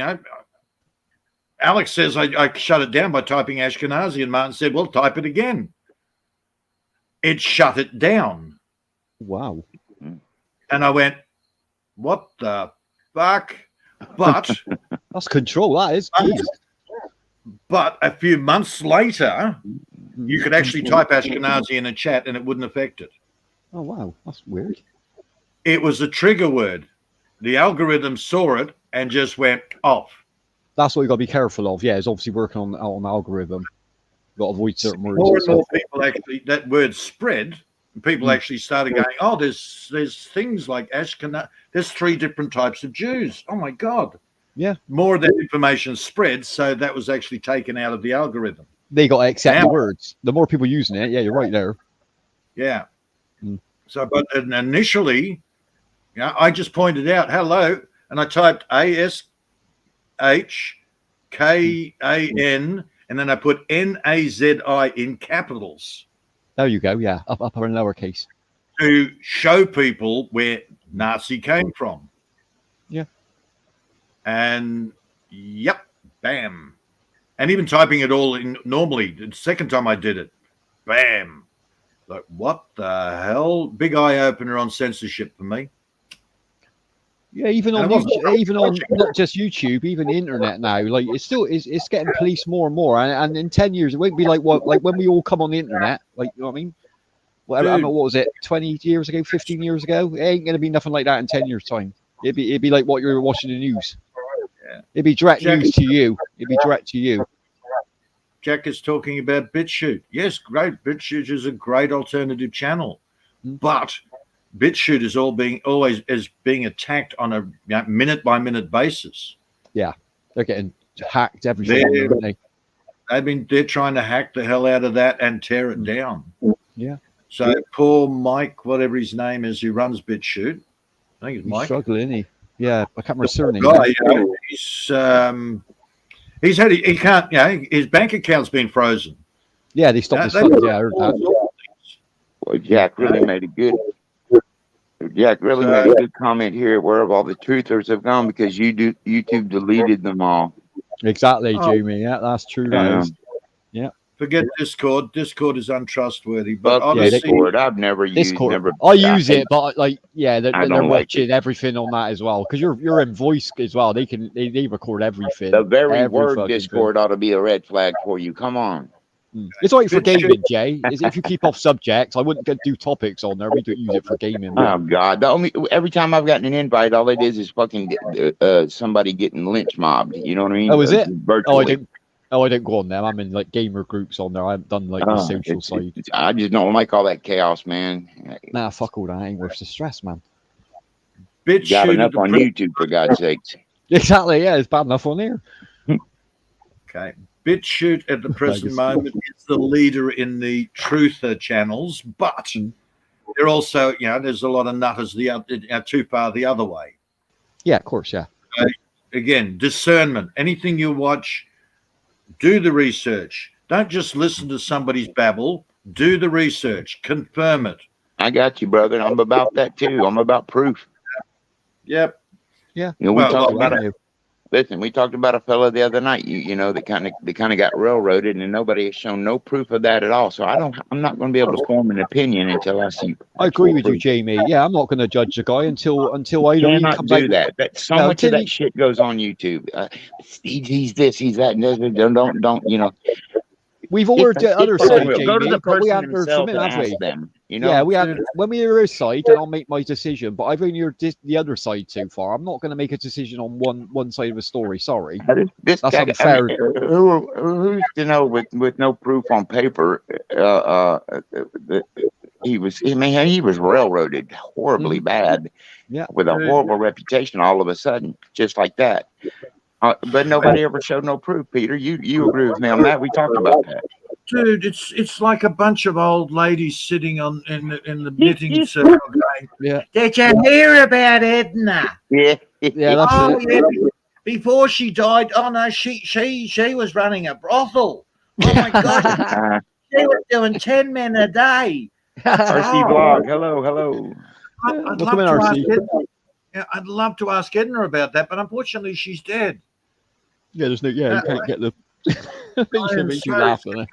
Alex says I shut it down by typing Ashkenazi," and Martin said, "Well, type it again." It shut it down. Wow. And I went, "What the fuck?" But that's control, that is. But a few months later, you could actually type Ashkenazi in a chat and it wouldn't affect it. Oh wow, that's weird. It was a trigger word. The algorithm saw it and just went off. That's what you got to be careful of. Yeah, it's obviously working on the algorithm. Got to avoid certain words. More and and stuff. more people actually, that word spread, and people actually started going, oh, there's things like Ashkenaz. There's 3 different types of Jews. Oh my God. Yeah. More of that information spread, so that was actually taken out of the algorithm. They got to accept Now- the words. The more people using it, yeah, you're right there. Yeah. Mm. So, but initially, I just pointed out hello, and I typed ASHKAN, and then I put NAZI in capitals There you go. Yeah, upper and lowercase. to show people where Nazi came from. Yeah. And yep, bam. And even typing it all in normally, the second time I did it, bam. Like, what the hell? Big eye opener on censorship for me. Yeah, even on And it wasn't YouTube, even on watching not just YouTube, even the internet now. Like it's getting policed more and more. And in 10 years, it won't be like when we all come on the internet. Like, you know what I mean? Whatever. I Dude. don't know, what was it? 20 years ago, 15 years ago. It ain't gonna be nothing like that in 10 years' time. It'd be like what you're watching the news. Yeah. It'd be direct Jack- news to you. It'd be direct to you. Jack is talking about BitChute. Yes, great. BitChute is a great alternative channel, but BitChute is always being attacked on a minute by minute basis. They're getting hacked everything, They're- aren't they? They're trying to hack the hell out of that and tear it down. Yeah. So poor Mike, whatever his name is, who runs BitChute, I think it's He's Mike. struggling, isn't he? Yeah, I can't remember his surname. Guy, he's had he can't, his bank account's been frozen. Yeah, they stopped his They- funds. Yeah, I heard that. Well, Jack really made a good. Jack really made a good comment here. Where all the truthers have gone because YouTube deleted them all. Exactly, Oh. Jamie. Yeah, that's true. That Yeah. is. Forget Discord. Discord is untrustworthy. But Fuck obviously, Discord. I've never used. Discord. Never. I use it, but like, yeah, they're I don't like watching everything on that as well. Because you're in voice as well. They record everything. The very every word fucking Discord ought to be a red flag for you. Come on. thing. It's all right for Good shit. gaming, Jay. If you keep off subjects, I wouldn't do topics on there. We don't use it for gaming. Oh God! Every time I've gotten an invite, all it is fucking somebody getting lynch mobbed. You know what I mean? Oh, is it? Virtually. I don't go on them. I'm in like gamer groups on there. I haven't done like the social side. I just don't like all that chaos, man. Nah, fuck all that. Ain't worth the stress, man. Got BitChute enough on YouTube for God's sakes. Exactly. Yeah, it's bad enough on here. Okay. BitChute at the present Legacy. moment is the leader in the truther channels, but they're also, there's a lot of nutters too far the other way. Yeah, of course. Yeah. Again, discernment. Anything you watch, do the research. Don't just listen to somebody's babble. Do the research. Confirm it. I got you, brother. I'm about that too. I'm about proof. Yep. Yeah. You know, we Well, talked well, about Listen, we talked about a fella the other night. You know, that kind of got railroaded, and nobody has shown no proof of that at all. So I'm not going to be able to form an opinion until I see. I agree with you, proof. Jamie. Yeah, I'm not going to judge the guy until I know he Cannot comes do out. that. That so No, much of until that shit goes on YouTube. He's this, he's that. Don't. You know. We've all heard the other It's side, real. Jamie, Go to the but we person haven't heard himself from him, and have ask we? them. You know. Yeah, we have. When we hear his side, then I'll make my decision. But I've only heard the other side so far. I'm not going to make a decision on one side of a story. Sorry. This That's guy, unfair. who's to know with no proof on paper? He was railroaded horribly bad. Yeah. With a horrible reputation. All of a sudden, just like that. But nobody ever showed no proof. Peter, you agree with me on that? We talked about that. Dude, it's like a bunch of old ladies sitting in the knitting circle going, Yeah. did you hear about Edna? Yeah. Yeah, that's Oh, it. yeah. Before she died, oh no, she was running a brothel. Oh my God, she was doing 10 men a day. RC blog. Hello. I'd Welcome in, love to ask RC. Edna. Yeah, I'd love to ask Edna about that, but unfortunately, she's dead. Yeah, there's no. Yeah, you can't get the. Makes you so laugh, doesn't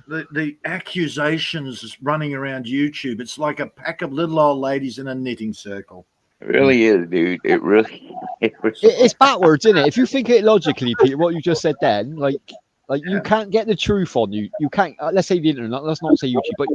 it? the accusations running around YouTube, it's like a pack of little old ladies in a knitting circle. It really is, dude. It really. It's backwards, isn't it? If you think it logically, Peter, what you just said then, like Like you can't get the truth on you. You can't. Let's say the internet. Let's not say YouTube, but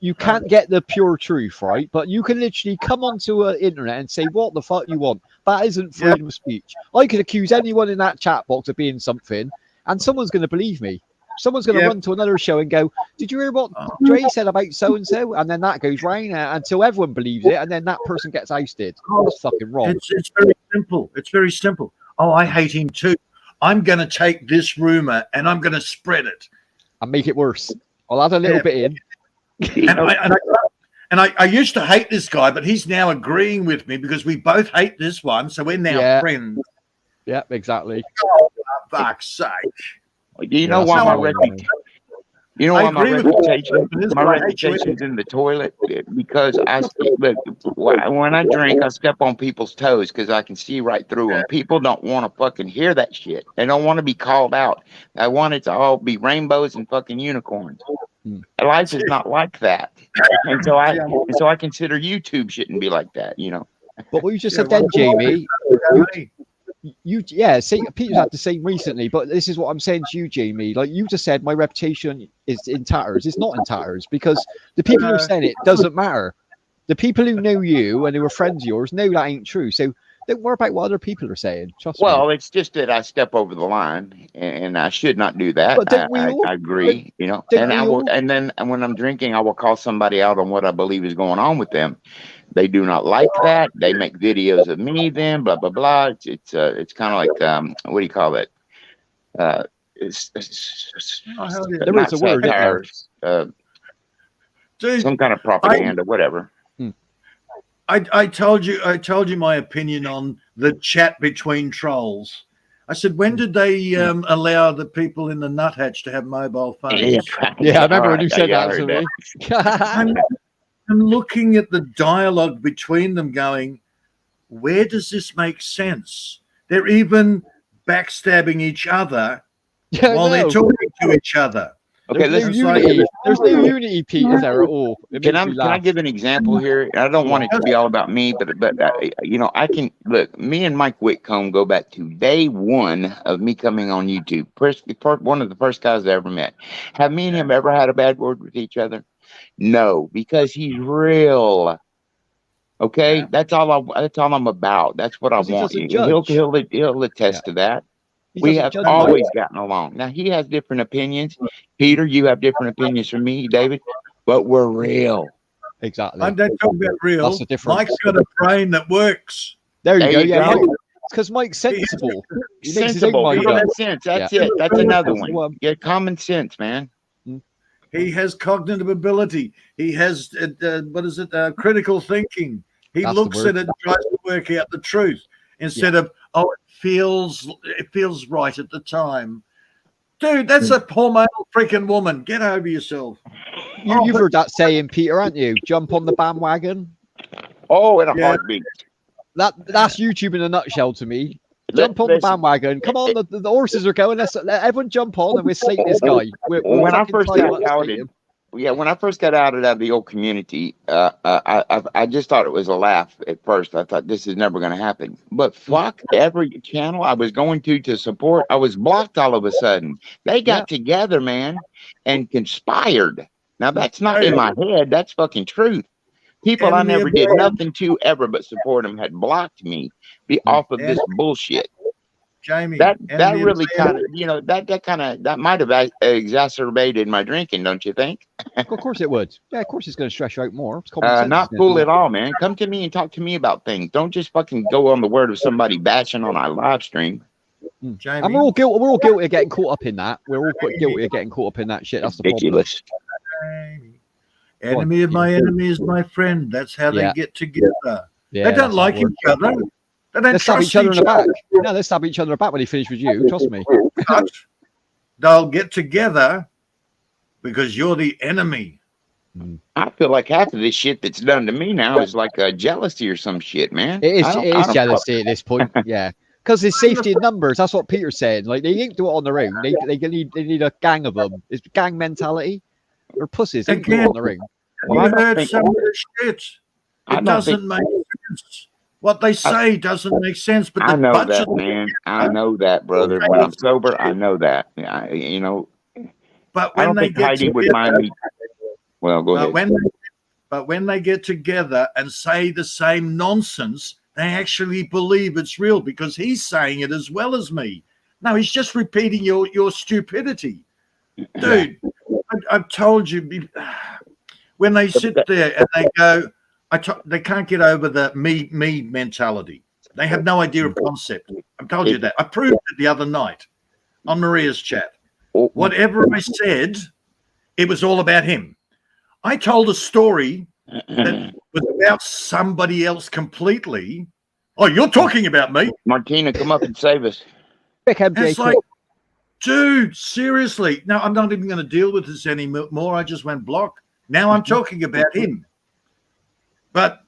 you can't get the pure truth, right? But you can literally come onto an internet and say what the fuck you want. That isn't freedom of speech. I could accuse anyone in that chat box of being something, and someone's going to believe me. Someone's going to run to another show and go, "Did you hear what Dre said about so and so?" And then that goes round until everyone believes it, and then that person gets ousted. That's fucking wrong. It's very simple. It's very simple. Oh, I hate him too. I'm going to take this rumor and I'm going to spread it and make it worse. I'll add a little bit in. And I used to hate this guy, but he's now agreeing with me because we both hate this one, so we're now friends. Yeah, exactly. Oh, for fuck's sake! You know why my reputation? You know why my reputation's in the toilet? Because when I drink, I step on people's toes because I can see right through them. People don't want to fucking hear that shit. They don't want to be called out. I want it to all be rainbows and fucking unicorns. Life is not like that, and so I consider YouTube shouldn't be like that. You know. But what you just said then, Jamie. See, Peter's had the same recently, but this is what I'm saying to you, Jamie. Like you just said, my reputation is in tatters. It's not in tatters because the people who are saying it doesn't matter. The people who know you and who are friends of yours know that ain't true. So don't worry about what other people are saying. Trust me. Well, it's just that I step over the line, and I should not do that. I agree, you know. And then when I'm drinking, I will call somebody out on what I believe is going on with them. They do not like that. They make videos of me. Then blah blah blah. It's kind of like what do you call it? There is a word. Some kind of propaganda, whatever. I told you my opinion on the chat between trolls. I said, when did they allow the people in the nuthatch to have mobile phones? Yeah, I remember when you said that to me. I'm looking at the dialogue between them going, where does this make sense? They're even backstabbing each other while they're talking to each other. Okay, there's no unity, Pete, is there at all? Can I give an example here? I don't want it to be all about me, but you know, I can look. Me and Mike Whitcomb go back to day one of me coming on YouTube. One of the first guys I ever met. Have me and him ever had a bad word with each other? No, because he's real. Okay, that's all I'm about. That's what I want. He'll attest to that. We have always gotten along. Now he has different opinions. Peter, you have different opinions from me, David, but we're real. Exactly. I'm not talking about real. That's the difference. Mike's got a brain that works. There you go. Yeah, it's because Mike's sensible. Sensible. Common sense. That's it. That's another one. Yeah, common sense, man. He has cognitive ability. He has critical thinking. He looks at it and tries to work out the truth instead of it feels right at the time. Dude, that's a hormonal freaking woman. Get over yourself. You've heard that saying, Peter, haven't you? Jump on the bandwagon. Oh, in a heartbeat. That's YouTube in a nutshell to me. Jump on the bandwagon. Come on, the horses are going. Let everyone jump on and we'll slate this guy. When I first got outed, when I first got outed out of the old community, I just thought it was a laugh at first. I thought this is never going to happen. But fuck, every channel I was going to support, I was blocked all of a sudden. They got together, man, and conspired. Now that's not in my head. That's fucking truth. People I never did nothing to ever but support them had blocked me off of this bullshit. Jamie, that really kind of, you know, that might have exacerbated my drinking, don't you think? Of course it would. Yeah, of course it's going to stress you out more. Not cool at all, man. Come to me and talk to me about things. Don't just fucking go on the word of somebody bashing on our live stream. Jamie. And we're all guilty of getting caught up in that. We're all guilty of getting caught up in that shit. That's ridiculous. Enemy of my enemy is my friend. That's how they get together. Yeah, they don't like each other. They don't stab each other in the back. No, they stab each other in the back when they finish with you. Trust me. But they'll get together because you're the enemy. I feel like half of this shit that's done to me now is like a jealousy or some shit, man. It is jealousy at this point. Yeah. Because there's safety in numbers. That's what Peter's saying. Like, they ain't do it on their own. They need a gang of them. It's gang mentality. Or pussies. They do it on the ring. Well, I heard some of the shit. It doesn't make sense. What they say doesn't make sense, but I the know bunch that, of man. I know that, brother. When I'm sober, I know that. You know, but I when don't they think get Heidi would together, mind me. Well, go ahead. but when they get together and say the same nonsense, they actually believe it's real because he's saying it as well as me. No, he's just repeating your stupidity, dude. I've told you when they sit there and they go, they can't get over the me mentality. They have no idea of concept. I've told you that. I proved it the other night on Maria's chat. Whatever I said, it was all about him. I told a story that was about somebody else completely. Oh, you're talking about me? Martina, come up and save us. It's like, dude, seriously. No, I'm not even going to deal with this anymore. I just went block. Now I'm talking about him. But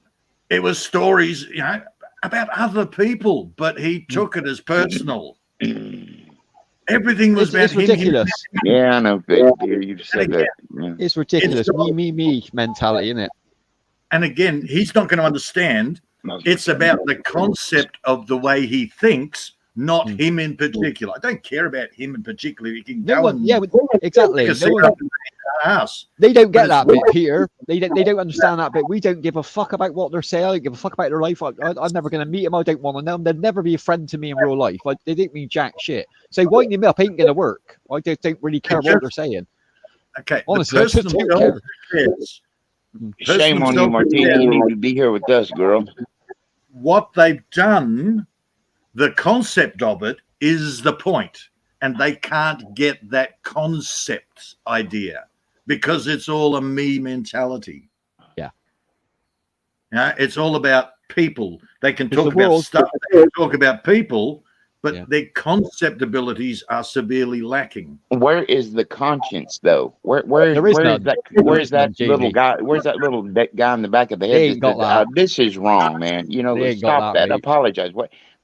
it was stories, about other people, but he took it as personal. Everything was about it's ridiculous. Yeah, I know. You've said that. Yeah. It's ridiculous. Me mentality, isn't it? And again, he's not going to understand. It's about the concept of the way he thinks, not him in particular. I don't care about him in particular. He can go exactly. They don't get that bit, Peter. They don't understand that bit. We don't give a fuck about what they're saying. I don't give a fuck about their life. I'm never going to meet them. I don't want to know them. They'll never be a friend to me in real life. They didn't mean jack shit. So winding them up ain't going to work. I don't really care what they're saying. Okay. Honestly, I just don't care. Shame on you, Martina. You need to be here with us, girl. What they've done, the concept of it is the point, and they can't get that concept idea because it's all a me mentality. Yeah. It's all about people. They can talk about stuff, they can talk about people, but their concept abilities are severely lacking. Where is the conscience, though? Where's that little guy? Where's that little guy in the back of the head? This is wrong, man. Stop that. Apologize.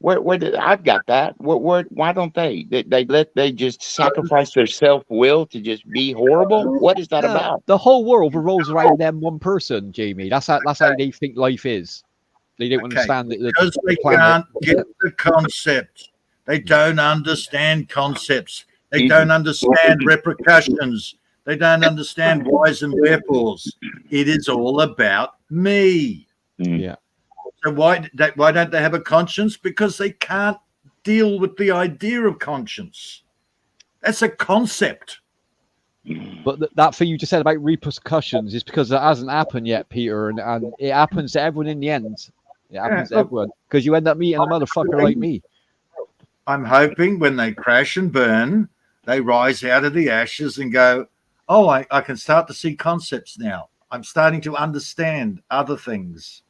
Where did I've got that? Why don't they? They just sacrifice their self-will to just be horrible? What is that about? The whole world revolves around them one person, Jamie. That's how they think life is. They don't understand that because they can't get the concept. They don't understand concepts. They don't understand repercussions. They don't understand whys and wherefores. It is all about me. Yeah. So why don't they have a conscience? Because they can't deal with the idea of conscience. That's a concept. But that thing you just said about repercussions is because it hasn't happened yet, Peter, and it happens to everyone in the end. It happens to everyone because you end up meeting a motherfucker like me. I'm hoping when they crash and burn, they rise out of the ashes and go, oh, I can start to see concepts now. I'm starting to understand other things.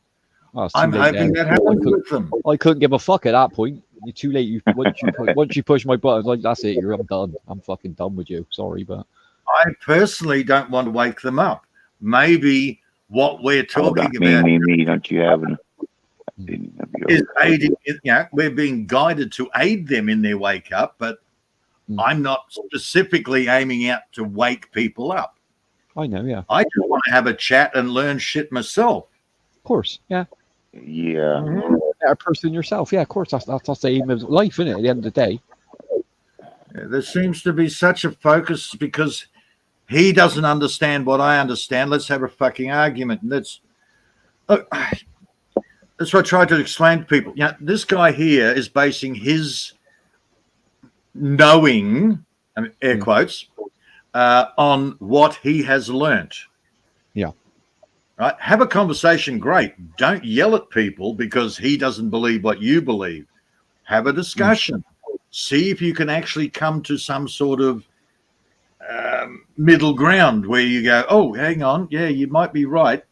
I'm hoping that happens with them. I couldn't give a fuck at that point. You're too late. Once you push my button, like that's it. I'm done. I'm fucking done with you. Sorry, but I personally don't want to wake them up. Maybe what we're talking about. Me, don't you have is aiding, we're being guided to aid them in their wake up, but I'm not specifically aiming out to wake people up. I know, yeah. I just want to have a chat and learn shit myself. Of course, yeah. Yeah. Better person yourself, yeah, of course. That's the aim of life, isn't it, at the end of the day? There seems to be such a focus because he doesn't understand what I understand. Let's have a fucking argument. That's what I try to explain to people. This guy here is basing his knowing, air quotes, on what he has learnt. Yeah. Right? Have a conversation, great. Don't yell at people because he doesn't believe what you believe. Have a discussion. See if you can actually come to some sort of middle ground where you go, oh, hang on, yeah, you might be right.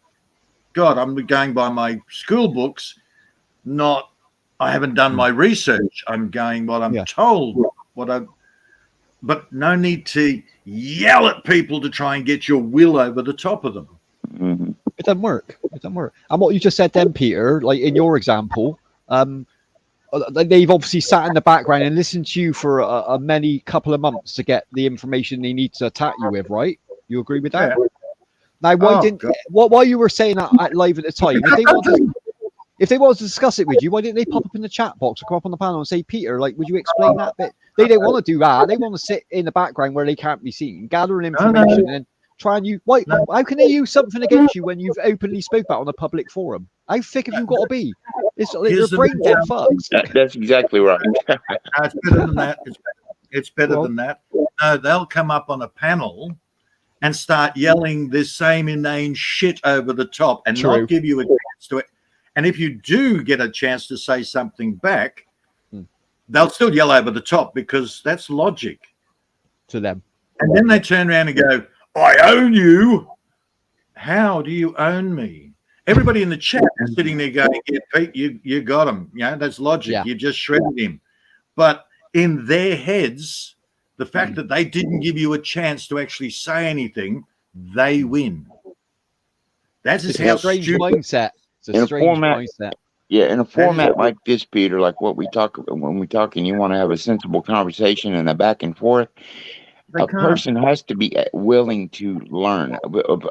God, I'm going by my school books, I haven't done my research. I'm going what I'm told, but no need to yell at people to try and get your will over the top of them. Mm-hmm. It doesn't work. And what you just said then, Peter, like in your example, they've obviously sat in the background and listened to you for a many couple of months to get the information they need to attack you with, right? You agree with that? Yeah. Now, why you were saying that live at the time? if they wanted to discuss it with you, why didn't they pop up in the chat box or come up on the panel and say, Peter, like, would you explain that bit? They don't want to do that. They want to sit in the background where they can't be seen, gathering information and try and you. Why? How can they use something against you when you've openly spoke about on a public forum? How thick have you got to be? It's your brain dead fucks. That's exactly right. No, it's better than that. It's better than that. No, they'll come up on a panel and start yelling this same inane shit over the top and not give you a chance to it. And if you do get a chance to say something back, they'll still yell over the top because that's logic to them. And then they turn around and go, I own you. How do you own me? Everybody in the chat is sitting there going, yeah, Pete, you got him. You know, that's logic. Yeah. You just shredded him. But in their heads, the fact that they didn't give you a chance to actually say anything, they win. That's just how strange stupid. mindset. It's a strange mindset. Yeah, in a format like this, Peter, like what we talk when we talk, and you want to have a sensible conversation and a back and forth. A person has to be willing to learn.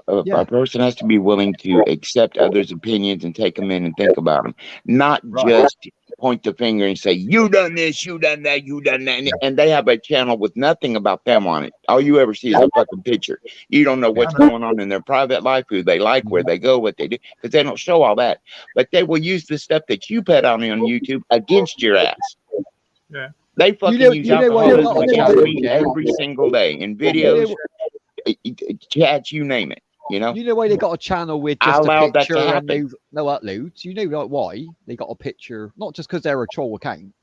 A person has to be willing to accept others' opinions and take them in and think about them, not just point the finger and say, you done this, you done that, you done that. And they have a channel with nothing about them on it. All you ever see is a fucking picture. You don't know what's going on in their private life, who they like, where they go, what they do, because they don't show all that. But they will use the stuff that you put on YouTube against your ass. Yeah. They fucking use alcoholism against me every single day in videos, chats, you name it. You know why they got a channel with just a picture and no uploads? You know why they got a picture? Not just because they're a troll account.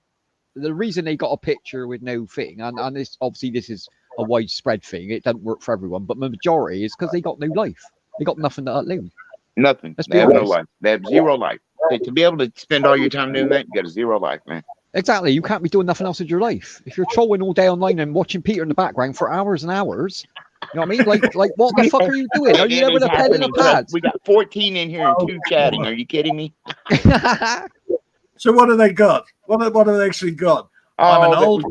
The reason they got a picture with no thing, and this obviously this is a widespread thing. It doesn't work for everyone, but the majority is because they got no life. They got nothing to upload. Nothing. They have no life. They have zero life. To be able to spend all your time doing that, you got a zero life, man. Exactly. You can't be doing nothing else in your life. If you're trolling all day online and watching Peter in the background for hours and hours, you know what I mean? Like what the fuck are you doing? Are you there with a pen and a pad? We got 14 in here and 2 chatting. Are you kidding me? So what have they got? What have they actually got? I'm an old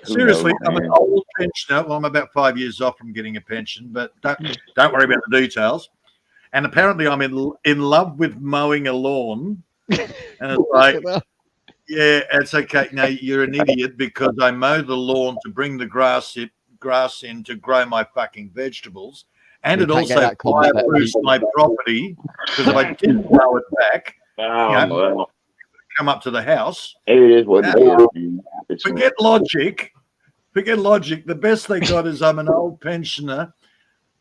seriously, I'm an old pensioner. Well, I'm about 5 years off from getting a pension, but don't worry about the details. And apparently I'm in love with mowing a lawn. And it's like, yeah, it's okay. No, you're an idiot because I mow the lawn to bring the grass in to grow my fucking vegetables. And it also fireproofs my property because if I didn't mow it back, come up to the house. It is what it is. Forget logic. The best they got is I'm an old pensioner.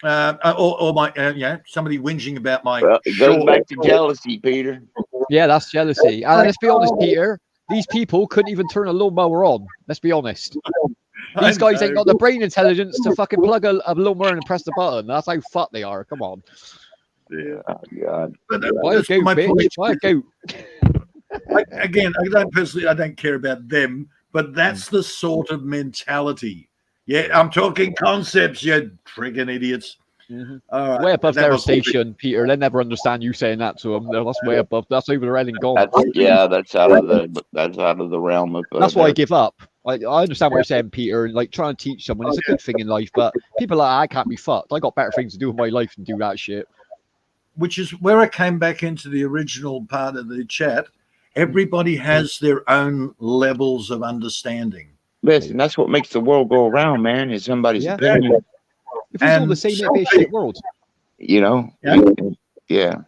Or my somebody whinging about my. Well, it goes back to jealousy, Peter. Yeah, that's jealousy. And let's be honest, Peter. These people couldn't even turn a lawnmower on. Let's be honest. These guys ain't got the brain intelligence to fucking plug a lawnmower and press the button. That's how fucked they are. Come on. Yeah, God. Why go, bitch? Why go? Again, I don't care about them, but that's the sort of mentality. Yeah, I'm talking concepts, you friggin' idiots. Right, way above their station, Peter. They never understand you saying that to them. That's way above. That's over their head and gone. That's out of the realm of. That's why I give up. I understand what you're saying, Peter. And like trying to teach someone is a good thing in life, but people like I can't be fucked. I got better things to do with my life than do that shit. Which is where I came back into the original part of the chat. Everybody has their own levels of understanding. Listen, that's what makes the world go around, man. Is somebody's opinion. If it's all the same, it'd be a shit world. You know? Yeah.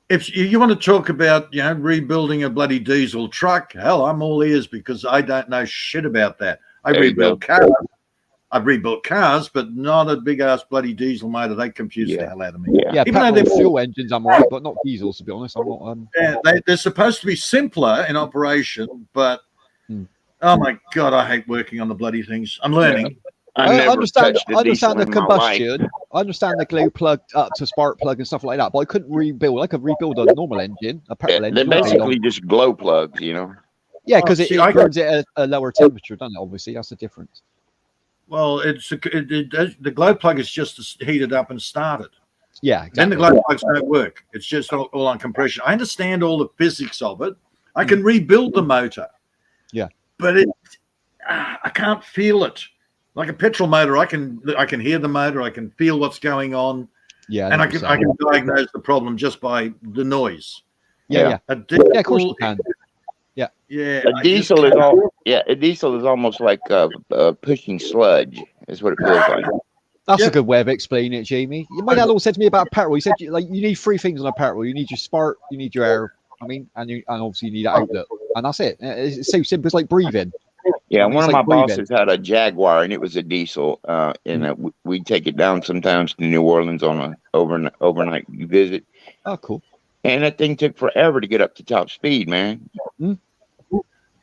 If you want to talk about, rebuilding a bloody diesel truck, hell, I'm all ears because I don't know shit about that. I rebuild cars. I've rebuilt cars, but not a big ass bloody diesel motor. They confuse the hell out of me. Yeah, even though they're fuel engines, I'm alright, but not diesels, to be honest. I'm not. They're supposed to be simpler in operation, but oh my god, I hate working on the bloody things. I'm learning. I understand the combustion. I understand the glow plug up to spark plug and stuff like that, but I couldn't rebuild. I could rebuild a normal engine, a petrol engine. They're basically just glow plugs, you know. Yeah, because it burns it at a lower temperature, doesn't it? Obviously, that's the difference. Well, the glow plug is just heated up and started. Yeah, exactly. Then the glow plugs don't work. It's just all on compression. I understand all the physics of it. I can rebuild the motor. Yeah, but I can't feel it. Like a petrol motor, I can hear the motor. I can feel what's going on. Yeah, and I can 100%. diagnose the problem just by the noise. Yeah. A Yeah, of course you can. Yeah, A diesel is a diesel is almost like pushing sludge. Is what it feels like. That's a good way of explaining it, Jamie. My dad always said to me about petrol. He said, like, you need three things on a petrol. You need your spark, you need your air. I mean, and obviously you need an outlet, and that's it. It's so simple. It's like breathing. Yeah, I mean, one it's of like my breathing. bosses had a Jaguar, and it was a diesel. And we'd take it down sometimes to New Orleans on a overnight visit. Oh, cool. And that thing took forever to get up to top speed, man.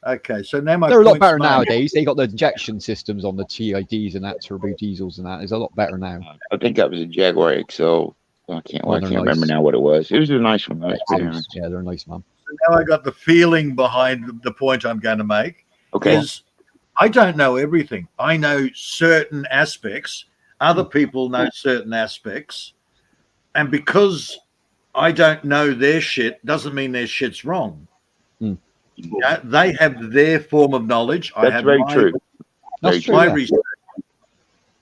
Okay, so now they're a lot better made. nowadays. They got the injection systems on the TIDs and that, turbo diesels and that. It's a lot better now. I think that was a Jaguar XO. I can't remember now what it was. It was a nice one. Yeah, they're nice, man. So now I got the feeling behind the point I'm going to make. Okay. Is I don't know everything. I know certain aspects. Other people know certain aspects. And because I don't know their shit doesn't mean their shit's wrong. Yeah, they have their form of knowledge. That's I have very true. That's true. my research.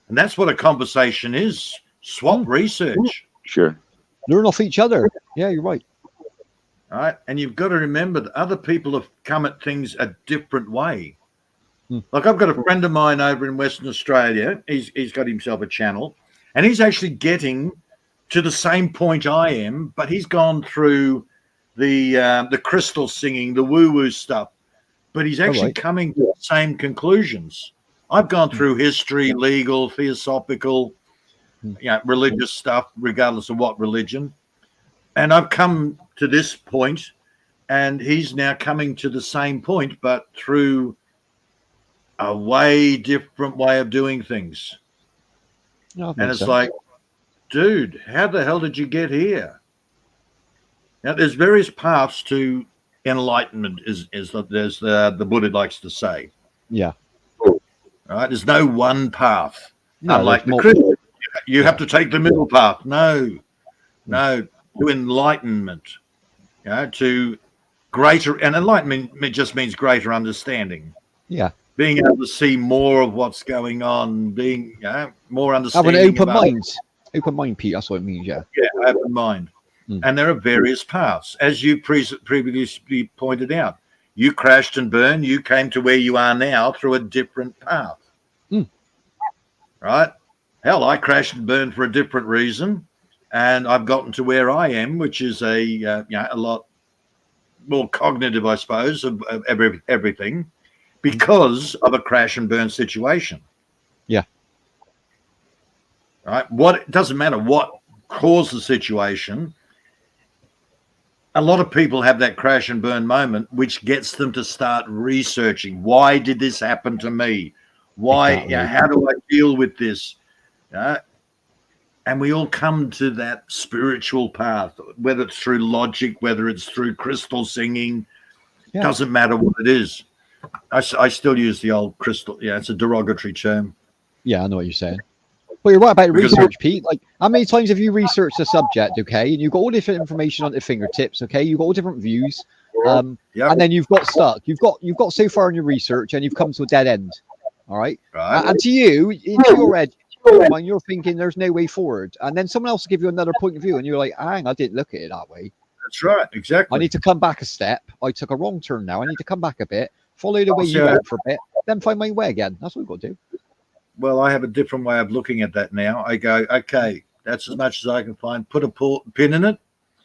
And that's what a conversation is. Swap research. Sure. Learn off each other. Yeah, you're right. All right. And you've got to remember that other people have come at things a different way. Like I've got a friend of mine over in Western Australia. He's got himself a channel, and he's actually getting to the same point I am, but he's gone through the crystal singing, the woo-woo stuff, but he's actually coming to the same conclusions. I've gone through history, legal, theosophical, religious stuff, regardless of what religion. And I've come to this point, and he's now coming to the same point, but through a way different way of doing things. No, and it's like, dude, how the hell did you get here? Now, there's various paths to enlightenment, there's the Buddha likes to say. Yeah. All right. There's no one path. No, Unlike the Christian, you have to take the middle path. No, to enlightenment. To greater, and enlightenment just means greater understanding. Yeah. Being able to see more of what's going on, being more understanding. Have an open mind. Open mind, Pete. That's what it means. Yeah. Yeah, open mind. And there are various paths, as you previously pointed out. You crashed and burned. You came to where you are now through a different path. Right? Hell, I crashed and burned for a different reason, and I've gotten to where I am, which is a lot more cognitive, I suppose, of everything, because of a crash and burn situation. Yeah. Right? It doesn't matter what caused the situation. A lot of people have that crash and burn moment, which gets them to start researching. Why did this happen to me? Why? Exactly. How do I deal with this? And we all come to that spiritual path, whether it's through logic, whether it's through crystal singing. Yeah. Doesn't matter what it is. I still use the old crystal. Yeah, it's a derogatory term. Yeah, I know what you're saying. But you're right about research, Pete. Like, how many times have you researched a subject, okay, and you've got all different information on your fingertips, okay? You've got all different views, and then you've got stuck. You've got so far in your research, and you've come to a dead end. All right. And to you, into your head, you're thinking there's no way forward, and then someone else will give you another point of view, and you're like, "Hang, I didn't look at it that way." That's right. Exactly. I need to come back a step. I took a wrong turn now. I need to come back a bit, follow the way you went for a bit, then find my way again. That's what we've got to do. Well, I have a different way of looking at that now. I go, okay, that's as much as I can find. Put a pin in it.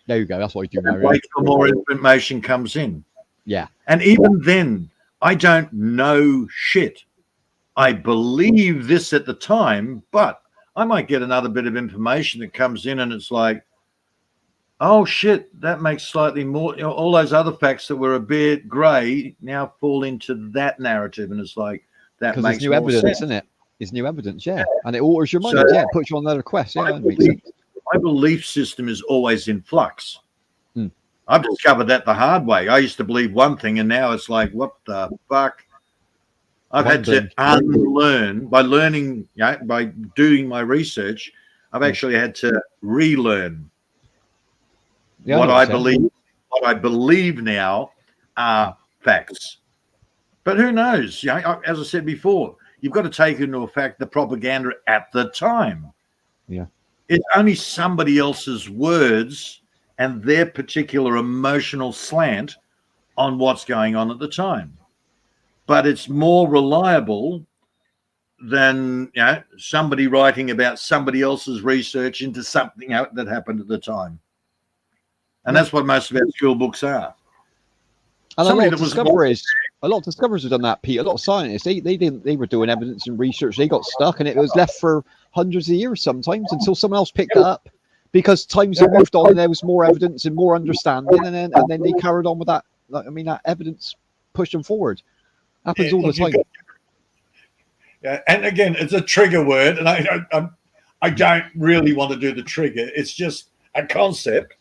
There you go. That's what I do now. Wait till more information comes in. Yeah. And even then, I don't know shit. I believe this at the time, but I might get another bit of information that comes in and it's like, oh, shit, that makes slightly more. All those other facts that were a bit grey now fall into that narrative. And it's like, that makes new more evidence, sense. isn't it? It's new evidence, yeah. And it alters your mind, So, puts you on another quest. Yeah, my belief system is always in flux. I've discovered that the hard way. I used to believe one thing, and now it's like, what the fuck? I've had to unlearn by learning, by doing my research. I've actually had to relearn what I believe. What I believe now are facts. But who knows? As I said before, you've got to take into effect the propaganda at the time. Yeah. It's only somebody else's words and their particular emotional slant on what's going on at the time. But it's more reliable than somebody writing about somebody else's research into something that happened at the time. And that's what most of our school books are. And a lot of discoveries have done that, Pete. A lot of scientists, they were doing evidence and research. They got stuck, and it was left for hundreds of years sometimes until someone else picked it up, because times have moved on and there was more evidence and more understanding, and then they carried on with that. That evidence pushed them forward. Happens all the time. Yeah, and again, it's a trigger word, and I don't really want to do the trigger. It's just a concept.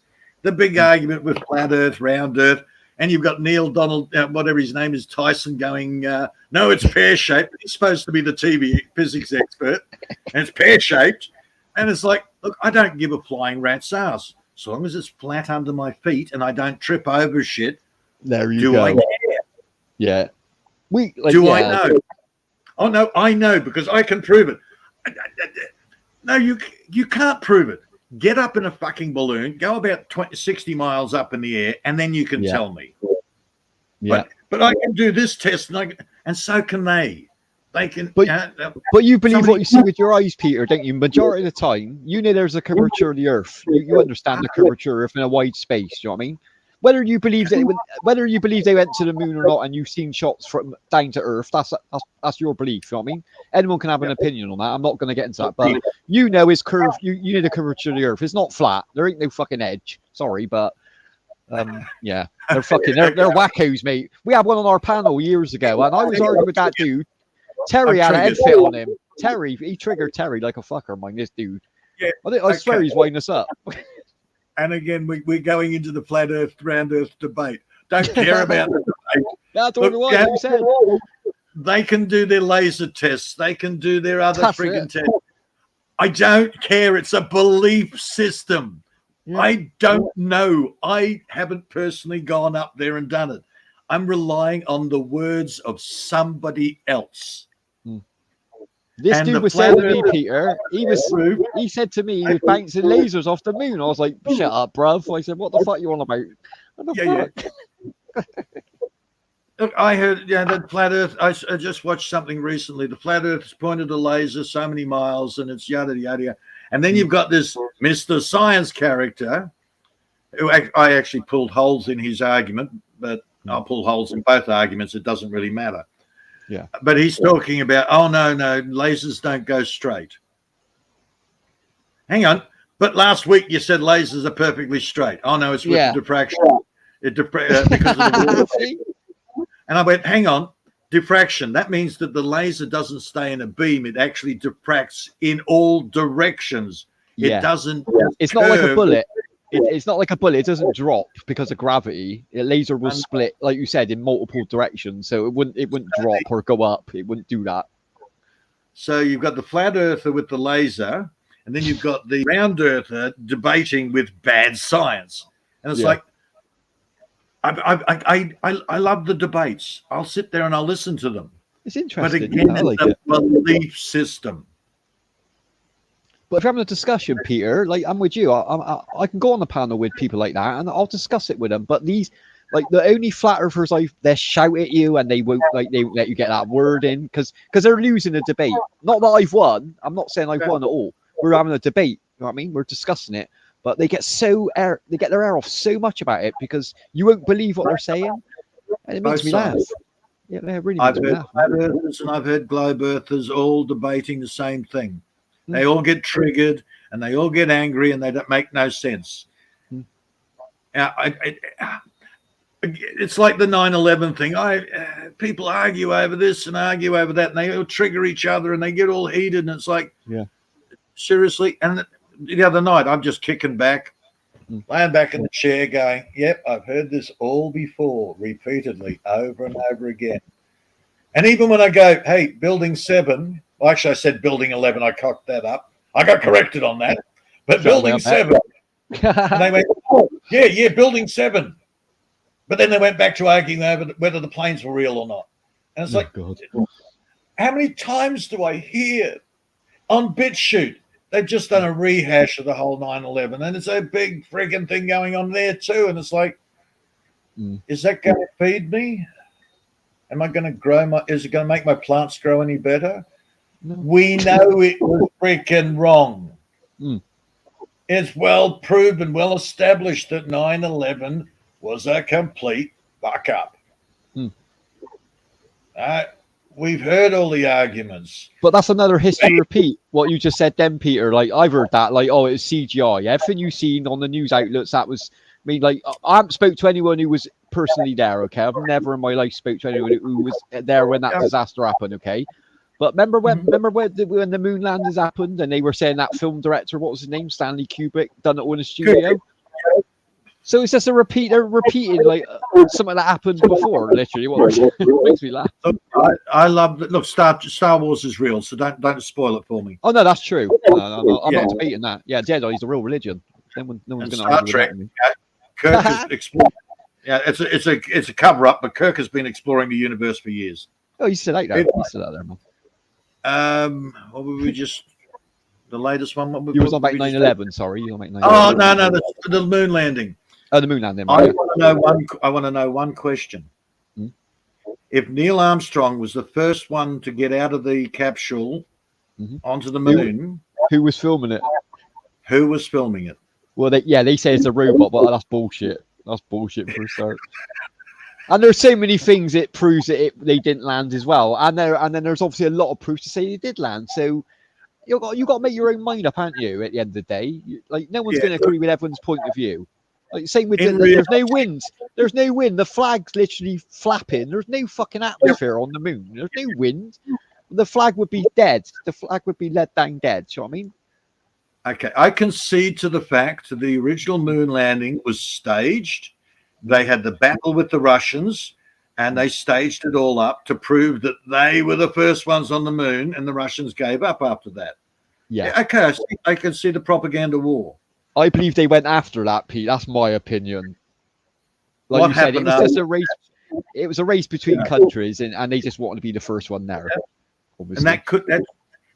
The big argument with flat Earth, round Earth, and you've got Neil Donald, whatever his name is, Tyson, going, no, it's pear-shaped. He's supposed to be the TV physics expert, and it's pear-shaped. And it's like, look, I don't give a flying rat's ass. As long as it's flat under my feet and I don't trip over shit, there you go. I care? Yeah. I know? Oh, no, I know, because I can prove it. No, you can't prove it. Get up in a fucking balloon, go about 60 miles up in the air, and then you can tell me. Yeah. But I can do this test, and so can they. They can. But you believe what you see with your eyes, Peter, don't you? Majority of the time, you know there's a curvature of the Earth. You understand the curvature of the Earth in a wide space. You know what I mean? Whether you believe they went to the moon or not, and you've seen shots from down to Earth, that's your belief. You know what I mean? Anyone can have an opinion on that. I'm not going to get into that, but you know it's curved. You know the curvature of the Earth. It's not flat. There ain't no fucking edge. Sorry, but yeah, they're wackos, mate. We had one on our panel years ago, and I was arguing with that dude. Terry had a head fit on him. He triggered Terry like a fucker, mind this dude. Yeah, I swear he's winding us up. And again, we're going into the flat Earth, round Earth debate. Don't care about the debate. That's what you said. They can do their laser tests. They can do their other friggin' tests. I don't care. It's a belief system. Yeah. I don't know. I haven't personally gone up there and done it. I'm relying on the words of somebody else. This dude was saying to me, Peter, he said to me he was bouncing lasers off the moon. I was like, shut up, bruv. I said, what the fuck you on about? What the fuck? Look, I heard, that flat Earth, I just watched something recently. The flat Earth has pointed a laser so many miles and it's yada, yada, yada. And then you've got this Mr. Science character who I actually pulled holes in his argument, but I'll pull holes in both arguments. It doesn't really matter. Yeah, but he's talking about, oh, no, lasers don't go straight. Hang on. But last week you said lasers are perfectly straight. Oh, no, it's with the diffraction. Because of the and I went, hang on, diffraction. That means that the laser doesn't stay in a beam. It actually diffracts in all directions. It doesn't. It's not like a bullet. It's not like a bullet. It doesn't drop because of gravity. A laser will split, like you said, in multiple directions. So it wouldn't drop or go up. It wouldn't do that. So you've got the flat earther with the laser, and then you've got the round earther debating with bad science. And it's like, I love the debates. I'll sit there and I'll listen to them. It's interesting. But again, it's a belief system. But if you're having a discussion, Peter, like I'm with you, I can go on the panel with people like that and I'll discuss it with them. But these, like the only flat earthers, they shout at you and they won't let you get that word in because they're losing the debate. Not that I've won. I'm not saying I've won at all. We're having a debate. You know what I mean? We're discussing it. But they get their air off so much about it because you won't believe what they're saying. And it makes me laugh. Yeah, it really makes me laugh. I've heard flat earthers and I've heard globe earthers all debating the same thing. They all get triggered and they all get angry and they don't make no sense. It's like the 9/11 thing. People argue over this and argue over that and they all trigger each other and they get all heated and it's like, seriously? And the other night, I'm just kicking back, laying back in the chair going, yep, I've heard this all before, repeatedly, over and over again. And even when I go, hey, building 7, well, actually I said building 11, I cocked that up. I got corrected on that. But building 7, and they went, oh, yeah, building 7. But then they went back to arguing over whether the planes were real or not. And it's like, God. How many times do I hear on BitChute, they've just done a rehash of the whole 9/11, and it's a big frigging thing going on there too. And it's like, is that going to feed me? Am I going to grow my? Is it going to make my plants grow any better? No. We know it was freaking wrong. It's well proven, well established that 9/11 was a complete fuck up. We've heard all the arguments. But that's another history repeat. What you just said then, Peter. Like, I've heard that. Like, oh, it's CGI. Everything you've seen on the news outlets, that was... I mean, like, I haven't spoke to anyone who was personally there, okay? I've never in my life spoke to anyone who was there when that disaster happened, okay? But remember when the moon landings happened and they were saying that film director, what was his name? Stanley Kubrick, done it all in a studio? So it's just a repeating like something that happened before, literally. It makes me laugh. I love it. Look, Star Wars is real, so don't spoil it for me. Oh no, that's true. No, I'm not debating that. Yeah, Jedi is a real religion. No one's going to Star Trek. Kirk has explored. Yeah, it's a cover up, but Kirk has been exploring the universe for years. Oh, he's still out there. He's still out there, man. What were we just? The latest one. You was on about 9/11. Sorry, you on about 9/11. Oh no, the moon landing. Oh, the moon landing. I want to know one question. If Neil Armstrong was the first one to get out of the capsule onto the moon, who was filming it? Who was filming it? Well, they say it's a robot, but that's bullshit. That's bullshit for a start. And there's so many things it proves that they didn't land as well. And then there's obviously a lot of proof to say they did land. So you got to make your own mind up, haven't you? At the end of the day, like no one's going to agree with everyone's point of view. Like same with there's no wind. There's no wind. The flag's literally flapping. There's no fucking atmosphere on the moon. There's no wind. The flag would be dead. The flag would be let down dead. Do you know what I mean? Okay, I concede to the fact that the original moon landing was staged. They had the battle with the Russians, and they staged it all up to prove that they were the first ones on the moon, and the Russians gave up after that. Yeah. Okay, I can see the propaganda war. I believe they went after that, Pete. That's my opinion. Like What you said, it happened was now? just a race. It was a race between countries, and they just wanted to be the first one there. And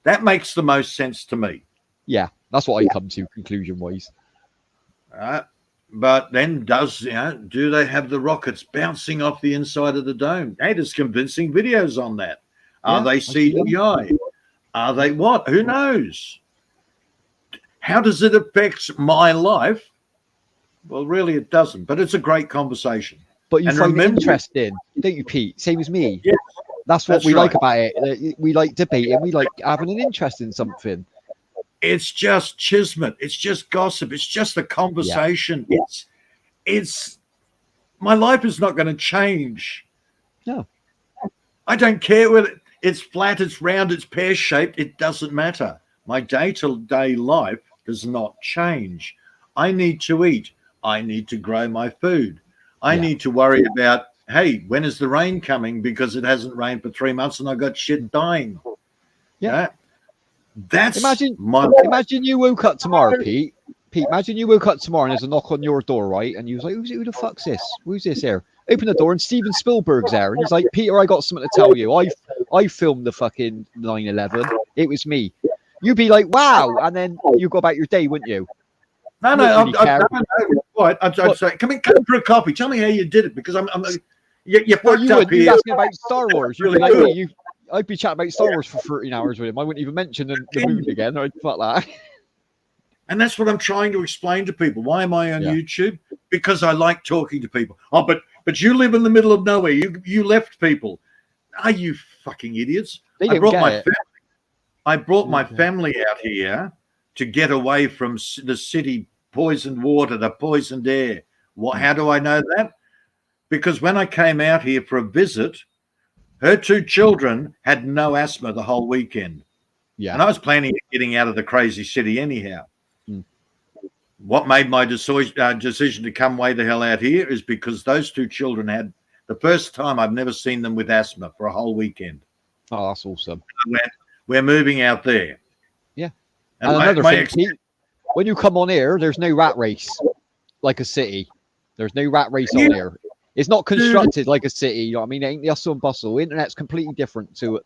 that makes the most sense to me. Yeah, that's what I come to conclusion-wise. But then do they have the rockets bouncing off the inside of the dome? Hey, there's convincing videos on that. Are they CGI? Are they what? Who knows? How does it affect my life? Well, really, it doesn't. But it's a great conversation. But you find it interesting, don't you, Pete? Same as me. Yes, that's what we like about it. We like debating. We like having an interest in something. It's just chismet. It's just gossip. It's just a conversation. Yeah. It's my life is not going to change. No. I don't care whether it's flat, it's round, it's pear-shaped. It doesn't matter. My day-to-day life does not change. I need to eat. I need to grow my food. I need to worry about, hey, when is the rain coming? Because it hasn't rained for 3 months and I got shit dying. Yeah. That's imagine you woke up tomorrow, Pete. Imagine you woke up tomorrow and there's a knock on your door, right? And you was like, who the fuck's this? Who's this here? Open the door and Steven Spielberg's there. And he's like, Peter, I got something to tell you. I filmed the fucking 9/11. It was me. You'd be like, wow. And then you go about your day, wouldn't you? No. I'd say, come for a coffee. Tell me how you did it, because you fucked up here. You'd ask me about Star Wars. You'd be like, hey, I'd be chatting about Star Wars for 13 hours with him. I wouldn't even mention the moon again. I'd fuck that. And that's what I'm trying to explain to people. Why am I on YouTube? Because I like talking to people. Oh, but you live in the middle of nowhere. You left people. Are you fucking idiots? I brought my family out here to get away from the city, poisoned water, the poisoned air. How do I know that? Because when I came out here for a visit, her 2 children had no asthma the whole weekend. Yeah. And I was planning on getting out of the crazy city anyhow. What made my decision to come way the hell out here is because those 2 children had the first time I've never seen them with asthma for a whole weekend. Oh, that's awesome. We're moving out there. Yeah. And another thing, Pete, when you come on air, there's no rat race like a city. There's no rat race on air. It's not constructed like a city. You know what I mean? It ain't the hustle and bustle. Internet's completely different to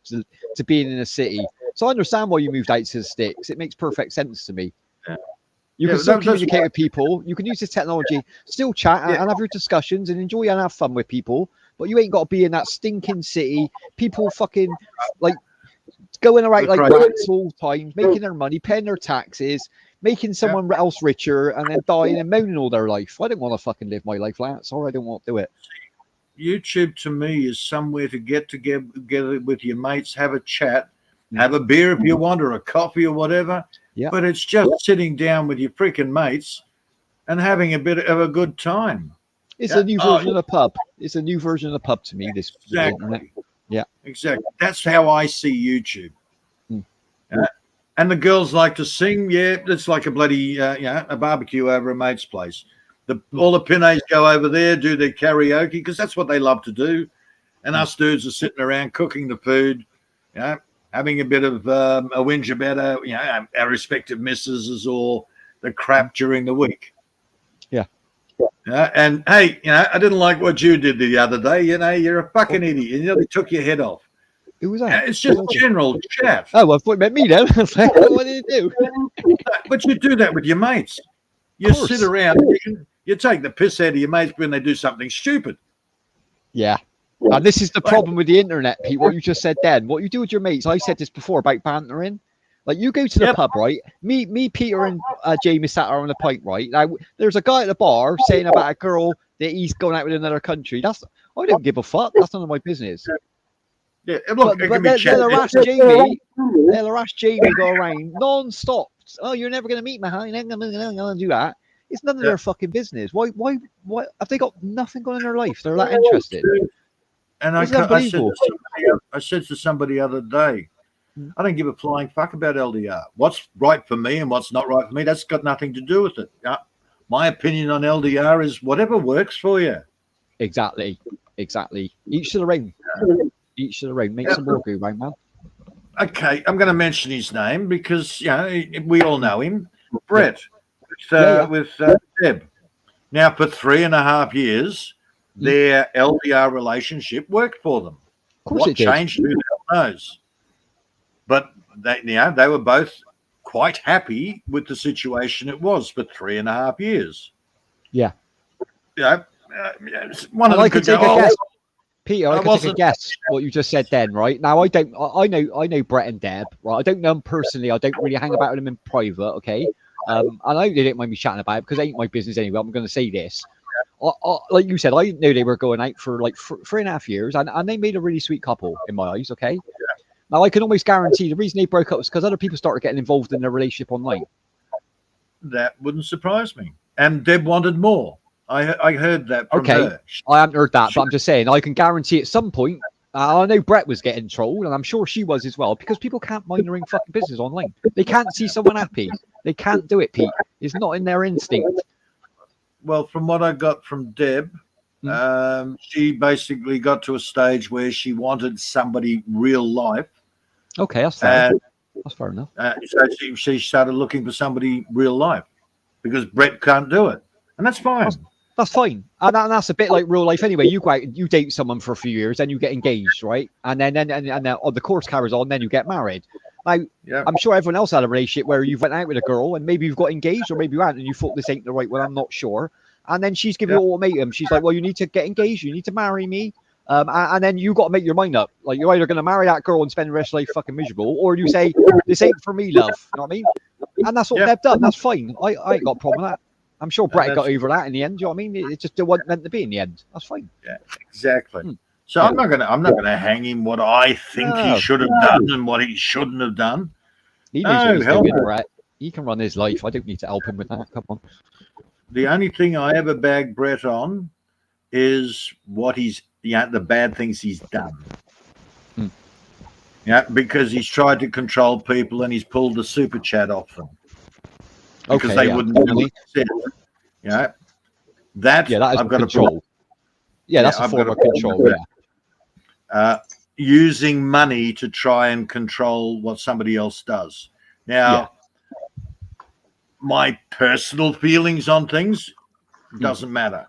being in a city. So I understand why you moved out to the sticks. It makes perfect sense to me. Yeah. You Yeah, can still that's communicate why- with people. You can use this technology, still chat Yeah. and have your discussions and enjoy and have fun with people. But you ain't got to be in that stinking city. People fucking like going around Look, like right. rats all the time, making their money, paying their taxes, making someone else richer, and then dying and moaning all their life. I don't want to fucking live my life like that. Sorry, I don't want to do it. YouTube to me is somewhere to get together with your mates, have a chat, have a beer if you want, or a coffee or whatever. Yeah. But it's just sitting down with your freaking mates and having a bit of a good time. It's Yeah. a new version of the pub. It's a new version of the pub to me. This internet. Exactly. Yeah. Exactly. That's how I see YouTube. Hmm. And the girls like to sing. Yeah, it's like a bloody, a barbecue over a mate's place. All the pinnays go over there, do their karaoke, because that's what they love to do. And us dudes are sitting around cooking the food, having a bit of a whinge about our respective missuses or the crap during the week. Yeah. And hey, I didn't like what you did the other day. You're a fucking idiot. You nearly took your head off. Who was that? It's just general chat. Oh, I thought it meant me then. What did it do? But you do that with your mates. You course. sit around, you take the piss out of your mates when they do something stupid. Yeah. And this is the problem with the internet, Pete. What you just said then. What you do with your mates, I said this before about bantering. Like you go to the pub, right? Me, Peter, and Jamie sat on a pint, right? Now there's a guy at the bar saying about a girl that he's going out with another country. I don't give a fuck. That's none of my business. Yeah, look, it But can be they'll chat. harass Jamie. They'll harass Jamie, go around non-stop. Oh, you're never going to meet me, huh? You're never going to do that. It's none of their fucking business. Why have they got nothing going in their life? They're that interested. And It's unbelievable. I said to somebody the other day, I don't give a flying fuck about LDR. What's right for me and what's not right for me, that's got nothing to do with it. My opinion on LDR is whatever works for you. Exactly. Each to the ring. Each to the ring. Make some more go round, man. Okay, I'm going to mention his name because we all know him, Brett, with Deb. Now, for 3.5 years, their LDR relationship worked for them. Of course What it did. changed? Who the hell knows? But they were both quite happy with the situation it was for 3.5 years. Yeah. One of them I could could take go, a guess. Peter, I could take a wasn't- guess what you just said then, right? Now I know Brett and Deb, right? I don't know them personally. I don't really hang about with them in private, okay? And I know they didn't mind me chatting about it because it ain't my business anyway. I'm going to say this. Like you said, I knew they were going out for like 3.5 years, and they made a really sweet couple in my eyes, okay? Now, I can almost guarantee the reason they broke up was because other people started getting involved in their relationship online. That wouldn't surprise me. And Deb wanted more. I heard that from her. I haven't heard that, but I'm just saying, I can guarantee at some point, I know Brett was getting trolled, and I'm sure she was as well, because people can't mind their own fucking business online. They can't see someone happy. They can't do it, Pete. It's not in their instinct. Well, from what I got from Deb, she basically got to a stage where she wanted somebody real life. Okay, that's fair. That's fair enough. So she started looking for somebody real life because Brett can't do it. And that's fine. That's fine. And that's a bit like real life anyway. You go out, you date someone for a few years, then you get engaged, right? And then the course carries on, then you get married. Now, I'm sure everyone else had a relationship where you've went out with a girl and maybe you've got engaged or maybe you haven't and you thought this ain't the right one, I'm not sure. And then she's giving you an ultimatum. She's like, well, you need to get engaged. You need to marry me. And then you got to make your mind up. Like, you're either going to marry that girl and spend the rest of life fucking miserable, or you say, this ain't for me, love. You know what I mean? And that's what they've done. That's fine. I ain't got a problem with that. I'm sure Brett got over that in the end. Do you know what I mean? It just wasn't meant to be in the end. That's fine. Yeah, exactly. So I'm not gonna hang him what I think he should have done and what he shouldn't have done. He knows what he's doing, Brett. He can run his life. I don't need to help him with that. Come on. The only thing I ever bag Brett on is what he's the bad things he's done. Yeah, because he's tried to control people and he's pulled the super chat off them. Because they wouldn't do what he said. That is I've got control. That's a form of control. Using money to try and control what somebody else does. Now, my personal feelings on things doesn't matter.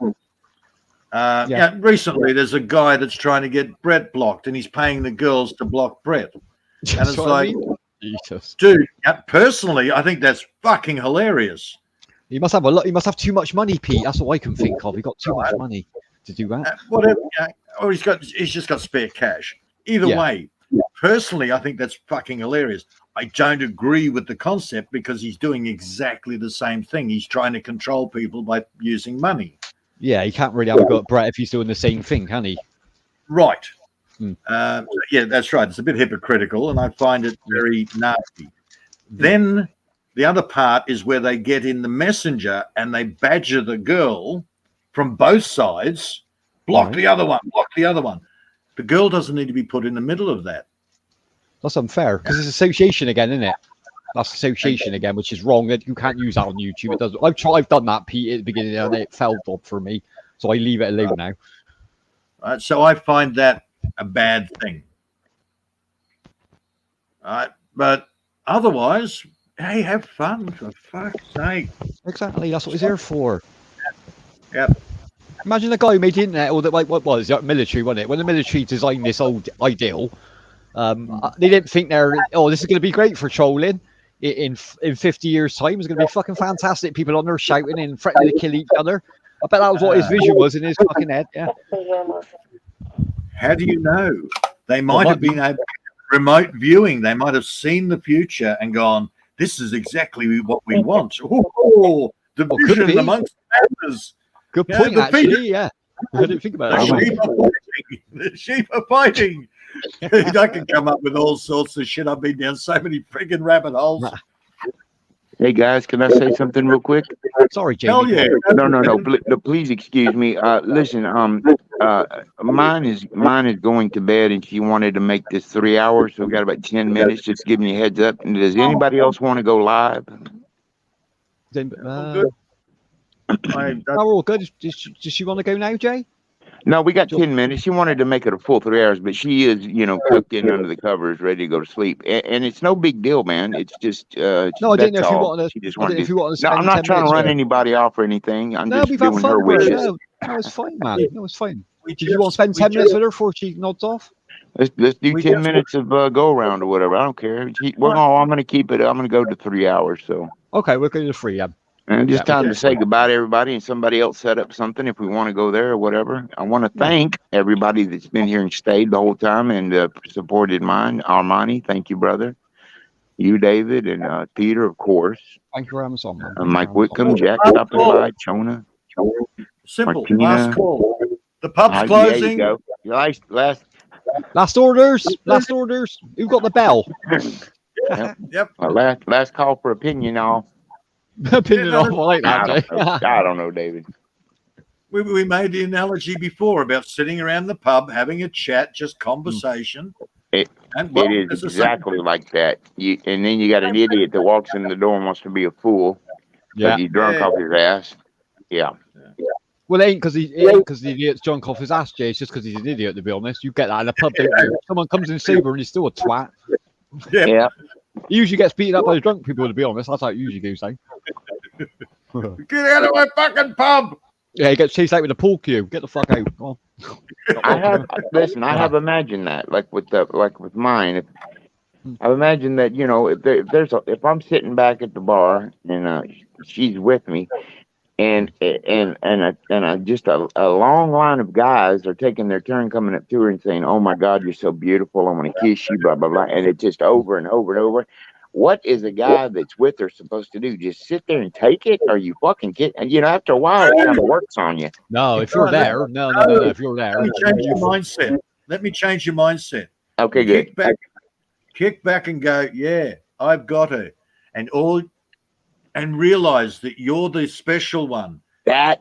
Recently, there's a guy that's trying to get Brett blocked, and he's paying the girls to block Brett. And it's like, Jesus. Dude, personally, I think that's fucking hilarious. He must have a lot. He must have too much money, Pete. That's all I can think of. He got too much money to do that. Whatever. Or he's just got spare cash. Either way, personally, I think that's fucking hilarious. I don't agree with the concept because he's doing exactly the same thing. He's trying to control people by using money. Yeah, he can't really have a go at Brett if he's doing the same thing, can he? Right. Hmm. Yeah, that's right. It's a bit hypocritical, and I find it very nasty. Then the other part is where they get in the messenger and they badger the girl from both sides. Block the other one. Block the other one. The girl doesn't need to be put in the middle of that. That's unfair because it's association again, isn't it? That's association again, which is wrong. You can't use that on YouTube. It doesn't. I've done that, Pete, at the beginning, and it fell off for me, so I leave it alone now. Right, so I find that a bad thing. All right, but otherwise, hey, have fun for fuck's sake. Exactly, that's what he's here for. Yep. Imagine the guy who made the internet, or what was it? Military, wasn't it? When the military designed this old ideal, they didn't think this is going to be great for trolling. In 50 years' time, it's going to be fucking fantastic. People on there shouting and threatening to kill each other. I bet that was what his vision was in his fucking head. Yeah. How do you know? They might have been able to remote viewing. They might have seen the future and gone, "This is exactly what we want." Oh, division amongst matters. Good point, actually. Yeah, I didn't think about that. The sheep are fighting. I can come up with all sorts of shit. I've been down so many friggin' rabbit holes. Hey guys, can I say something real quick? Sorry, Jamie. Hell yeah. No. Please excuse me. Listen. Mine is going to bed, and she wanted to make this 3 hours. So we got about 10 minutes. Just giving you a heads up. And does anybody else want to go live? We're all good. Does she want to go now, Jay? No, we got 10 minutes. She wanted to make it a full 3 hours, but she is, tucked in under the covers, ready to go to sleep. And it's no big deal, man. It's just no, I didn't know if you wanted to. No, I'm not trying to run anybody off or anything. I'm just we've had doing fun her with it. wishes. No, it's fine, man. No, it's fine. Did you want to spend 10 minutes with her before she nods off? Let's do 10 minutes of go around or whatever. I don't care. I'm going to keep it. I'm going to go to 3 hours. So okay, we'll go to 3. Yeah. And just time to say goodbye to everybody, and somebody else set up something if we want to go there or whatever. I want to thank everybody that's been here and stayed the whole time and supported mine. Armani, thank you, brother. You, David, and Peter, of course. Thank you for having us on, man. Mike Whitcomb, Jack stopping by, Chona. Simple. Martina. Last call. The pub's closing. There you go. Last orders. Last orders. Who got the bell? Yep. Last call for opinion, y'all. Opinion off. I like that, I don't know, David. We made the analogy before about sitting around the pub, having a chat, just conversation. It is exactly like that. And then you got an idiot that walks in the door and wants to be a fool. Yeah. He's drunk off his ass. Yeah. Well, it ain't because the idiot's drunk off his ass, Jay. It's just because he's an idiot, to be honest. You get that in a pub, don't you? Someone comes in sober and he's still a twat. Yeah. He usually gets beaten up by the drunk people, to be honest. That's how it usually goes, eh? Get out of my fucking pub! Yeah, he gets chased out with a pool cue. Get the fuck out. Go on. I have imagined that, like with mine. I've imagined that, if I'm sitting back at the bar and she's with me, and just a long line of guys are taking their turn coming up to her and saying, "Oh my God, you're so beautiful. I want to kiss you." Blah blah blah, and it's just over and over and over. What is a guy that's with her supposed to do? Just sit there and take it? Are you fucking kidding? After a while, it kind of works on you. No, if you're there, no. If you're there, let me change your mindset. Let me change your mindset. Okay, good. Kick back and go. Yeah, I've got her, and realize that you're the special one. That's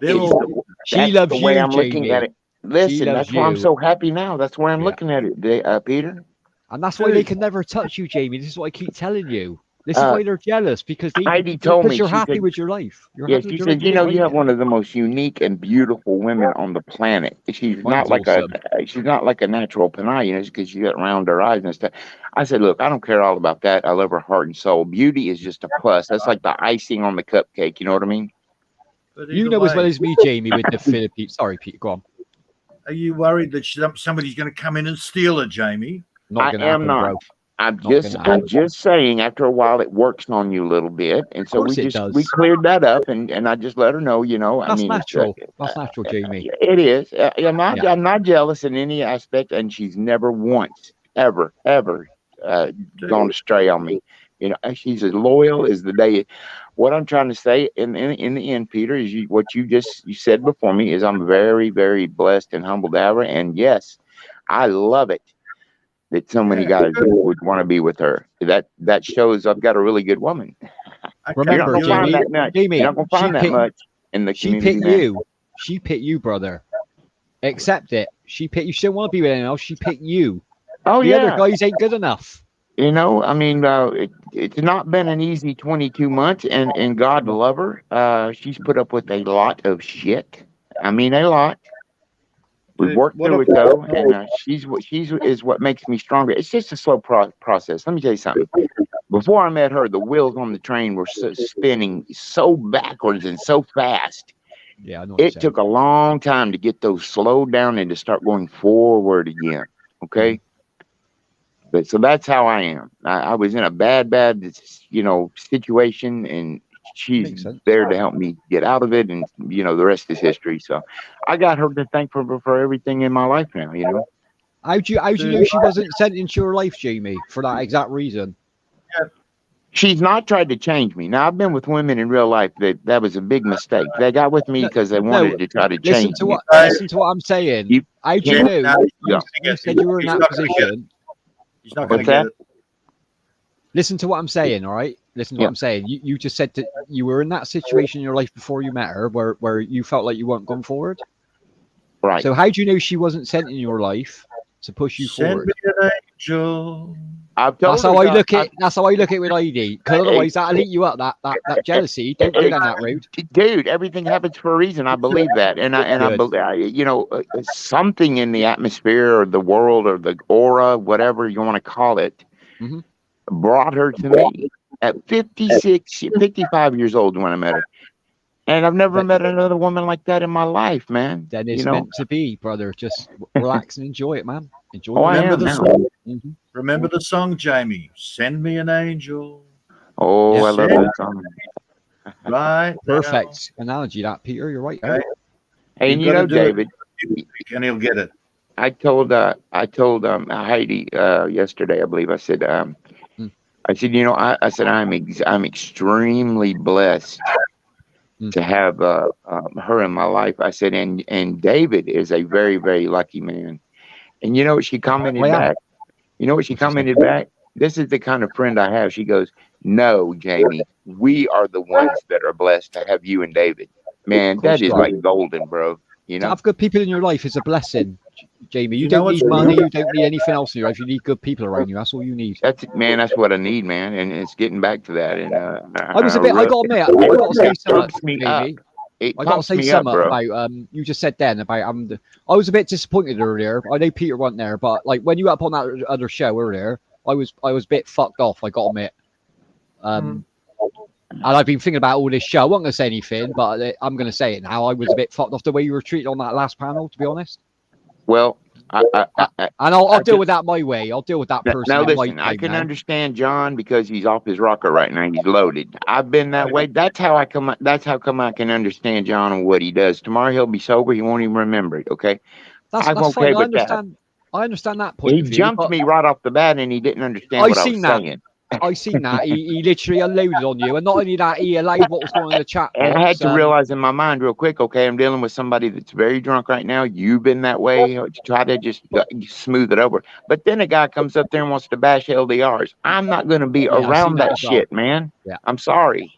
She loves the way you, I'm Jamie. looking at it. Listen, that's why I'm so happy now. That's why I'm looking at it, Peter. And that's why they can never touch you, Jamie. This is what I keep telling you. This is why they're jealous, because Heidi told me you're happy with your life. She said, you have one of the most unique and beautiful women on the planet. She's not like a natural panay, because she got round her eyes and stuff. I said, look, I don't care all about that. I love her heart and soul. Beauty is just a plus. That's like the icing on the cupcake. You know what I mean? You know as well as me, Jamie, with the Philippines. Sorry, Pete, go on. Are you worried that somebody's going to come in and steal her, Jamie? I am not. I'm just saying. After a while, it works on you a little bit, and so we cleared that up, and I just let her know. That's natural. That's natural, Jamie. It is. I'm not jealous in any aspect, and she's never once, ever, gone astray on me. She's as loyal as the day. What I'm trying to say in the end, Peter, is what you said before me is I'm very, very blessed and humbled to have her, and yes, I love it that so many guys would want to be with her. That shows I've got a really good woman. Remember, Jamie, you're not gonna find that much in the community. She picked you, brother. Accept it. She picked you. She didn't want to be with anyone else. She picked you. Oh, the other guys ain't good enough. It's not been an easy 22 months, and God love her. She's put up with a lot of shit. I mean, a lot. We've worked through it though, and she's what makes me stronger. It's just a slow process. Let me tell you something. Before I met her, the wheels on the train were spinning so backwards and so fast. Yeah, I know. It took a long time to get those slowed down and to start going forward again. Okay. But so that's how I am. I was in a bad, situation, and she's there to help me get out of it, and the rest is history. So I got her to thank for everything in my life now. How'd you know she wasn't sent into your life, Jamie, for that exact reason? She's not tried to change me. Now, I've been with women in real life that was a big mistake. They got with me because they wanted to try to change me. Listen to what I'm saying. How'd you know? You said you were in that position. He's not going to get it. Listen to what I'm saying, all right? Listen to what I'm saying. You just said that you were in that situation in your life before you met her where you felt like you weren't going forward. Right. So how do you know she wasn't sent in your life to push you forward? Send me an angel. That's how I look at it with ID. Because otherwise that'll eat you up. That jealousy. Don't go down that road. Dude, everything happens for a reason. I believe that. And I believe, something in the atmosphere or the world or the aura, whatever you want to call it, brought her to me at 55 years old when I met her. And I've never met another woman like that in my life, man. Then it's meant to be, brother. Just relax and enjoy it, man. Enjoy it. Remember the song, Jamie? Send me an angel. Oh, I love that song. Right. Perfect analogy, that, Peter. You're right. Hey, and David, and he'll get it. I told Heidi yesterday, I believe. I said, I said, I'm extremely blessed to have her in my life. I said, and David is a very, very lucky man. And you know what she commented back? This is the kind of friend I have. She goes, no, Jamie, we are the ones that are blessed to have you and David. Man, that is like golden, bro. To have good people in your life is a blessing, Jamie. You don't need money. You don't need anything else in your life. You need good people around you. That's all you need. That's what I need, man. And it's getting back to that. And I was a bit. I got to admit, I got to say something, Jamie. I got to say something about you just said then about I was a bit disappointed earlier. I know Peter wasn't there, but like when you were up on that other show earlier, I was a bit fucked off. I got to admit. And I've been thinking about all this show. I wasn't going to say anything, but I'm going to say it now. I was a bit fucked off the way you were treated on that last panel, to be honest. Well, I'll deal with that my way. I'll deal with that person. Now listen, I can understand John because he's off his rocker right now. He's loaded. I've been that way. That's how come I can understand John and what he does. Tomorrow he'll be sober. He won't even remember it. Okay. That's okay fine. I understand that point. He jumped me right off the bat, and he didn't understand what I was saying. I seen that. He literally unloaded on you. And not only that, he allowed what was going on in the chat box. And I had to realize in my mind real quick, okay, I'm dealing with somebody that's very drunk right now. You've been that way. Try to just smooth it over. But then a guy comes up there and wants to bash LDRs. I'm not going to be around that shit, man. Yeah. I'm sorry.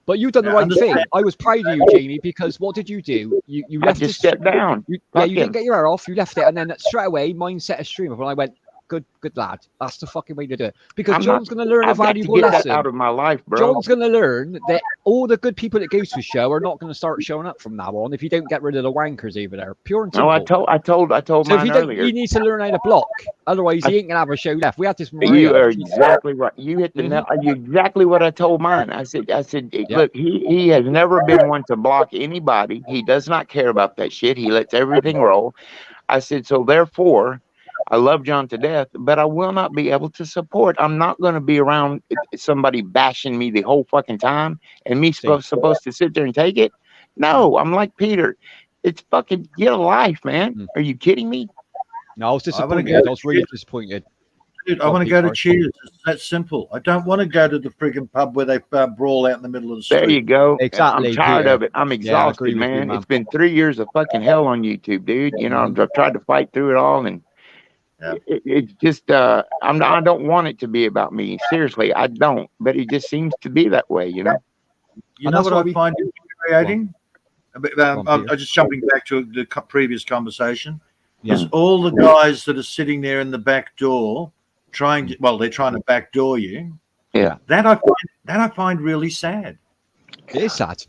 But you've done the right thing. I was proud of you, Jamie, because what did you do? You left just stepped down. You didn't get your hair off. You left it. And then straight away, mine set a stream up. And I went, good lad. That's the fucking way to do it. Because John's going to learn a valuable lesson. That out of my life, bro. John's going to learn that all the good people that goes to the show are not going to start showing up from now on if you don't get rid of the wankers over there. Pure and simple. No, I told mine earlier. You need to learn how to block. Otherwise, he ain't going to have a show left. We had this. You are exactly right. You hit the nail. You exactly what I told mine. I said, look, he has never been one to block anybody. He does not care about that shit. He lets everything roll. I said, so therefore, I love John to death, but I will not be able to support. I'm not going to be around somebody bashing me the whole fucking time and me supposed to sit there and take it. No, I'm like Peter. It's fucking get a life, man. Are you kidding me? No, I was disappointed. I was really disappointed. Dude, I want to go to Cheers. It's that simple. I don't want to go to the friggin' pub where they brawl out in the middle of the street. There you go. Exactly. I'm tired Peter. of it. I'm exhausted, Yeah, man. It's been 3 years of fucking hell on YouTube, dude. You know, I've tried to fight through it all, and it's just I don't want it to be about me. Seriously, I don't. But it just seems to be that way, you know. You know what I find infuriating? I'm just jumping back to the previous conversation. Is all the guys that are sitting there in the back door trying to, they're trying to backdoor you. Yeah. That I find really sad. It is sad.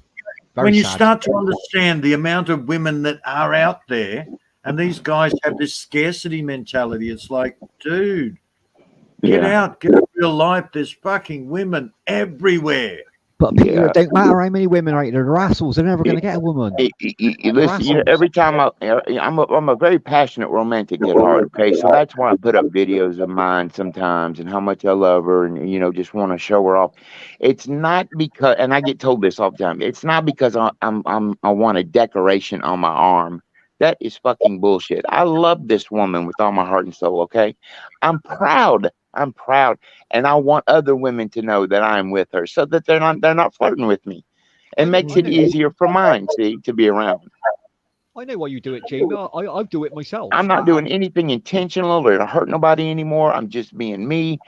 When you start to understand the amount of women that are out there, and these guys have this scarcity mentality, it's like, dude, get out, get real life. There's fucking women everywhere. But Peter, it don't matter how many women are out there. They're assholes. They're never going to get a woman. Listen, every time I'm a very passionate romantic at heart. Okay, so that's why I put up videos of mine sometimes and how much I love her, and just want to show her off. It's not because, and I get told this all the time. It's not because I want a decoration on my arm. That is fucking bullshit. I love this woman with all my heart and soul. Okay, I'm proud, and I want other women to know that I'm with her, so that they're not flirting with me. It makes it easier for mine, to be around. I know why you do it, Jamie. I do it myself. I'm not doing anything intentional or to hurt nobody anymore. I'm just being me,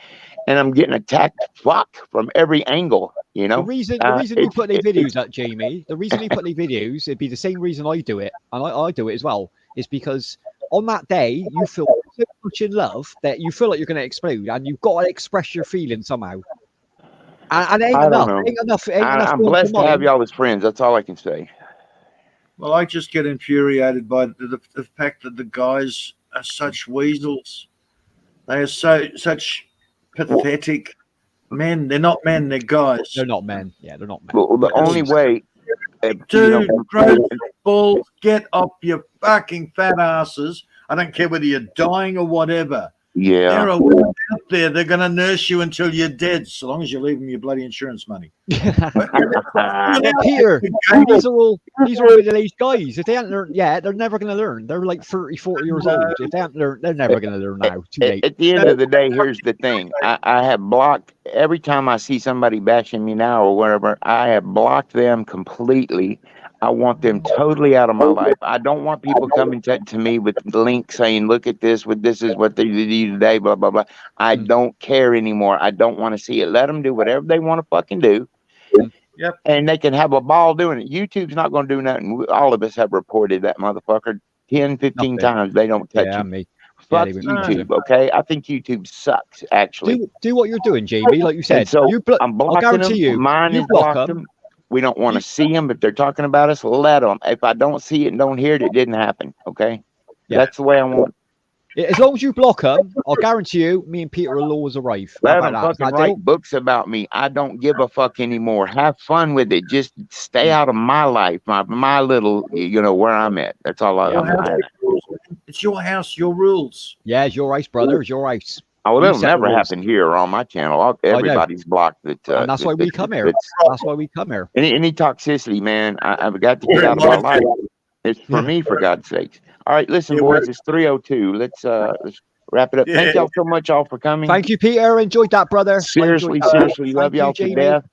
and I'm getting attacked from every angle. You know, the reason you put these videos up, Jamie. The reason you put these videos, it'd be the same reason I do it, and I do it as well. Is because on that day you feel so much in love that you feel like you're going to explode, and you've got to express your feelings somehow. And it ain't enough. Ain't enough. I'm blessed to have y'all as friends. That's all I can say. Well, I just get infuriated by the fact that the guys are such weasels. They are such pathetic men. They're not men. They're guys. They're not men. Yeah, they're not men. Well, the only way, dude, balls, get up your fucking fat asses. I don't care whether you're dying or whatever. Yeah, there are women out there. They're going to nurse you until you're dead, so long as you leave them your bloody insurance money. Here, these are all middle-aged guys. If they haven't learned yet, they're never going to learn. They're like 30, 40 years old. If they haven't learned, they're never going to learn now. Too late. At the end of the day, here's the thing. I have blocked every time I see somebody bashing me now or whatever. I have blocked them completely. I want them totally out of my life. I don't want people coming to me with links saying, look at this, this is what they do today, blah, blah, blah. I don't care anymore. I don't want to see it. Let them do whatever they want to fucking do. Yep. And they can have a ball doing it. YouTube's not going to do nothing. All of us have reported that motherfucker 10, 15 times. They don't touch it. Me. Fuck YouTube, okay? I think YouTube sucks, actually. Do what you're doing, JB, like you said. So I'm blocking them. Mine is blocked them. We don't want to see them. If they're talking about us, let them. If I don't see it and don't hear it, it didn't happen. Okay? Yeah. That's the way I want it. As long as you block them, I'll guarantee you, me and Peter will always arrive. Let them fucking write books about me. I don't give a fuck anymore. Have fun with it. Just stay out of my life, my little, where I'm at. That's all I'm at. It's your house, your rules. Yeah, it's your ice, brother. It's your ice. Oh, well, it'll never happen here on my channel. Everybody's blocked. And that's why we come here. That's why we come here. Any toxicity, man, I've got to get out of my life. It's for me, for God's sakes. All right, listen, boys, it's 3:02. Let's wrap it up. Thank y'all so much, all for coming. Thank you, Peter. Enjoyed that, brother. Seriously, love y'all to death.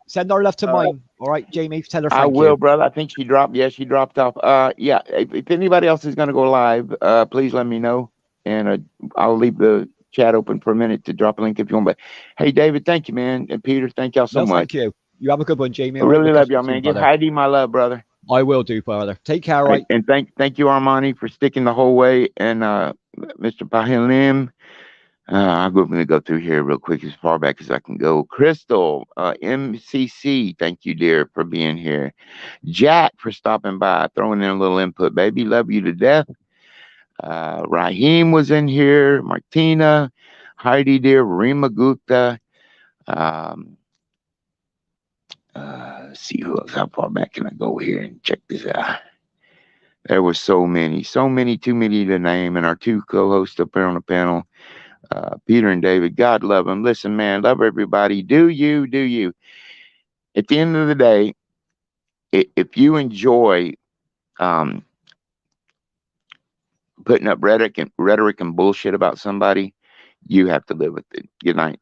Send our love to mine. All right, Jamie, tell her thank you. I will, brother. I think she dropped. Yeah, she dropped off. Yeah, if anybody else is going to go live, please let me know, and I'll leave the chat open for a minute to drop a link if you want. But hey, David, thank you, man, and Peter, thank y'all so much. Thank you. You have a good one, Jamie. I really love y'all, man. Give Heidi my love, brother. I will do, brother. Take care, right? And thank you, Armani, for sticking the whole way, and Mr. Pahilim. I'm going to go through here real quick as far back as I can go. Crystal, MCC, thank you, dear, for being here. Jack for stopping by, throwing in a little input, baby. Love you to death. Raheem was in here. Martina, Heidi, dear. Rima Gupta. Let's see who else. How far back can I go here and check this out? There was so many, too many to name. And our two co-hosts up there on the panel, Peter and David, God love them. Listen, man, love everybody. Do you. At the end of the day, if you enjoy putting up rhetoric and bullshit about somebody, you have to live with it. Good night.